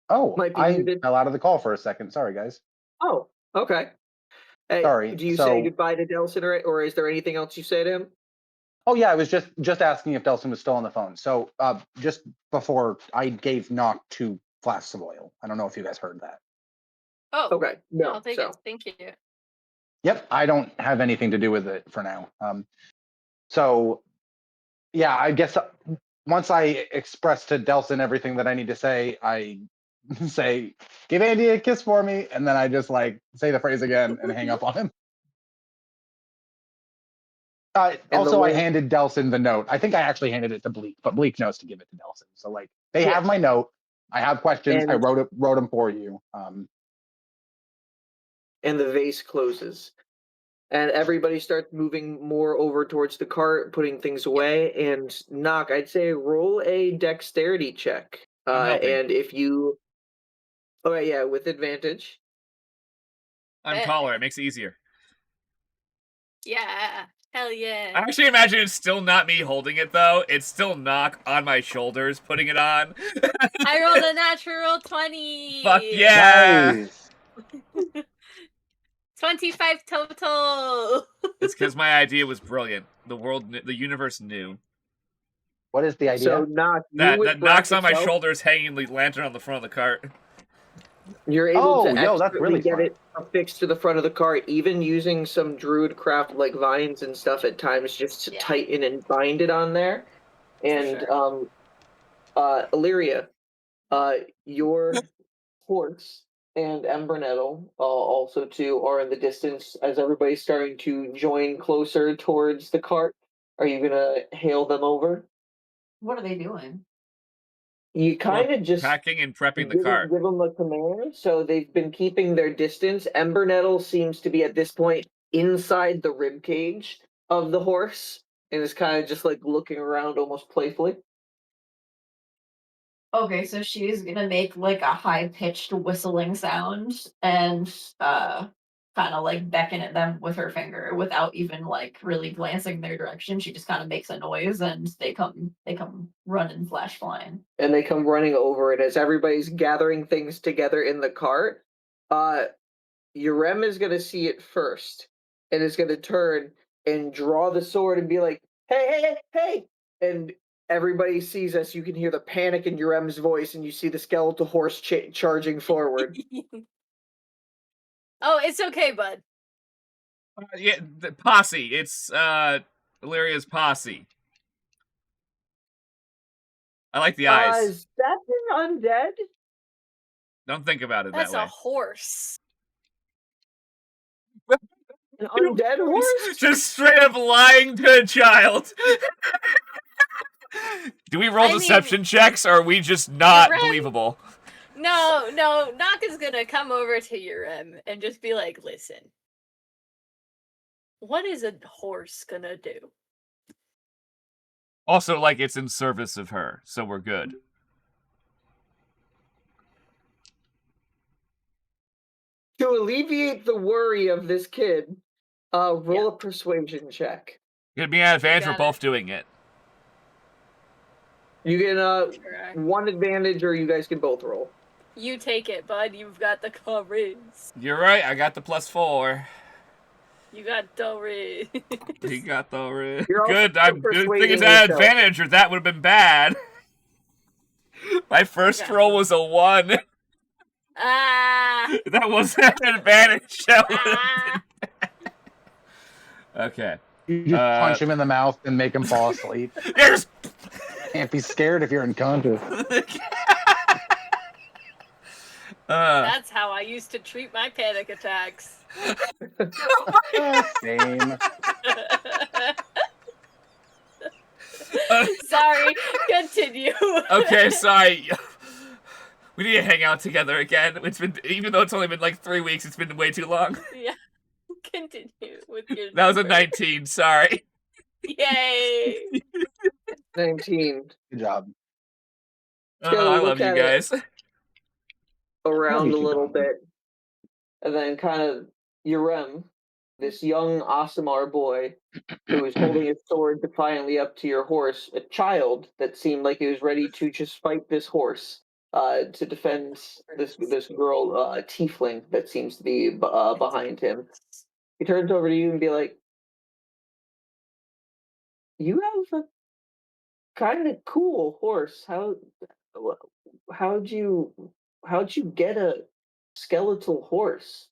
Oh,
Might be
I
muted.
fell out of the call for a second. Sorry, guys.
Oh, okay. Hey,
Sorry.
do you say goodbye to Delson, or is there anything else you say to him?
Oh yeah, I was just asking if Delson was still on the phone. So just before I gave Nock 2 flasks of oil. I don't know if you guys heard that.
Oh,
okay. No,
I'll take it. Thank you.
Yep, I don't have anything to do with it for now. So yeah, I guess once I express to Delson everything that I need to say, I say, "Give Andy a kiss for me," and then I just like say the phrase again and hang up on him. Also, I handed Delson the note. I think I actually handed it to Bleak, but Bleak knows to give it to Delson. So like, they have my note. I have questions. I wrote them for you.
And the vase closes. And everybody starts moving more over towards the cart, putting things away. And Nock, I'd say roll a dexterity check. And if you... Okay, yeah, with advantage.
I'm taller. It makes it easier.
Yeah. Hell yeah.
I actually imagine it's still not me holding it, though. It's still Nock on my shoulders putting it on.
I rolled a natural 20.
Fuck yeah.
Nice.
25 total.
It's because my idea was brilliant. The universe knew.
What is the idea?
So Nock,
that Nock's on my shoulders, hanging the lantern on the front of the cart.
You're able to
that's really
get it affixed to the front of the cart, even using some druid craft like vines and stuff at times, just to tighten and bind it on there. And Illyria, your horse and Embernettle also too are in the distance as everybody's starting to join closer towards the cart. Are you gonna hail them over?
What are they doing?
You kind of just
packing and prepping the cart.
Give them a command, so they've been keeping their distance. Embernettle seems to be at this point inside the rib cage of the horse and is kind of just like looking around almost playfully.
Okay, so she's gonna make like a high-pitched whistling sound and kind of like beckon at them with her finger without even like really glancing their direction. She just kind of makes a noise and they come running, flash flying.
And they come running over, and as everybody's gathering things together in the cart, Yrem is gonna see it first and is gonna turn and draw the sword and be like, "Hey, hey, hey, hey!" And everybody sees us. You can hear the panic in Yrem's voice, and you see the skeletal horse charging forward.
Oh, it's okay, bud.
Yeah, the posse. It's Illyria's posse. I like the eyes.
Is that an undead?
Don't think about it
That's
that way.
a horse.
An undead horse?
Just straight up lying to a child. Do we roll deception checks, or are we just not believable?
No, Nock is gonna come over to Yrem and just be like, listen, what is a horse gonna do?
Also, like, it's in service of her, so we're good.
To alleviate the worry of this kid, roll a persuasion check.
It'd be an advantage for both doing it.
You get one advantage, or you guys can both roll.
You take it, bud. You've got the courage.
You're right, I got the +4.
You got the rig.
He got the rig. Good, I'm good thing it's an advantage, or that would have been bad. My first roll was a 1. That wasn't an advantage. Okay.
You just punch him in the mouth and make him fall asleep.
There's...
Can't be scared if you're unconscious.
That's how I used to treat my panic attacks.
Same.
Sorry, continue.
Okay, sorry. We need to hang out together again. It's been, even though it's only been like 3 weeks, it's been way too long.
Yeah, continue with your.
That was a 19. Sorry.
Yay!
19.
Good job.
I love you guys.
Around a little bit, and then kind of Yrem, this young Aasimar boy who was holding his sword defiantly up to your horse, a child that seemed like he was ready to just fight this horse to defend this girl, tiefling that seems to be behind him. He turns over to you and be like, "You have a kind of cool horse. How'd you get a skeletal horse?"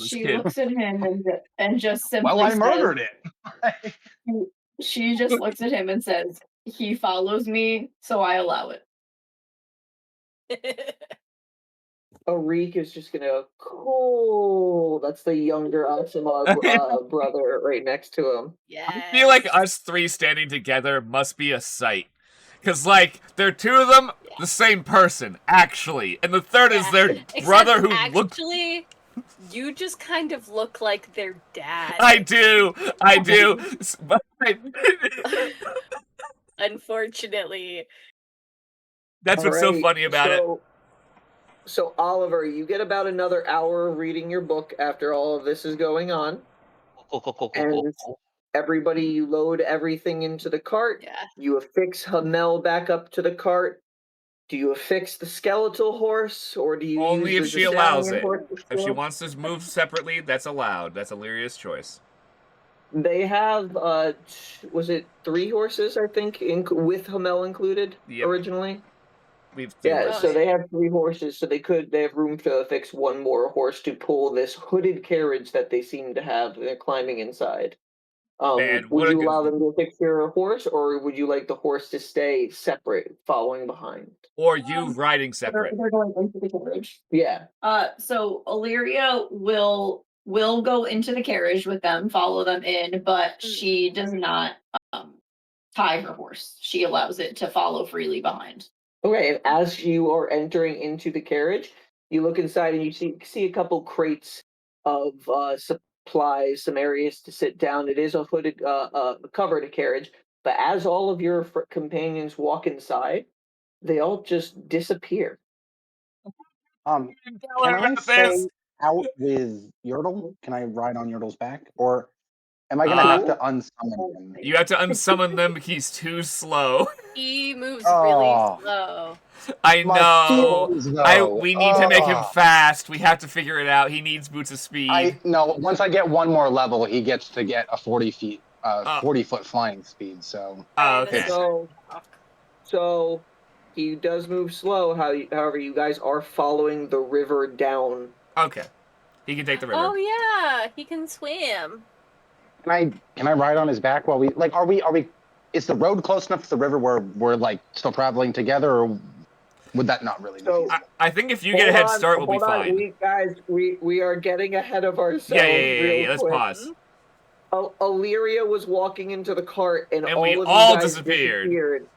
She looks at him and just simply
Well, I
says,
murdered it.
She just looks at him and says, "He follows me, so I allow it."
Arik is just gonna, cool. That's the younger Aasimar brother right next to him.
Yeah.
I feel like us 3 standing together must be a sight. Because, like, they're 2 of them, the same person, actually. And the third is their brother who looks...
Actually, you just kind of look like their dad.
I do.
Unfortunately.
That's what's so funny about it.
So, Oliver, you get about another hour of reading your book after all of this is going on. And everybody, you load everything into the cart.
Yeah.
You affix Hamel back up to the cart. Do you affix the skeletal horse, or do you
only
use
if she allows it?
horse?
If she wants to move separately, that's allowed. That's Illyria's choice.
They have, was it 3 horses, I think, with Hamel included originally? So they have 3 horses, so they have room to affix 1 more horse to pull this hooded carriage that they seem to have. They're climbing inside.
Man,
would you allow them to affix your horse, or would you like the horse to stay separate, following behind?
Or you riding separate?
They're going into the carriage.
Yeah.
So Illyria will go into the carriage with them, follow them in, but she does not tie her horse. She allows it to follow freely behind.
Okay, and as you are entering into the carriage, you look inside and you see a couple crates of supplies, some areas to sit down. It is a hooded, covered carriage, But as all of your companions walk inside, they all just disappear.
Can I stay out with Yertle? Can I ride on Yertle's back? Or am I going to have to unsummon him?
You have to unsummon them. He's too slow.
He moves really slow.
I know. We need to make him
Oh.
fast. We have to figure it out. He needs boots of speed.
No, once I get one more level, he gets to get a 40-foot flying speed. So.
Okay.
So he does move slow. However, you guys are following the river down.
Okay. He can take the river.
Oh yeah, he can swim.
Can I ride on his back while we are we is the road close enough to the river where we're like still traveling together, or would that not really be feasible?
I think if you get a head start, we'll be fine.
We are getting ahead of ourselves.
Yeah. Let's pause.
Illyria was walking into the cart, and all
we
of
all
you guys
disappeared.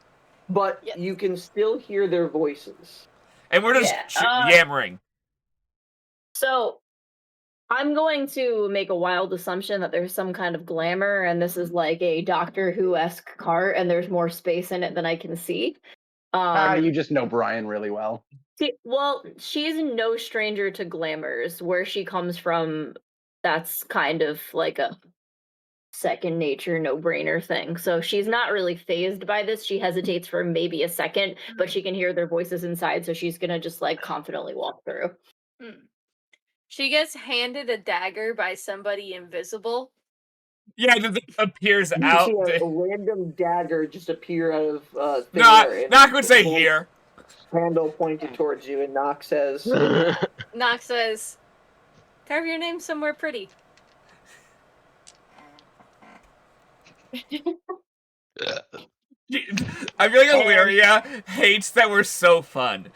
But you can still hear their voices.
And we're just yammering.
So, I'm going to make a wild assumption that there's some kind of glamour, and this is like a Doctor Who-esque cart, and there's more space in it than I can see.
You just know Brian really well.
Well, she's no stranger to glamours. Where she comes from, that's kind of like a second nature, no-brainer thing. So she's not really fazed by this. She hesitates for maybe a second, but she can hear their voices inside, so she's gonna just like confidently walk through.
She gets handed a dagger by somebody invisible.
Yeah, it just appears
You
out.
See a random dagger just appear out of thin
Nock
air.
would say here.
Handle pointed towards you, and Nock says,
"Carve your name somewhere pretty."
I feel like Illyria hates that we're so fun.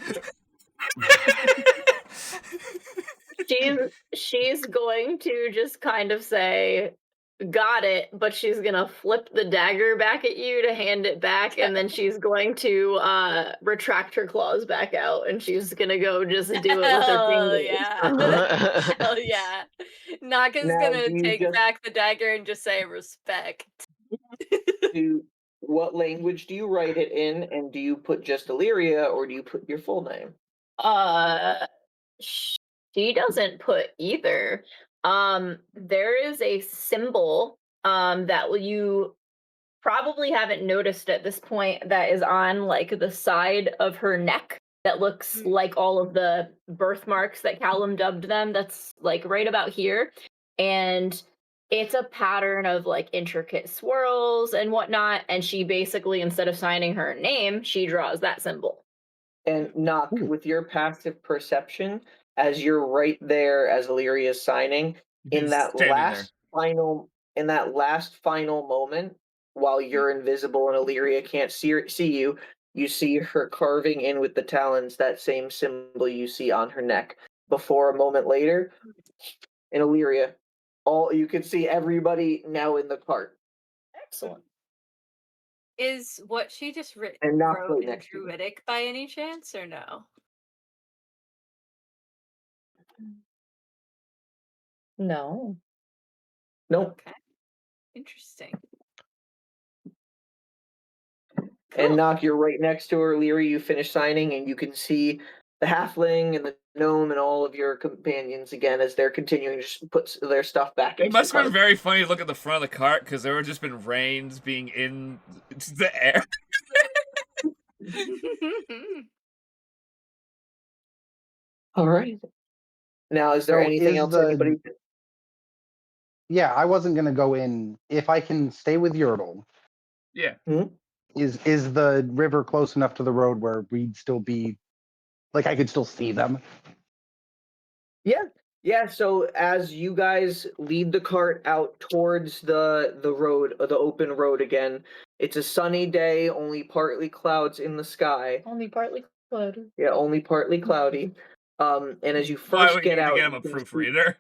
She's going to just kind of say, "Got it," but she's gonna flip the dagger back at you to hand it back, and then she's going to retract her claws back out, and she's gonna go just do it with her fingers.
Yeah. Hell yeah. Nock is gonna take back the dagger and just say respect.
What language do you write it in, and do you put just Illyria, or do you put your full name?
She doesn't put either. There is a symbol that you probably haven't noticed at this point that is on like the side of her neck that looks like all of the birthmarks that Callum dubbed them. That's like right about here. And it's a pattern of like intricate swirls and whatnot. And she basically, instead of signing her name, she draws that symbol.
And Nock, with your passive perception, as you're right there as Illyria is signing, in that last final moment, while you're invisible and Illyria can't see you, you see her carving in with the talons that same symbol you see on her neck. Before a moment later, in Illyria, you can see everybody now in the cart.
Excellent.
Is what she just wrote
in
Druidic by any chance, or no?
No.
Nope.
Okay. Interesting.
And Nock, you're right next to her. Illyria, you finish signing, and you can see the halfling and the gnome and all of your companions again as they're continuing to just put their stuff back into the cart.
It must have been very funny to look at the front of the cart, because there would just been rains being in the air.
All right. Now, is there anything else anybody...
Yeah, I wasn't going to go in. If I can stay with Yertle.
Yeah.
Is the river close enough to the road where we'd still be... Like, I could still see them?
Yeah, so as you guys lead the cart out towards the road, the open road again, it's a sunny day, only partly clouds in the sky.
Only partly cloudy.
Yeah, only partly cloudy. And as you first get out,
get him a proofreader.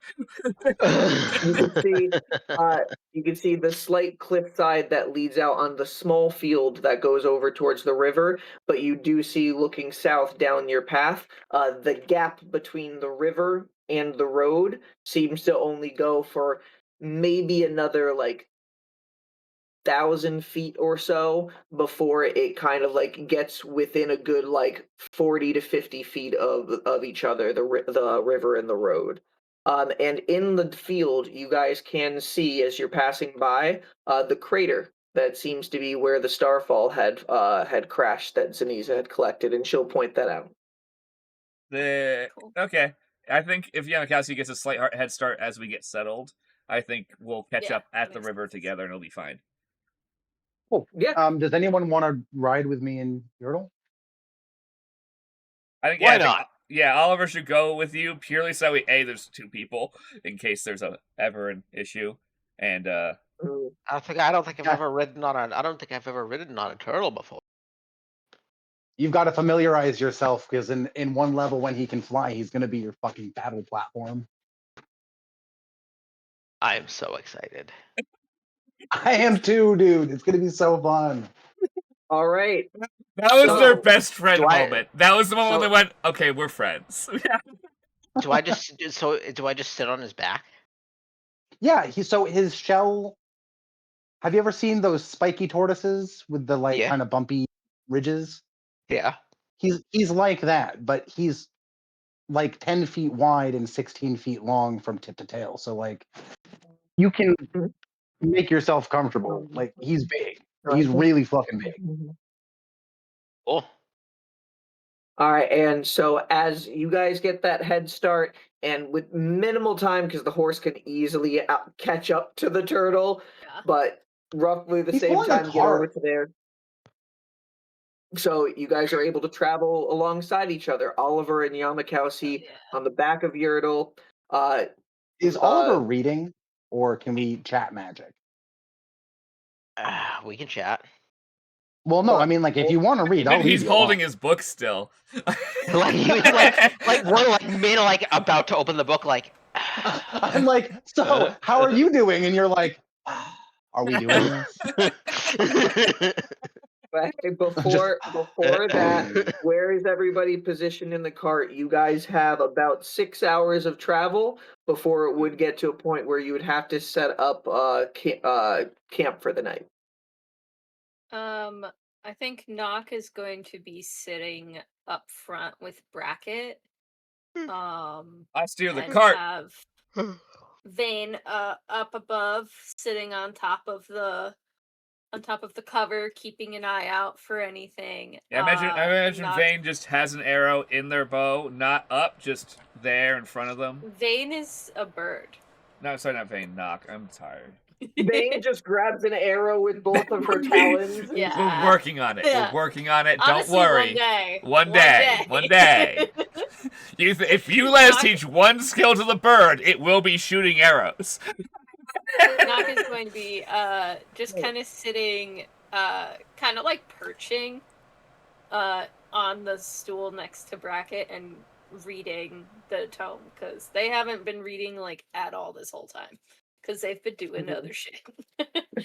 You can see the slight cliffside that leads out on the small field that goes over towards the river, but you do see, looking south down your path, the gap between the river and the road seems to only go for maybe another 1,000 feet or so before it kind of like gets within a good like 40 to 50 feet of each other, the river and the road. And in the field, you guys can see as you're passing by the crater that seems to be where the starfall had crashed that Zaniza had collected, and she'll point that out.
Okay. I think if Yamakasi gets a slight head start as we get settled, I think we'll catch up at the river together and it'll be fine.
Cool.
Yeah.
Does anyone want to ride with me in Yertle?
I think
Why not?
Oliver should go with you purely so there's 2 people in case there's ever an issue, and
I don't think I've ever ridden on a turtle before.
You've got to familiarize yourself because in one level when he can fly, he's going to be your fucking battle platform.
I am so excited.
I am too, dude. It's going to be so fun.
All right.
That was their best friend moment. That was the moment when they went, okay, we're friends.
Do I just sit on his back?
Yeah, so his shell. Have you ever seen those spiky tortoises with the kind of bumpy ridges?
Yeah.
He's like that, but he's like 10 feet wide and 16 feet long from tip to tail. So like you can make yourself comfortable. Like he's big. He's really fucking big.
Cool.
All right, and so as you guys get that head start, and with minimal time, because the horse can easily catch up to the turtle, but roughly the same time get over to there. So you guys are able to travel alongside each other. Oliver and Yamakasi on the back of Yertle.
Is Oliver reading, or can we chat magic?
We can chat.
Well, no, I mean, like, if you want to read, I'll read.
He's holding his book still.
like we're like mid, like about to open the book. Like,
I'm like, so how are you doing? And you're like, are we doing this?
Before that, where is everybody positioned in the cart? You guys have about 6 hours of travel before it would get to a point where you would have to set up camp for the night.
I think Nock is going to be sitting up front with Bracket.
I steer the cart.
Have Vane up above, sitting on top of the cover, keeping an eye out for anything.
Yeah, I imagine Vane just has an arrow in their bow, not up, just there in front of them.
Vane is a bird.
No, sorry, not Vane. Nock. I'm tired.
Vane just grabs an arrow with both of her talons.
Yeah.
We're working on it.
Yeah.
We're working on it.
Honestly,
don't worry. One day. If you let us teach one skill to the bird, it will be shooting arrows.
Nock is going to be just kind of sitting, kind of like perching on the stool next to Bracket and reading the tome, because they haven't been reading like at all this whole time. Because they've been doing other shit.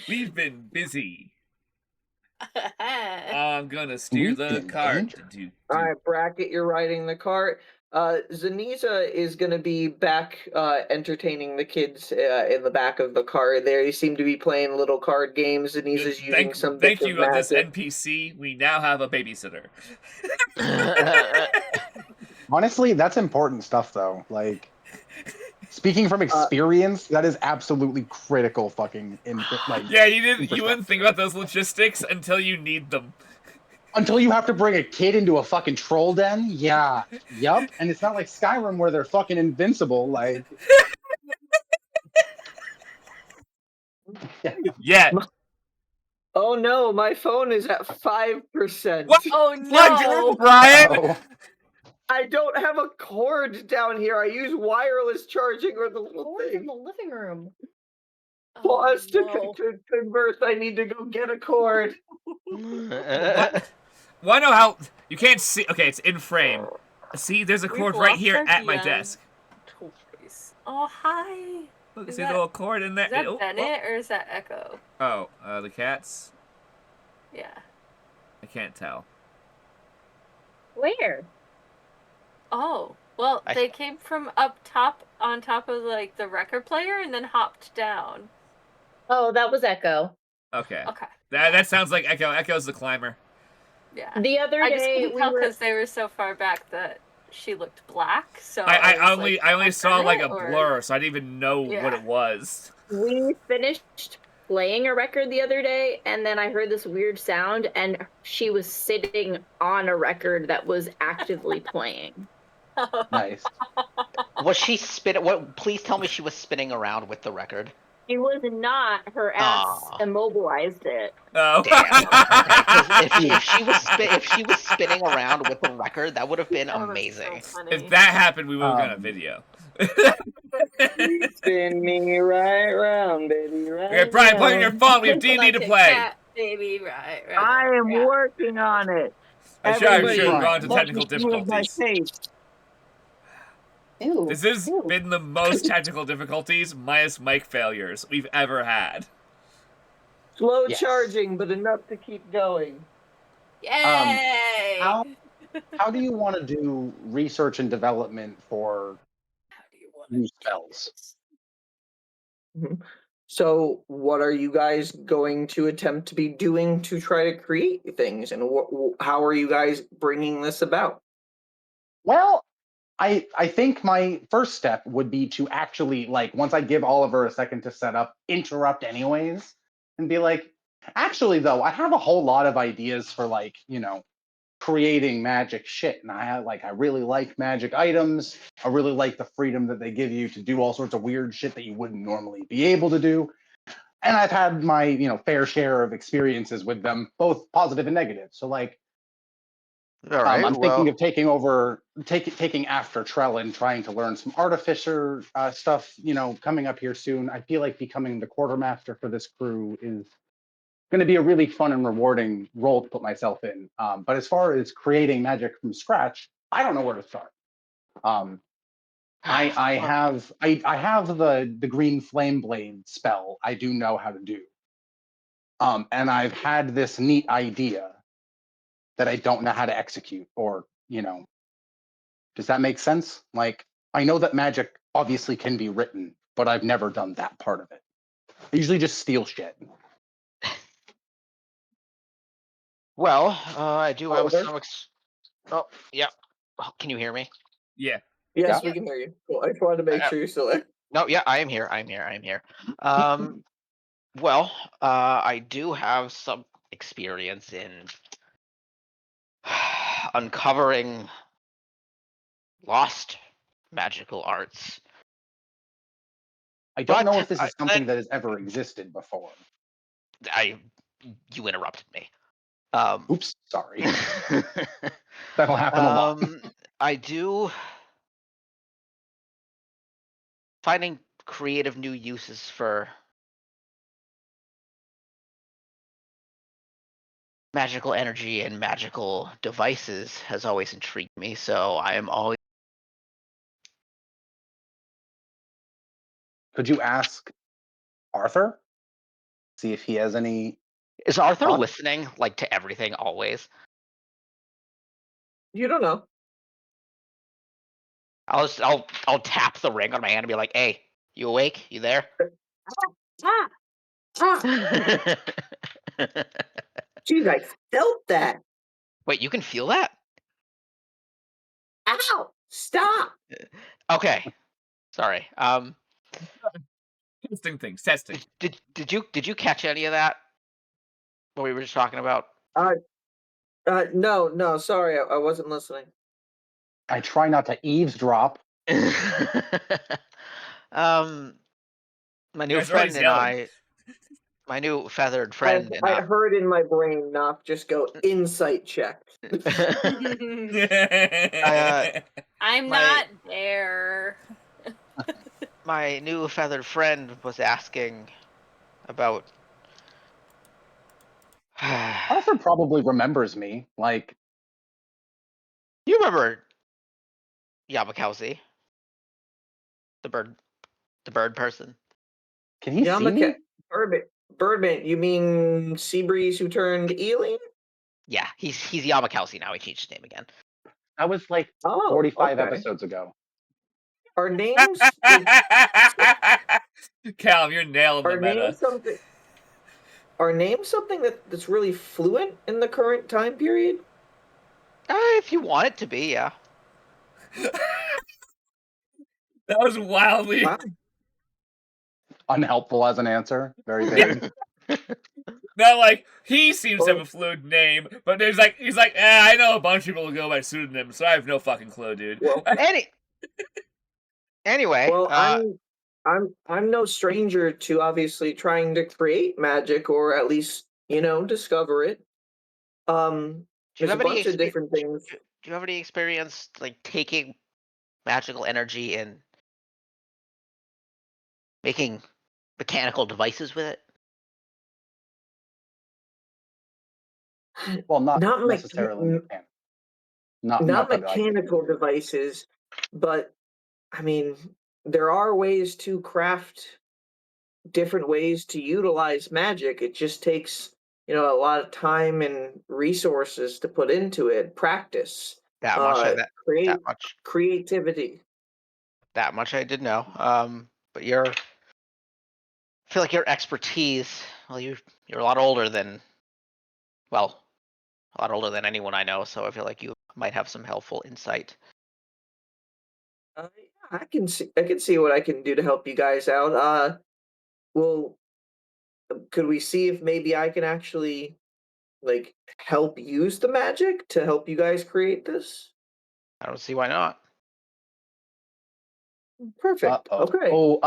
We've been busy. I'm gonna steer the cart.
All right, Bracket, you're riding the cart. Zaniza is going to be back entertaining the kids in the back of the car there. You seem to be playing little card games. Zaniza's using some
Thank you, this NPC. We now have a babysitter.
Honestly, that's important stuff, though. Like, speaking from experience, that is absolutely critical fucking
yeah, you wouldn't think about those logistics until you need them.
Until you have to bring a kid into a fucking troll den? Yeah. Yup. And it's not like Skyrim where they're fucking invincible, like...
Yeah.
Oh no, my phone is at 5%.
What?
Oh no,
Brian!
Oh.
I don't have a cord down here. I use wireless charging or the little thing.
In the living room.
For us to converse, I need to go get a cord.
Well, I know how... You can't see... Okay, it's in frame. See, there's a cord right here at my desk.
Oh, hi.
Look, see the little cord in there?
Is that Bennett or is that Echo?
Oh, the cats?
Yeah.
I can't tell.
Where?
Oh, well, they came from up top, on top of, like, the record player, and then hopped down.
Oh, that was Echo.
Okay.
Okay.
That sounds like Echo. Echo's the climber.
Yeah.
The other
I just
day
couldn't tell because they were so far back that she looked black. So
I
was
only saw like a
or-
blur, so I didn't even know what
Yeah.
it was.
we finished playing a record the other day, and then I heard this weird sound, and she was sitting on a record that was actively playing.
Nice.
Was she spinning? What? Please tell me she was spinning around with the record.
She was not. Her ass
Aw.
immobilized it.
Oh.
Damn. Okay, because if she was spinning around with the record, that would have been
That was
amazing.
so funny.
If that happened, we would have got a video.
Spin me right round, baby, right.
Okay, Brian, plug in your phone. We have D&D
Like
to
a
play.
cat, baby, right.
I am
yeah.
working on it.
I'm sure
Everybody,
we've
Brian,
gone to
let
technical
me see my
difficulties.
face.
Ew.
This has been the most technical difficulties minus mic failures we've ever had.
Slow
Yes.
charging, but enough to keep going.
Yay!
How do you want to do research and development for
How do you want
new spells?
So, what are you guys going to attempt to be doing to try to create things, and how are you guys bringing this about?
Well, I think my first step would be to actually, like, once I give Oliver a second to set up, interrupt anyways, and be like, actually, though, I have a whole lot of ideas for, like, creating magic shit, and I really like magic items. I really like the freedom that they give you to do all sorts of weird shit that you wouldn't normally be able to do. And I've had my, fair share of experiences with them, both positive and negative. So, like,
All right.
I'm thinking of taking after Trell and trying to learn some artificer stuff, coming up here soon. I feel like becoming the quartermaster for this crew is going to be a really fun and rewarding role to put myself in. But as far as creating magic from scratch, I don't know where to start. I have the green flame blade spell. I do know how to do. And I've had this neat idea that I don't know how to execute, or does that make sense? Like, I know that magic obviously can be written, but I've never done that part of it. I usually just steal shit.
Well, I do have
Oliver?
some. Oh, yeah. Oh, can you hear me?
Yeah.
Yes,
Yeah.
we can hear you. Cool. I just wanted to make sure you're still there.
No, yeah, I am here. I'm here. Well, I do have some experience in uncovering lost magical arts.
I don't know
But
if this is something that has ever existed before.
You interrupted me.
Oops, sorry. That'll happen a lot.
I do finding creative new uses for magical energy and magical devices has always intrigued me, so I am always.
Could you ask Arthur? See if he has any.
Is Arthur
thoughts?
listening, like, to everything always?
You don't know.
I'll tap the ring on my hand and be like, "Hey, you awake? You there?"
Jeez, I felt that.
Wait, you can feel that?
Ow! Stop!
Okay, sorry.
Testing things. Testing.
Did you catch any of that? What we were just talking about?
No, sorry, I wasn't listening.
I try not to eavesdrop.
My new
Guys are
friend
always
and
yelling.
my new feathered friend and
I heard in my brain, Nock, just go insight check.
I'm not there.
my new feathered friend was asking about.
Arthur probably remembers me. Like,
You remember Yamakausi? The bird person.
can he see me?
Birdman, you mean Seabreeze who turned Ealing?
Yeah, he's Yamakausi now. He changed his name again.
That was like 45 episodes ago.
Our names
Cal, you're nailing the
are
meta.
names something. are names something that's really fluent in the current time period?
If you want it to be, yeah.
That was wildly
unhelpful as an answer. Very vague.
Now, like, he seems to have a fluid name, but he's like, I know a bunch of people who go by pseudonyms, so I have no fucking clue, dude.
Well,
anyway.
Well, I'm no stranger to obviously trying to create magic or at least, discover it. There's a bunch of different things.
Do you have any experience like taking magical energy and making mechanical devices with it?
Well, not necessarily mechanical.
Not mechanical devices, but I mean, there are ways to craft different ways to utilize magic. It just takes, a lot of time and resources to put into it. Practice.
That much.
Creativity.
That much I did know. But I feel like your expertise. Well, you're a lot older than. Well, a lot older than anyone I know, so I feel like you might have some helpful insight.
I can see what I can do to help you guys out. Well, could we see if maybe I can actually help use the magic to help you guys create this?
I don't see why not.
Perfect. Okay.
Oh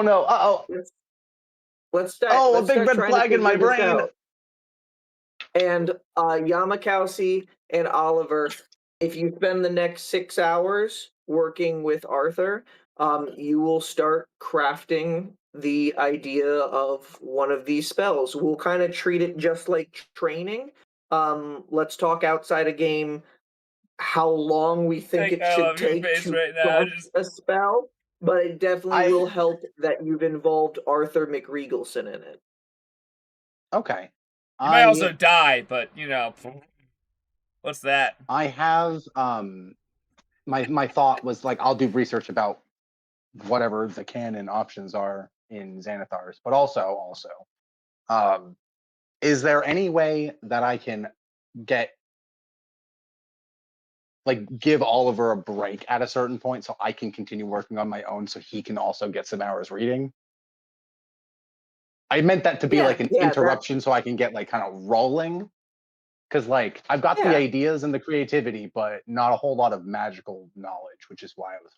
no.
Let's start.
Oh,
let's
a big
start
red flag in my brain.
And Yamakasi and Oliver, if you spend the next 6 hours working with Arthur, you will start crafting the idea of one of these spells. We'll kind of treat it just like training. Let's talk outside a game how long we think it should take to craft a spell, but it definitely will help that you've involved Arthur McRegalson in it.
Okay.
You might also die, but what's that?
I have my thought was like I'll do research about whatever the canon options are in Xanathar's, but also is there any way that I can give Oliver a break at a certain point so I can continue working on my own so he can also get some hours reading? I meant that to be an interruption so I can get kind of rolling. Because I've got the ideas and the creativity, but not a whole lot of magical knowledge, which is why I was.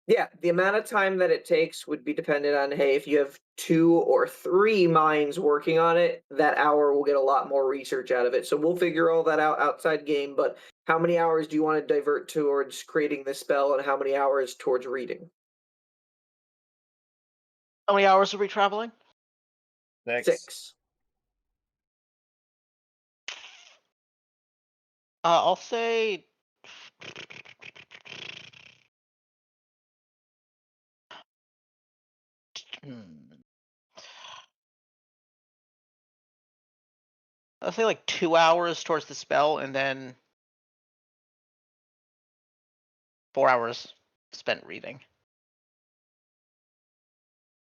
Yeah, the amount of time that it takes would be dependent on, hey, if you have 2 or 3 minds working on it, that hour will get a lot more research out of it. So we'll figure all that out outside game, but how many hours do you want to divert towards creating this spell and how many hours towards reading?
How many hours are we traveling?
6.
I'll say I'll say 2 hours towards the spell and then 4 hours spent reading.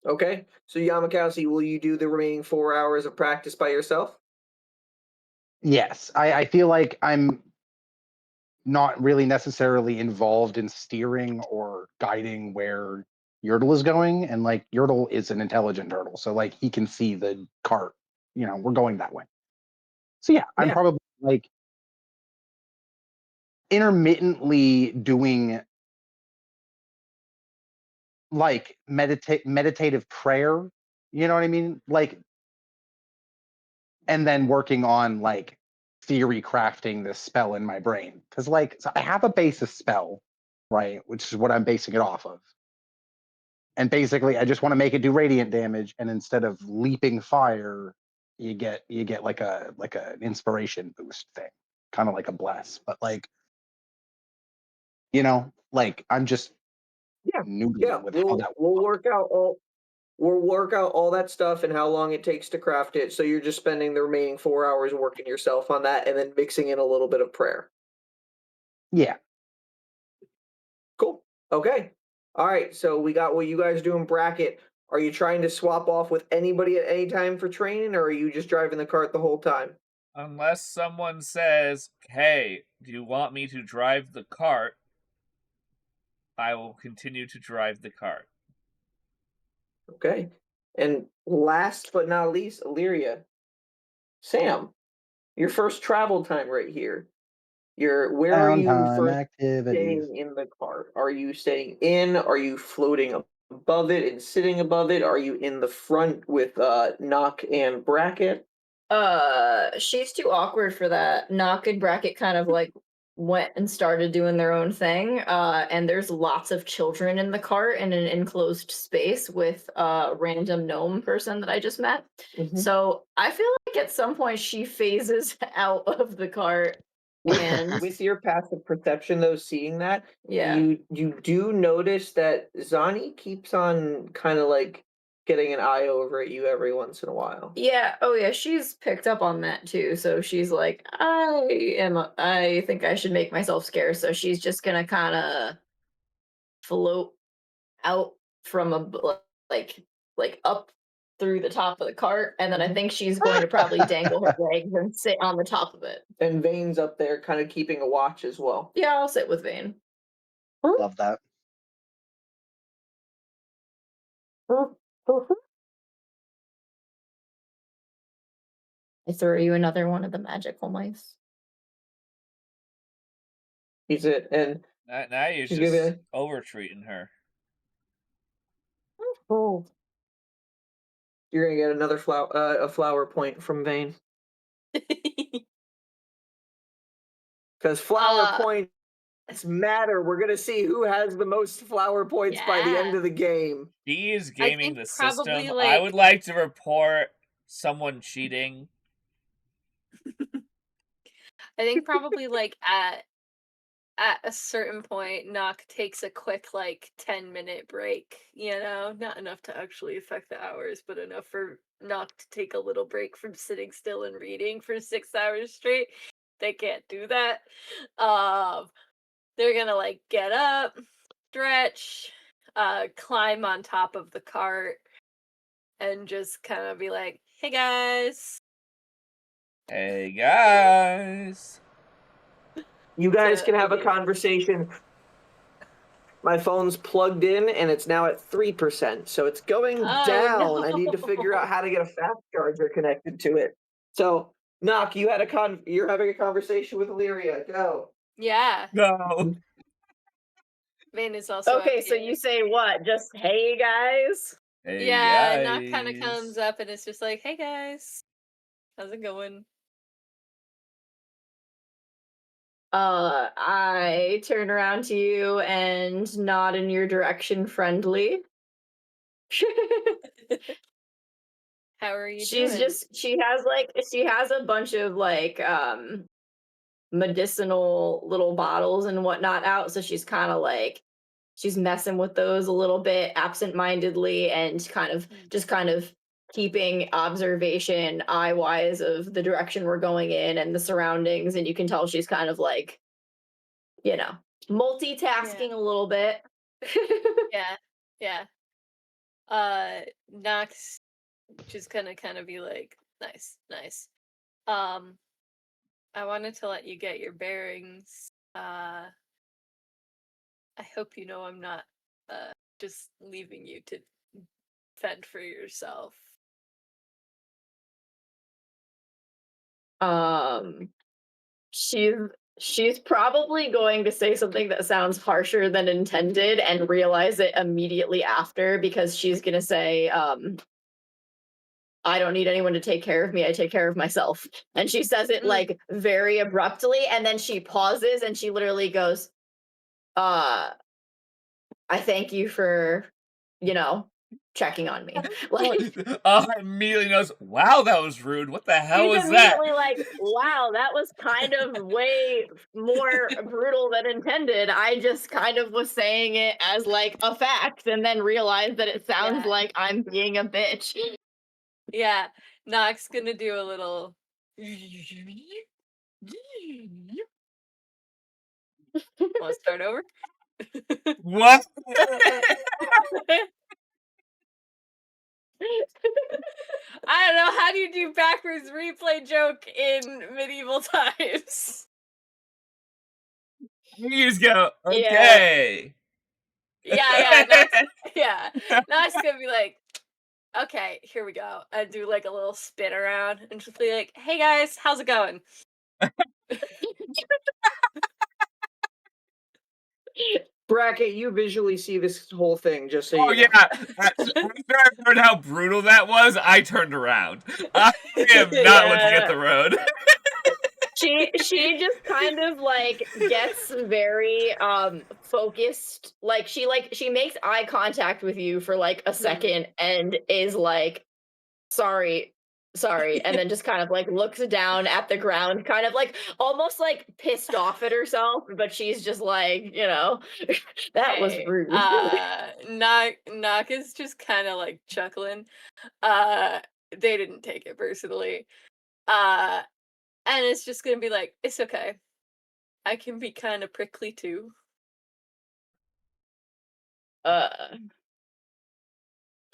Okay, so Yamakasi, will you do the remaining 4 hours of practice by yourself?
Yes, I feel like I'm not really necessarily involved in steering or guiding where Yertle is going, and Yertle is an intelligent turtle, so he can see the cart. We're going that way. So yeah, I'm probably intermittently doing meditative prayer. You know what I mean? And then working on theory crafting this spell in my brain. Because so I have a basis spell, right? Which is what I'm basing it off of. And basically I just want to make it do radiant damage, and instead of leaping fire, you get an inspiration boost thing. Kind of like a bless. But I'm just noodling with how that
we'll work out all that stuff and how long it takes to craft it. So you're just spending the remaining 4 hours working yourself on that and then mixing in a little bit of prayer.
Yeah.
Cool. Okay. All right. So we got what you guys do in bracket. Are you trying to swap off with anybody at any time for training, or are you just driving the cart the whole time?
Unless someone says, hey, do you want me to drive the cart? I will continue to drive the cart.
Okay. And last but not least, Illyria. Sam, your first travel time right here. Where are you
Downtime
first
activities.
staying in the cart? Are you staying in? Are you floating above it and sitting above it? Are you in the front with Nock and Bracket?
She's too awkward for that. Nock and Bracket kind of like went and started doing their own thing. And there's lots of children in the cart in an enclosed space with a random gnome person that I just met.
Mhm.
So I feel like at some point she phases out of the cart. And
With your passive perception, though, seeing that,
yeah.
you do notice that Zani keeps on kind of like getting an eye over at you every once in a while.
Yeah, oh yeah, she's picked up on that too. So she's like, I think I should make myself scarce. So she's just gonna kind of float out from like up through the top of the cart, and then I think she's going to probably dangle her legs and sit on the top of it.
And Vane's up there kind of keeping a watch as well.
Yeah, I'll sit with Vane.
Love that.
I throw you another one of the magical mice.
He's it. And
Now you're
she's
just
gonna be
over-treating her.
oh. You're gonna get another a flower point from Vane. Because flower points matter. We're gonna see who has the most flower points by the end of the game.
He is gaming the system.
like...
I would like to report someone cheating.
I think probably like at a certain point, Nock takes a quick like 10-minute break. You know, not enough to actually affect the hours, but enough for Nock to take a little break from sitting still and reading for 6 hours straight. They can't do that. They're gonna like get up, stretch, climb on top of the cart, and just kind of be like, "Hey guys."
Hey guys.
You guys can have a conversation. My phone's plugged in and it's now at 3%, so it's going down.
No.
I need to figure out how to get a fast charger connected to it. So, Nock, you're having a conversation with Illyria. Go.
Yeah.
No.
Vane is also
okay. So you say what? Just hey guys.
Hey
yeah,
guys.
Nock kind of comes up and it's just like, "Hey guys, how's it going?"
I turn around to you and nod in your direction friendly.
How are you
She's
doing?
she has a bunch of like medicinal little bottles and whatnot out, so she's kind of like she's messing with those a little bit absent-mindedly and kind of keeping observation eye-wise of the direction we're going in and the surroundings, and you can tell she's kind of like, you know, multitasking a little bit.
Yeah. Nock's just gonna kind of be like, nice. I wanted to let you get your bearings. I hope you know I'm not just leaving you to fend for yourself.
She's probably going to say something that sounds harsher than intended and realize it immediately after, because she's gonna say, I don't need anyone to take care of me, I take care of myself. And she says it like very abruptly, and then she pauses and she literally goes, I thank you for, checking on me. Like,
immediately knows, wow, that was rude. What the hell was
she's
that?
immediately like, wow, that was kind of way more brutal than intended. I just kind of was saying it as like a fact and then realized that it sounds like I'm being a bitch.
Yeah, Nock's gonna do a little. Want to start over?
What?
I don't know. How do you do backwards replay joke in medieval times?
You just go, okay.
Yeah. Nock's gonna be like, okay, here we go. And do like a little spin around and just be like, hey guys, how's it going?
Bracket, you visually see this whole thing, just so
Oh
you know.
yeah. After I heard how brutal that was, I turned around. I am not looking at the road.
She just kind of like gets very focused. Like she makes eye contact with you for like a second and is like, sorry, and then just kind of like looks down at the ground, kind of like almost like pissed off at herself, but she's just like, that was rude.
Nock is just kind of like chuckling. They didn't take it personally. And it's just gonna be like, it's okay. I can be kind of prickly too.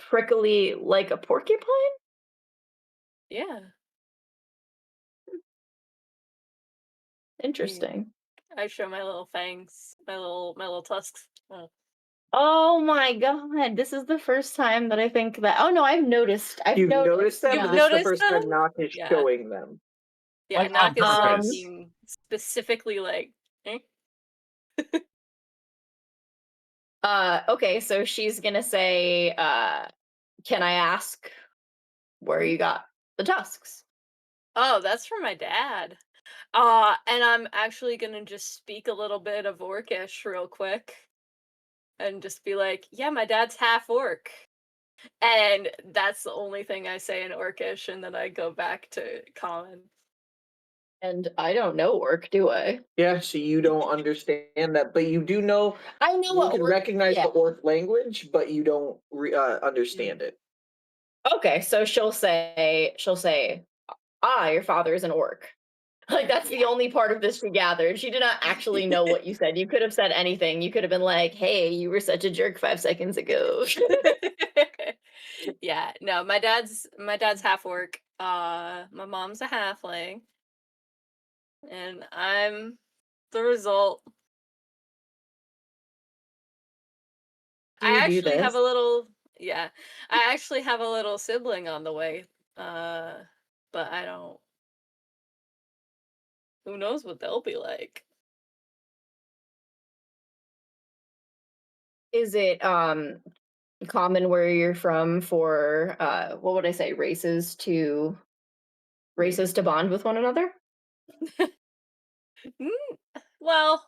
Prickly like a porcupine?
Yeah.
Interesting.
I show my little fangs, my little tusks.
Oh my god, this is the first time that I think that. Oh no, I've noticed.
You've noticed them,
You've
but this is the
noticed
first time
them?
Nock is
Yeah.
showing them.
Yeah,
Like,
Nock is
on purpose.
being specifically like,
Okay, so she's gonna say, can I ask where you got the tusks?
oh, that's from my dad. And I'm actually gonna just speak a little bit of Orcish real quick. And just be like, yeah, my dad's half orc. And that's the only thing I say in Orcish, and then I go back to common.
And I don't know orc, do I?
Yeah, so you don't understand that, but you do know.
I know
You
what
can
orc,
recognize
yeah.
the orc language, but you don't understand it.
Okay, so she'll say, your father is an orc. Like, that's the only part of this she gathered. She did not actually know what you said. You could have said anything. You could have been like, hey, you were such a jerk 5 seconds ago.
Yeah, no, my dad's half orc. My mom's a halfling. And I'm the result. I actually have a little sibling on the way. But I don't. Who knows what they'll be like?
Is it common where you're from for what would I say, races to bond with one another?
Well,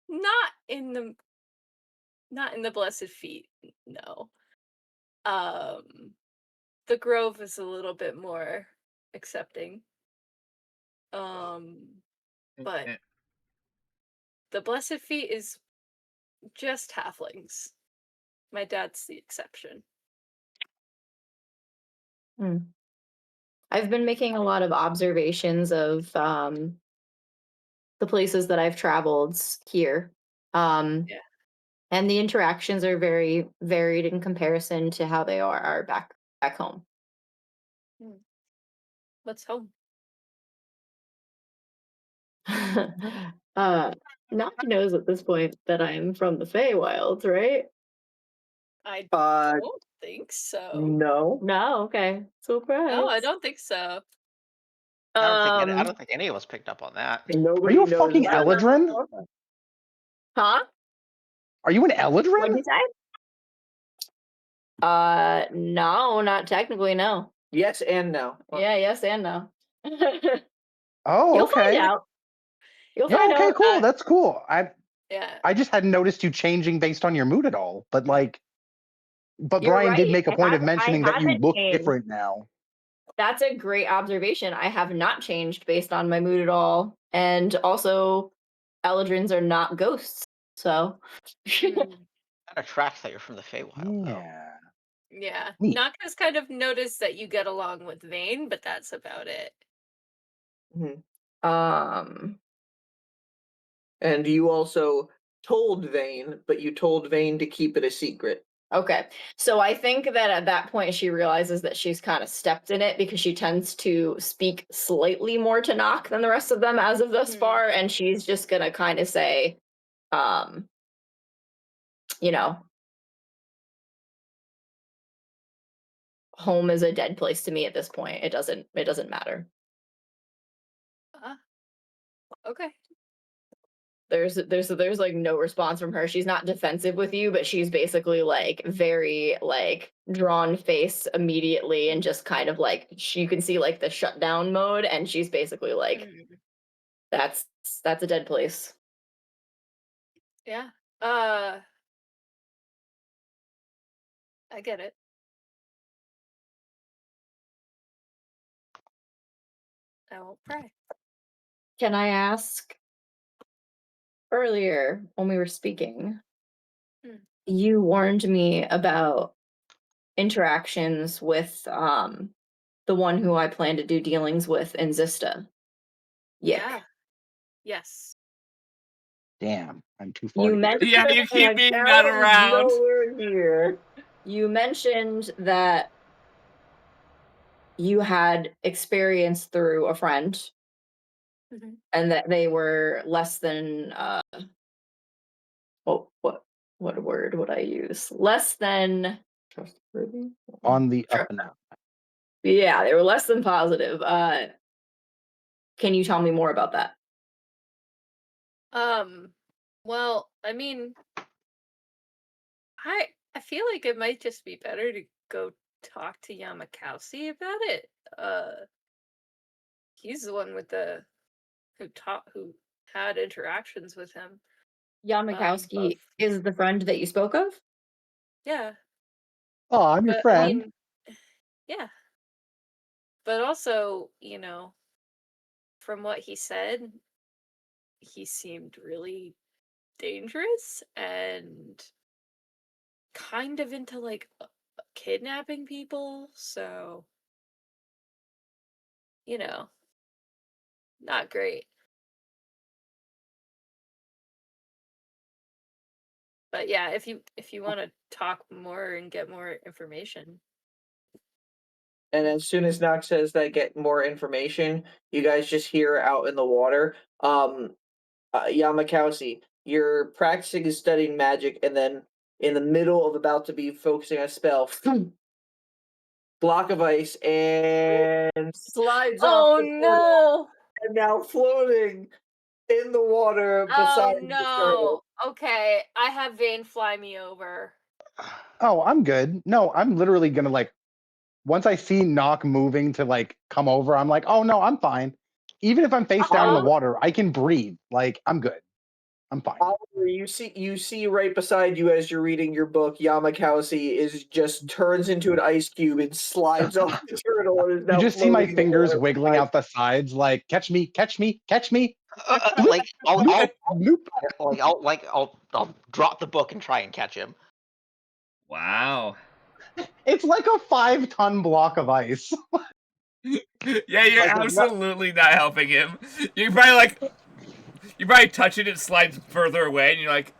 not in the Blessed Feet, no. The Grove is a little bit more accepting. But the Blessed Feet is just halflings. My dad's the exception.
I've been making a lot of observations of the places that I've traveled here. Yeah. And the interactions are very varied in comparison to how they are back home.
What's home?
Nock knows at this point that I'm from the Feywilds, right?
I don't think so.
No.
No, okay. Surprise.
No, I don't think so.
I don't think any of us picked up on that.
Are you a fucking Eladrin?
Huh?
Are you an Eladrin?
What'd you say? No, not technically, no.
Yes and no.
Yeah, yes and no.
Oh,
You'll
okay.
find out.
Okay, cool. That's cool. I just hadn't noticed you changing based on your mood at all. But Brian did make a point of mentioning that you look different now.
That's a great observation. I have not changed based on my mood at all. And also, Eladrins are not ghosts. So.
That tracks that you're from the Feywild, though.
Yeah. Nock has kind of noticed that you get along with Vane, but that's about it.
And you also told Vane, but you told Vane to keep it a secret.
Okay. So I think that at that point she realizes that she's kind of stepped in it because she tends to speak slightly more to Nock than the rest of them as of thus far, and she's just gonna kind of say, you know, home is a dead place to me at this point. It doesn't matter.
Okay.
There's like no response from her. She's not defensive with you, but she's basically like very like drawn face immediately and just kind of like you can see like the shutdown mode, and she's basically like that's a dead place.
Yeah. I get it. I won't pray.
Can I ask, earlier when we were speaking, you warned me about interactions with the one who I plan to do dealings with in Xysta.
Yeah. Yes.
Damn, I'm too far.
You
to get
mentioned
Yeah, you keep being that around.
nowhere near. You mentioned that you had experience through a friend, and that they were less than what word would I use? Less than trustworthy?
on the up and out.
Yeah, they were less than positive. Can you tell me more about that?
Well, I mean, I feel like it might just be better to go talk to Yamakowski about it. He's the one with who had interactions with him.
Yamakowski is the friend that you spoke of?
Yeah.
Oh, I'm your friend.
I mean, yeah. But also, from what he said, he seemed really dangerous and kind of into like kidnapping people, so not great. But yeah, if you want to talk more and get more information.
And as soon as Nock says that, get more information, you guys just hear out in the water, Yamakowski, you're practicing and studying magic, and then in the middle of about to be focusing on a spell, block of ice, and slides off the
no!
and now floating in the water beside the turtle.
Okay, I have Vane fly me over.
Oh, I'm good. No, I'm literally gonna like once I see Nock moving to like come over, I'm like, oh no, I'm fine. Even if I'm face down in the water, I can breathe. Like I'm good. I'm fine.
Oliver, you see right beside you as you're reading your book, Yamakowski just turns into an ice cube and slides off the turtle and is now
You just see my
floating in the
fingers
water
wiggling
beside
out the sides, like catch me, catch me, catch me.
Like I'll
Bloop.
I'll drop the book and try and catch him.
Wow.
It's like a 5-ton block of ice.
Yeah, you're
Like,
absolutely not helping him. You probably touch it, it slides further away, and you're like,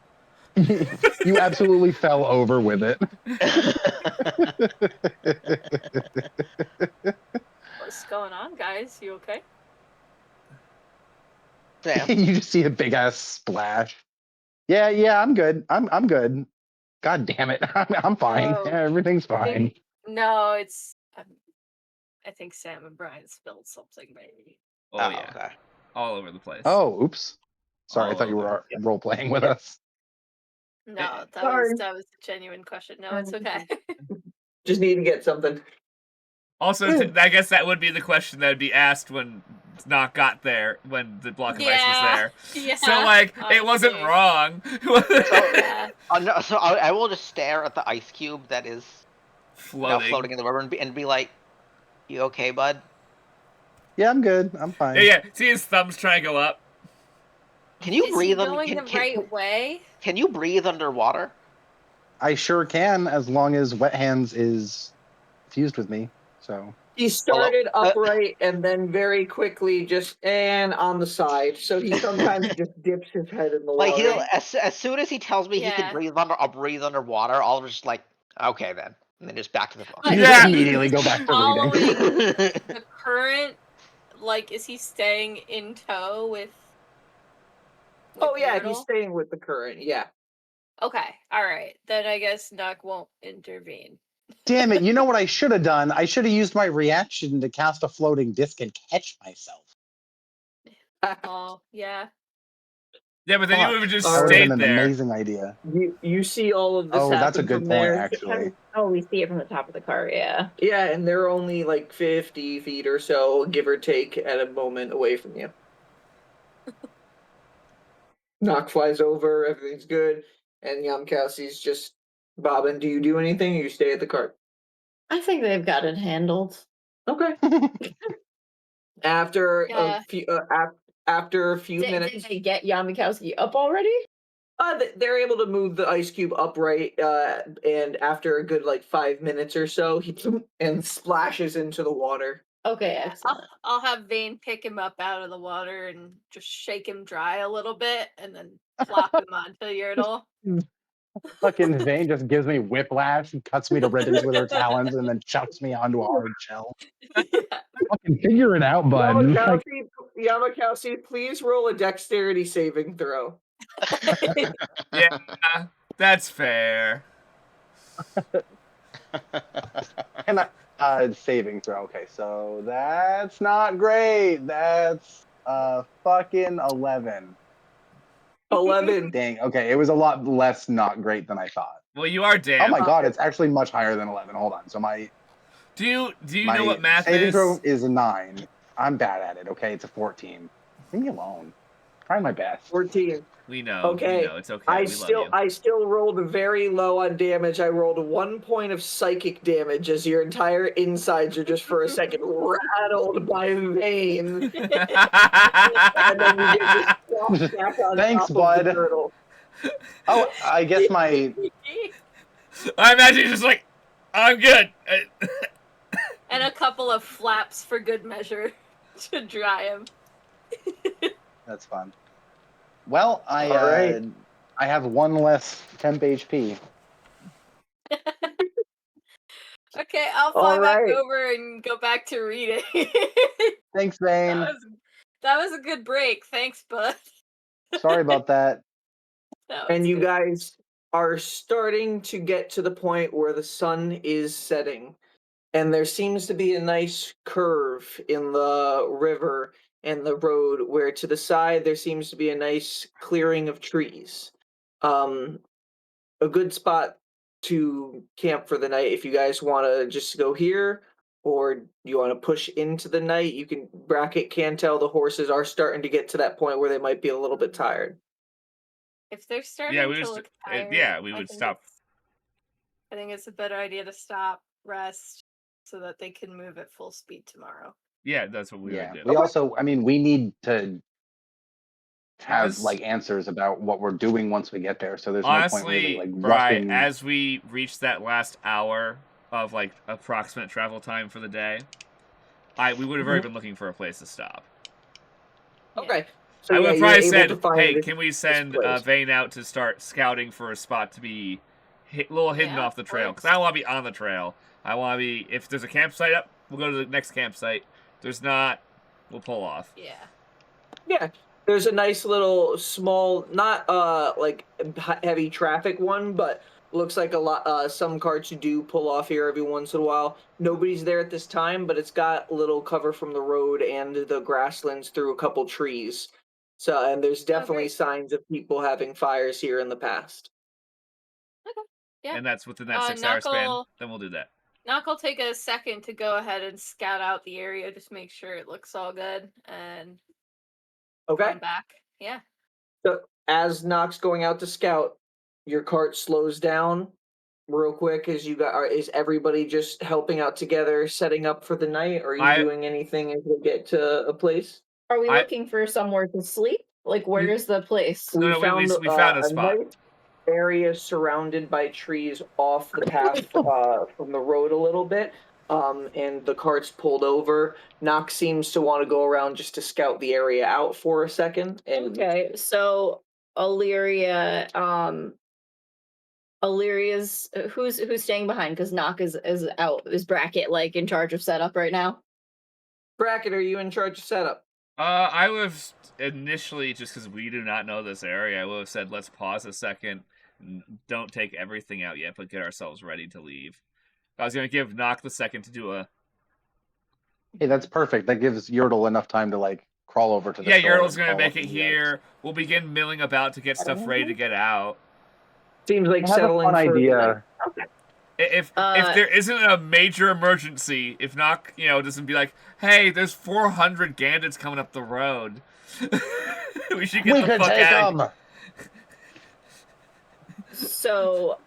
you absolutely fell over with it.
What's going on, guys? You okay?
Sam.
You just see a big ass splash. Yeah, I'm good. I'm good. God damn it, I'm fine.
Oh,
Yeah, everything's fine.
No, it's. I think Sam and Brian spilled something, maybe.
oh yeah,
okay.
all over the place.
Oh, oops. Sorry,
All
I thought you
over.
were role playing with us.
No, that was a genuine question. No, it's okay.
Just need to get something.
Also, I guess that would be the question that would be asked when Nock got there, when the block of ice was there.
Yeah,
So, like, it wasn't wrong.
No, so I will just stare at the ice cube that is now floating in the river and be like, "You okay, bud?"
Yeah, I'm good. I'm fine.
Yeah. See his thumbs trying to go up.
Can you
Is
breathe?
he going the right way?
Can you breathe underwater?
I sure can, as long as Wet Hands is fused with me. So
he started upright and then very quickly just on the side. So he sometimes just dips his head in the water.
Like as soon as he tells me he can breathe I'll breathe underwater. I'll just like Okay, then. And then just back to the book.
You
Yeah.
just immediately go back to
Following
reading.
the current, like, is he staying in tow with
Oh yeah, he's
Yertle?
staying with the current. Yeah.
Okay, all right. Then I guess Nock won't intervene.
Damn it, you know what I should have done? I should have used my reaction to cast a floating disc and catch myself.
Oh, yeah.
Yeah, but then you
Fuck,
would have just
that would have been
stayed
an
there.
amazing idea.
You see all of this
Oh,
happen
that's a good
from
point,
there.
actually.
Oh, we see it from the top of the car, yeah.
Yeah, and they're only like 50 feet or so, give or take, at a moment away from you. Nock flies over, everything's good, and Yamkowski's just bobbing. Do you do anything, or you stay at the cart?
I think they've got it handled.
Okay. After
Yeah.
after a few
Did
minutes,
they get Yamikowski up already?
they're able to move the ice cube upright, and after a good like 5 minutes or so, he and splashes into the water.
Okay, excellent.
I'll have Vane pick him up out of the water and just shake him dry a little bit and then plop him onto Yertle.
Fucking Vane just gives me whiplash and cuts me to ribbons with her talons and then chucks me onto a hard shell. Fucking figure it out, bud.
Yamakowski, please roll a dexterity saving throw.
Yeah, that's fair.
And saving throw. Okay, so that's not great. That's fucking 11.
11.
Dang. Okay, it was a lot less not great than I thought.
Well, you are
Oh
damn.
my god, it's actually much higher than 11. Hold on. So my
Do you know what math
saving
is?
throw is a 9. I'm bad at it. Okay, it's a 14. Leave me alone. Trying my best.
14.
We know.
Okay.
We know. It's okay.
I
we
still
love you.
I still rolled very low on damage. I rolled 1 point of psychic damage as your entire insides are just for a second rattled by Vane. And then you get just plopped back on
Thanks,
top
bud.
of the turtle.
Oh, I guess my
I imagine you're just like, I'm good.
And a couple of flaps for good measure to dry him.
that's fun. Well,
All right.
I have 1 less temp HP.
Okay, I'll fly
All
back
right.
over and go back to reading.
Thanks, Vane.
That was a good break. Thanks, bud.
Sorry about that.
And you guys are starting to get to the point where the sun is setting. And there seems to be a nice curve in the river and the road where to the side there seems to be a nice clearing of trees. A good spot to camp for the night if you guys want to just go here or you want to push into the night. You can can tell the horses are starting to get to that point where they might be a little bit tired.
If they're starting
Yeah, we
to
just
look tired,
we
I
would
think
stop.
I think it's a better idea to stop, rest, so that they can move at full speed tomorrow.
Yeah, that's what we would do.
We also, I mean, we need to have
As-
like answers about what we're doing once we get there. So there's no point really
Honestly,
like
right,
rushing.
as we reach that last hour of like approximate travel time for the day, we would have already been looking for a place to stop.
Okay. So
I would
yeah,
have
you're
probably
able
said,
to find
hey,
this-
can we
this
send
place.
Vane out to start scouting for a spot to be a little hidden
Yeah,
off the
of
trail?
course.
Because I don't want to be on the trail. I want to be, if there's a campsite up, we'll go to the next campsite. If there's not, we'll pull off.
Yeah.
Yeah, there's a nice little small, not like heavy traffic one, but looks like a lot. Some carts do pull off here every once in a while. Nobody's there at this time, but it's got a little cover from the road and the grasslands through a couple trees. So, and there's definitely
great.
signs of people having fires here in the past.
Okay. Yeah.
And that's within that 6-hour span. Then we'll do that.
Nock will take a second to go ahead and scout out the area, just make sure it looks all good, and
Okay.
come back. Yeah.
So as Nock's going out to scout, your cart slows down real quick as you got. Is everybody just helping out together, setting up for the night, or are you doing anything as you get to a place?
Are we looking for somewhere to sleep? Like, where's the place?
No, we found a spot.
Nice area surrounded by trees off the path from the road a little bit. And the cart's pulled over. Nock seems to want to go around just to scout the area out for a second. And
Okay, so Illyria, Illyria's who's staying behind because Nock is out. Is Bracket like in charge of setup right now?
Bracket, are you in charge of setup?
I would have initially, just because we do not know this area, I would have said let's pause a second, don't take everything out yet, but get ourselves ready to leave. I was going to give Nock the second to do a.
Hey, that's perfect. That gives Yertle enough time to like crawl over to the.
Yeah,
shore
Yertle's
and
going to
crawl
make
up
it
in the
here.
ice.
We'll begin milling about to get stuff ready to get out.
Seems like
I have a
settling
fun
for
idea.
Okay.
If there isn't a major emergency, if Nock, doesn't be like, hey, there's 400 Gandits coming up the road. We should get the fuck out.
So,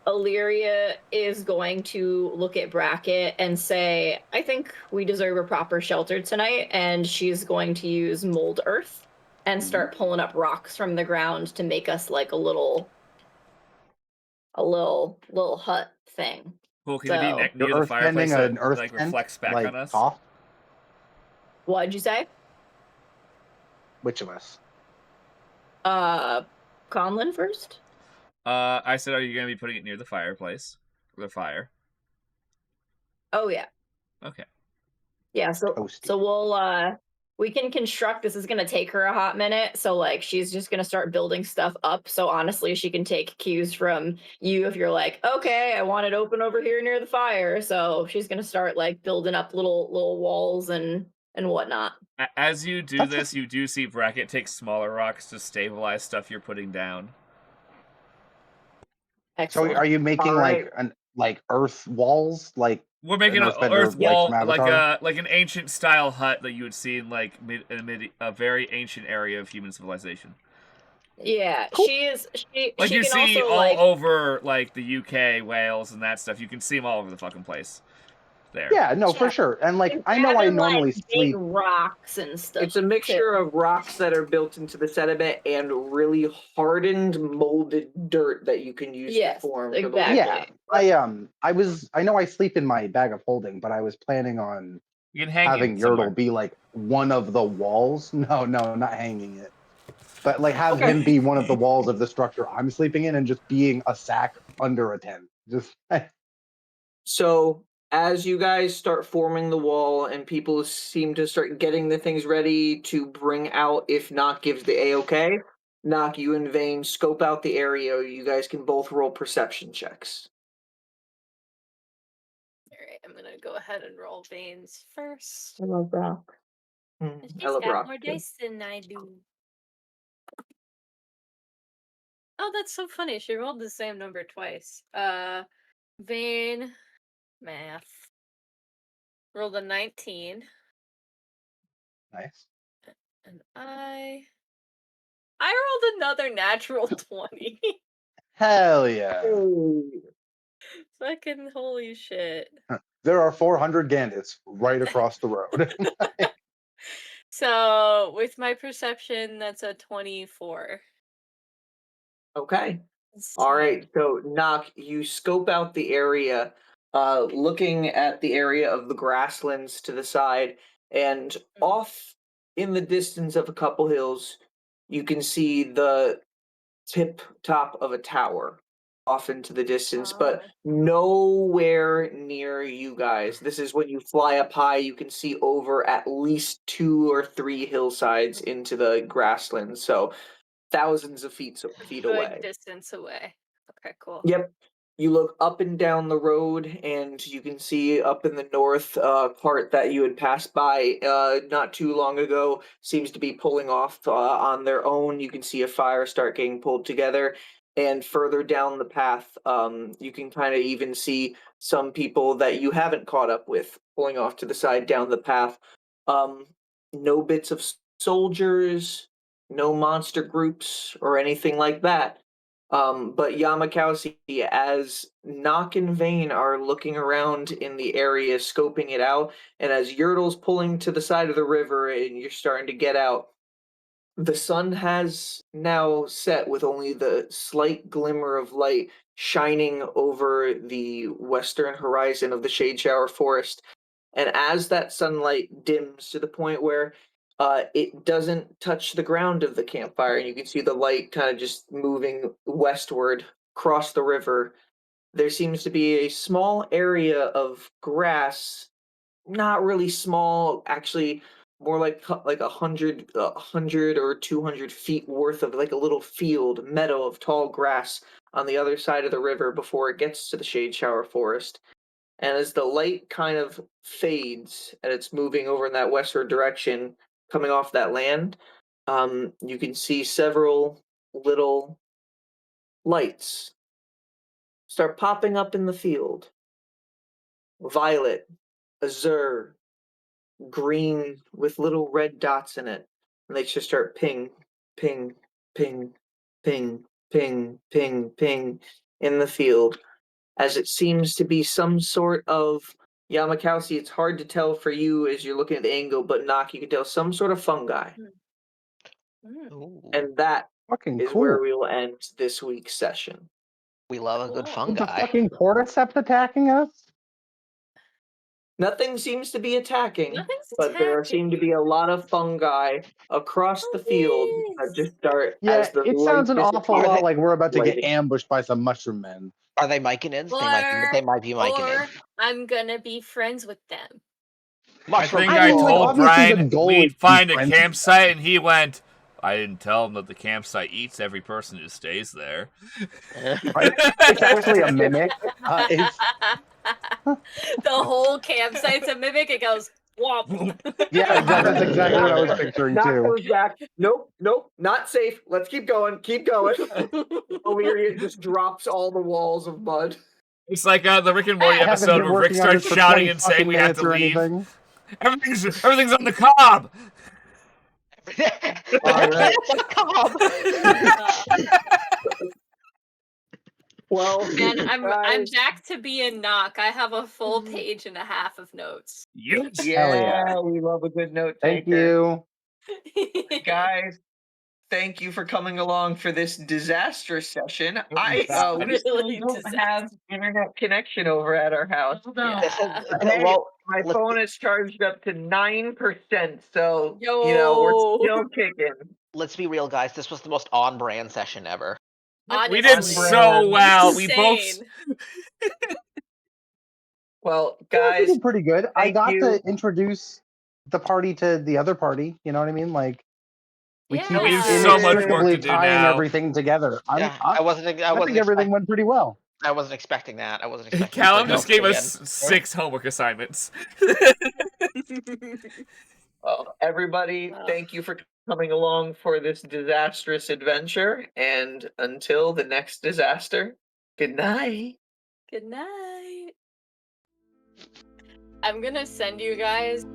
Illyria is going to look at Bracket and say, I think we deserve a proper shelter tonight, and she's going to use mold earth and start pulling up rocks from the ground to make us like a little hut thing.
Cool, can it be near
Your
the fireplace that
an earth
like
tent,
reflects back
like,
on us?
Off?
What'd you say?
Which of us?
Conlon first?
I said, are you going to be putting it near the fireplace? The fire?
Oh, yeah.
Okay.
Yeah, so we'll, we can construct, this is going to take her a hot minute, so, like, she's just going to start building stuff up, so honestly, she can take cues from you if you're like, okay, I want it open over here near the fire, so she's going to start, like, building up little walls and whatnot.
As you do this, you do see Bracket take smaller rocks to stabilize stuff you're putting down.
Excellent.
So are you making like earth walls, like
we're making an earth wall, like an ancient style hut that you would see in like a very ancient area of human civilization.
Yeah,
cool.
She
like
she
you
can
see
also,
all over like the UK, Wales, and that stuff. You can see them all over the fucking place. There.
Yeah, no, for sure. And like I know I normally sleep
big rocks and stuff.
It's a mixture of rocks that are built into the sediment and really hardened, molded dirt that you can use to form.
Exactly.
Yeah, I know I sleep in my bag of holding, but I was planning on having Yertle be like one of the walls. No, not hanging it, but like have him be one of the walls of the structure I'm sleeping in, and just being a sack under a tent. Just
so. As you guys start forming the wall and people seem to start getting the things ready to bring out, if Nock gives the A-OK, Nock, you and Vane scope out the area. You guys can both roll perception checks.
All right, I'm going to go ahead and roll Vane's first.
I love Brock.
She's got more dice than I do. Oh, that's so funny. She rolled the same number twice. Vane... Math. Rolled a 19.
Nice.
And I rolled another natural 20.
Hell yeah.
Fucking holy shit.
There are 400 Gandits right across the road.
So, with my perception, that's a 24.
Okay. All right. So, Nock, you scope out the area, looking at the area of the grasslands to the side, and off in the distance of a couple hills, you can see the tip top of a tower off into the distance, but nowhere near you guys. This is when you fly up high, you can see over at least 2 or 3 hillsides into the grasslands. So, thousands of feet away.
Good distance away. Okay, cool.
Yep. You look up and down the road, and you can see up in the north part that you had passed by not too long ago seems to be pulling off on their own. You can see a fire start getting pulled together. And further down the path, you can kind of even see some people that you haven't caught up with pulling off to the side down the path. No bits of soldiers, no monster groups or anything like that. But Yamakowski, as Nock and Vane are looking around in the area, scoping it out, and as Yertle's pulling to the side of the river and you're starting to get out, the sun has now set with only the slight glimmer of light shining over the western horizon of the Shade Shower Forest. And as that sunlight dims to the point where it doesn't touch the ground of the campfire, and you can see the light kind of just moving westward across the river. There seems to be a small area of grass, not really small, actually more like 100 or 200 feet worth of like a little field meadow of tall grass on the other side of the river before it gets to the shade shower forest. And as the light kind of fades and it's moving over in that westward direction, coming off that land, you can see several little lights start popping up in the field. Violet, azure, green with little red dots in it. And they just start ping, ping, ping, ping, ping, ping, ping in the field. As it seems to be some sort of Yamakasi, it's hard to tell for you as you're looking at the angle, but Nock, you can tell some sort of fungi.
Ooh,
And that
Fucking
is
cool.
where we will end this week's session.
we love a good
Cool.
Is the
fungi.
fucking cordyceps attacking us?
Nothing seems to be attacking,
Nothing's
but there seem to be a lot of fungi across the field that just start
Yeah,
as the
it
light
sounds an awful
disappears.
lot like we're about to get
Lighting.
ambushed by some mushroom men.
Are they Myconins? They might be
Or
Myconins.
I'm gonna be friends with them.
I think
I
I
mean, like,
told
obviously the
Brian
goal
we'd
is to
find
be
a
friends.
campsite, and he went, I didn't tell him that the campsite eats every person who stays there.
Right? It's actually a mimic. It's
The whole campsite's a mimic. It goes womp.
yeah, that's exactly what I was picturing
Nock
too.
goes back. Nope, not safe. Let's keep going. Illyria just drops all the walls of mud.
It's like the Rick and Morty
I haven't
episode
been
where Rick
working on this
starts
for
shouting
20
and saying
fucking
we have
minutes
to
or
leave.
anything.
Everything's on the cob.
All right.
Cobb.
Well,
And I'm
guys,
back to being Nock. I have a full page and a half of notes.
Yes.
Hell yeah.
we love a good note
Thank
taker.
you.
Guys, thank you for coming along for this disastrous session.
was bad.
We still
Really
don't have internet connection over at our house.
Yeah.
Today,
Well,
my
let's-
phone is charged up to 9%, so
Yo.
we're still kicking.
Let's be real, guys. This was the most on-brand session ever.
We did
Honestly.
so well. We both.
Insane.
Well,
I think
guys,
we did pretty good. I
thank
got
you.
to introduce the party to the other party. You know what I mean? Like we keep
We have
so much work
inextricably
to do
tying
now.
everything together.
I wasn't. I
I
wasn't.
think everything went pretty well.
I wasn't expecting that. I wasn't expecting.
Callum
to
just
play
gave
Nock
us
again.
6 homework assignments.
Well, everybody, thank you for coming along for this disastrous adventure. And until the next disaster, good night.
Good night. I'm gonna send you guys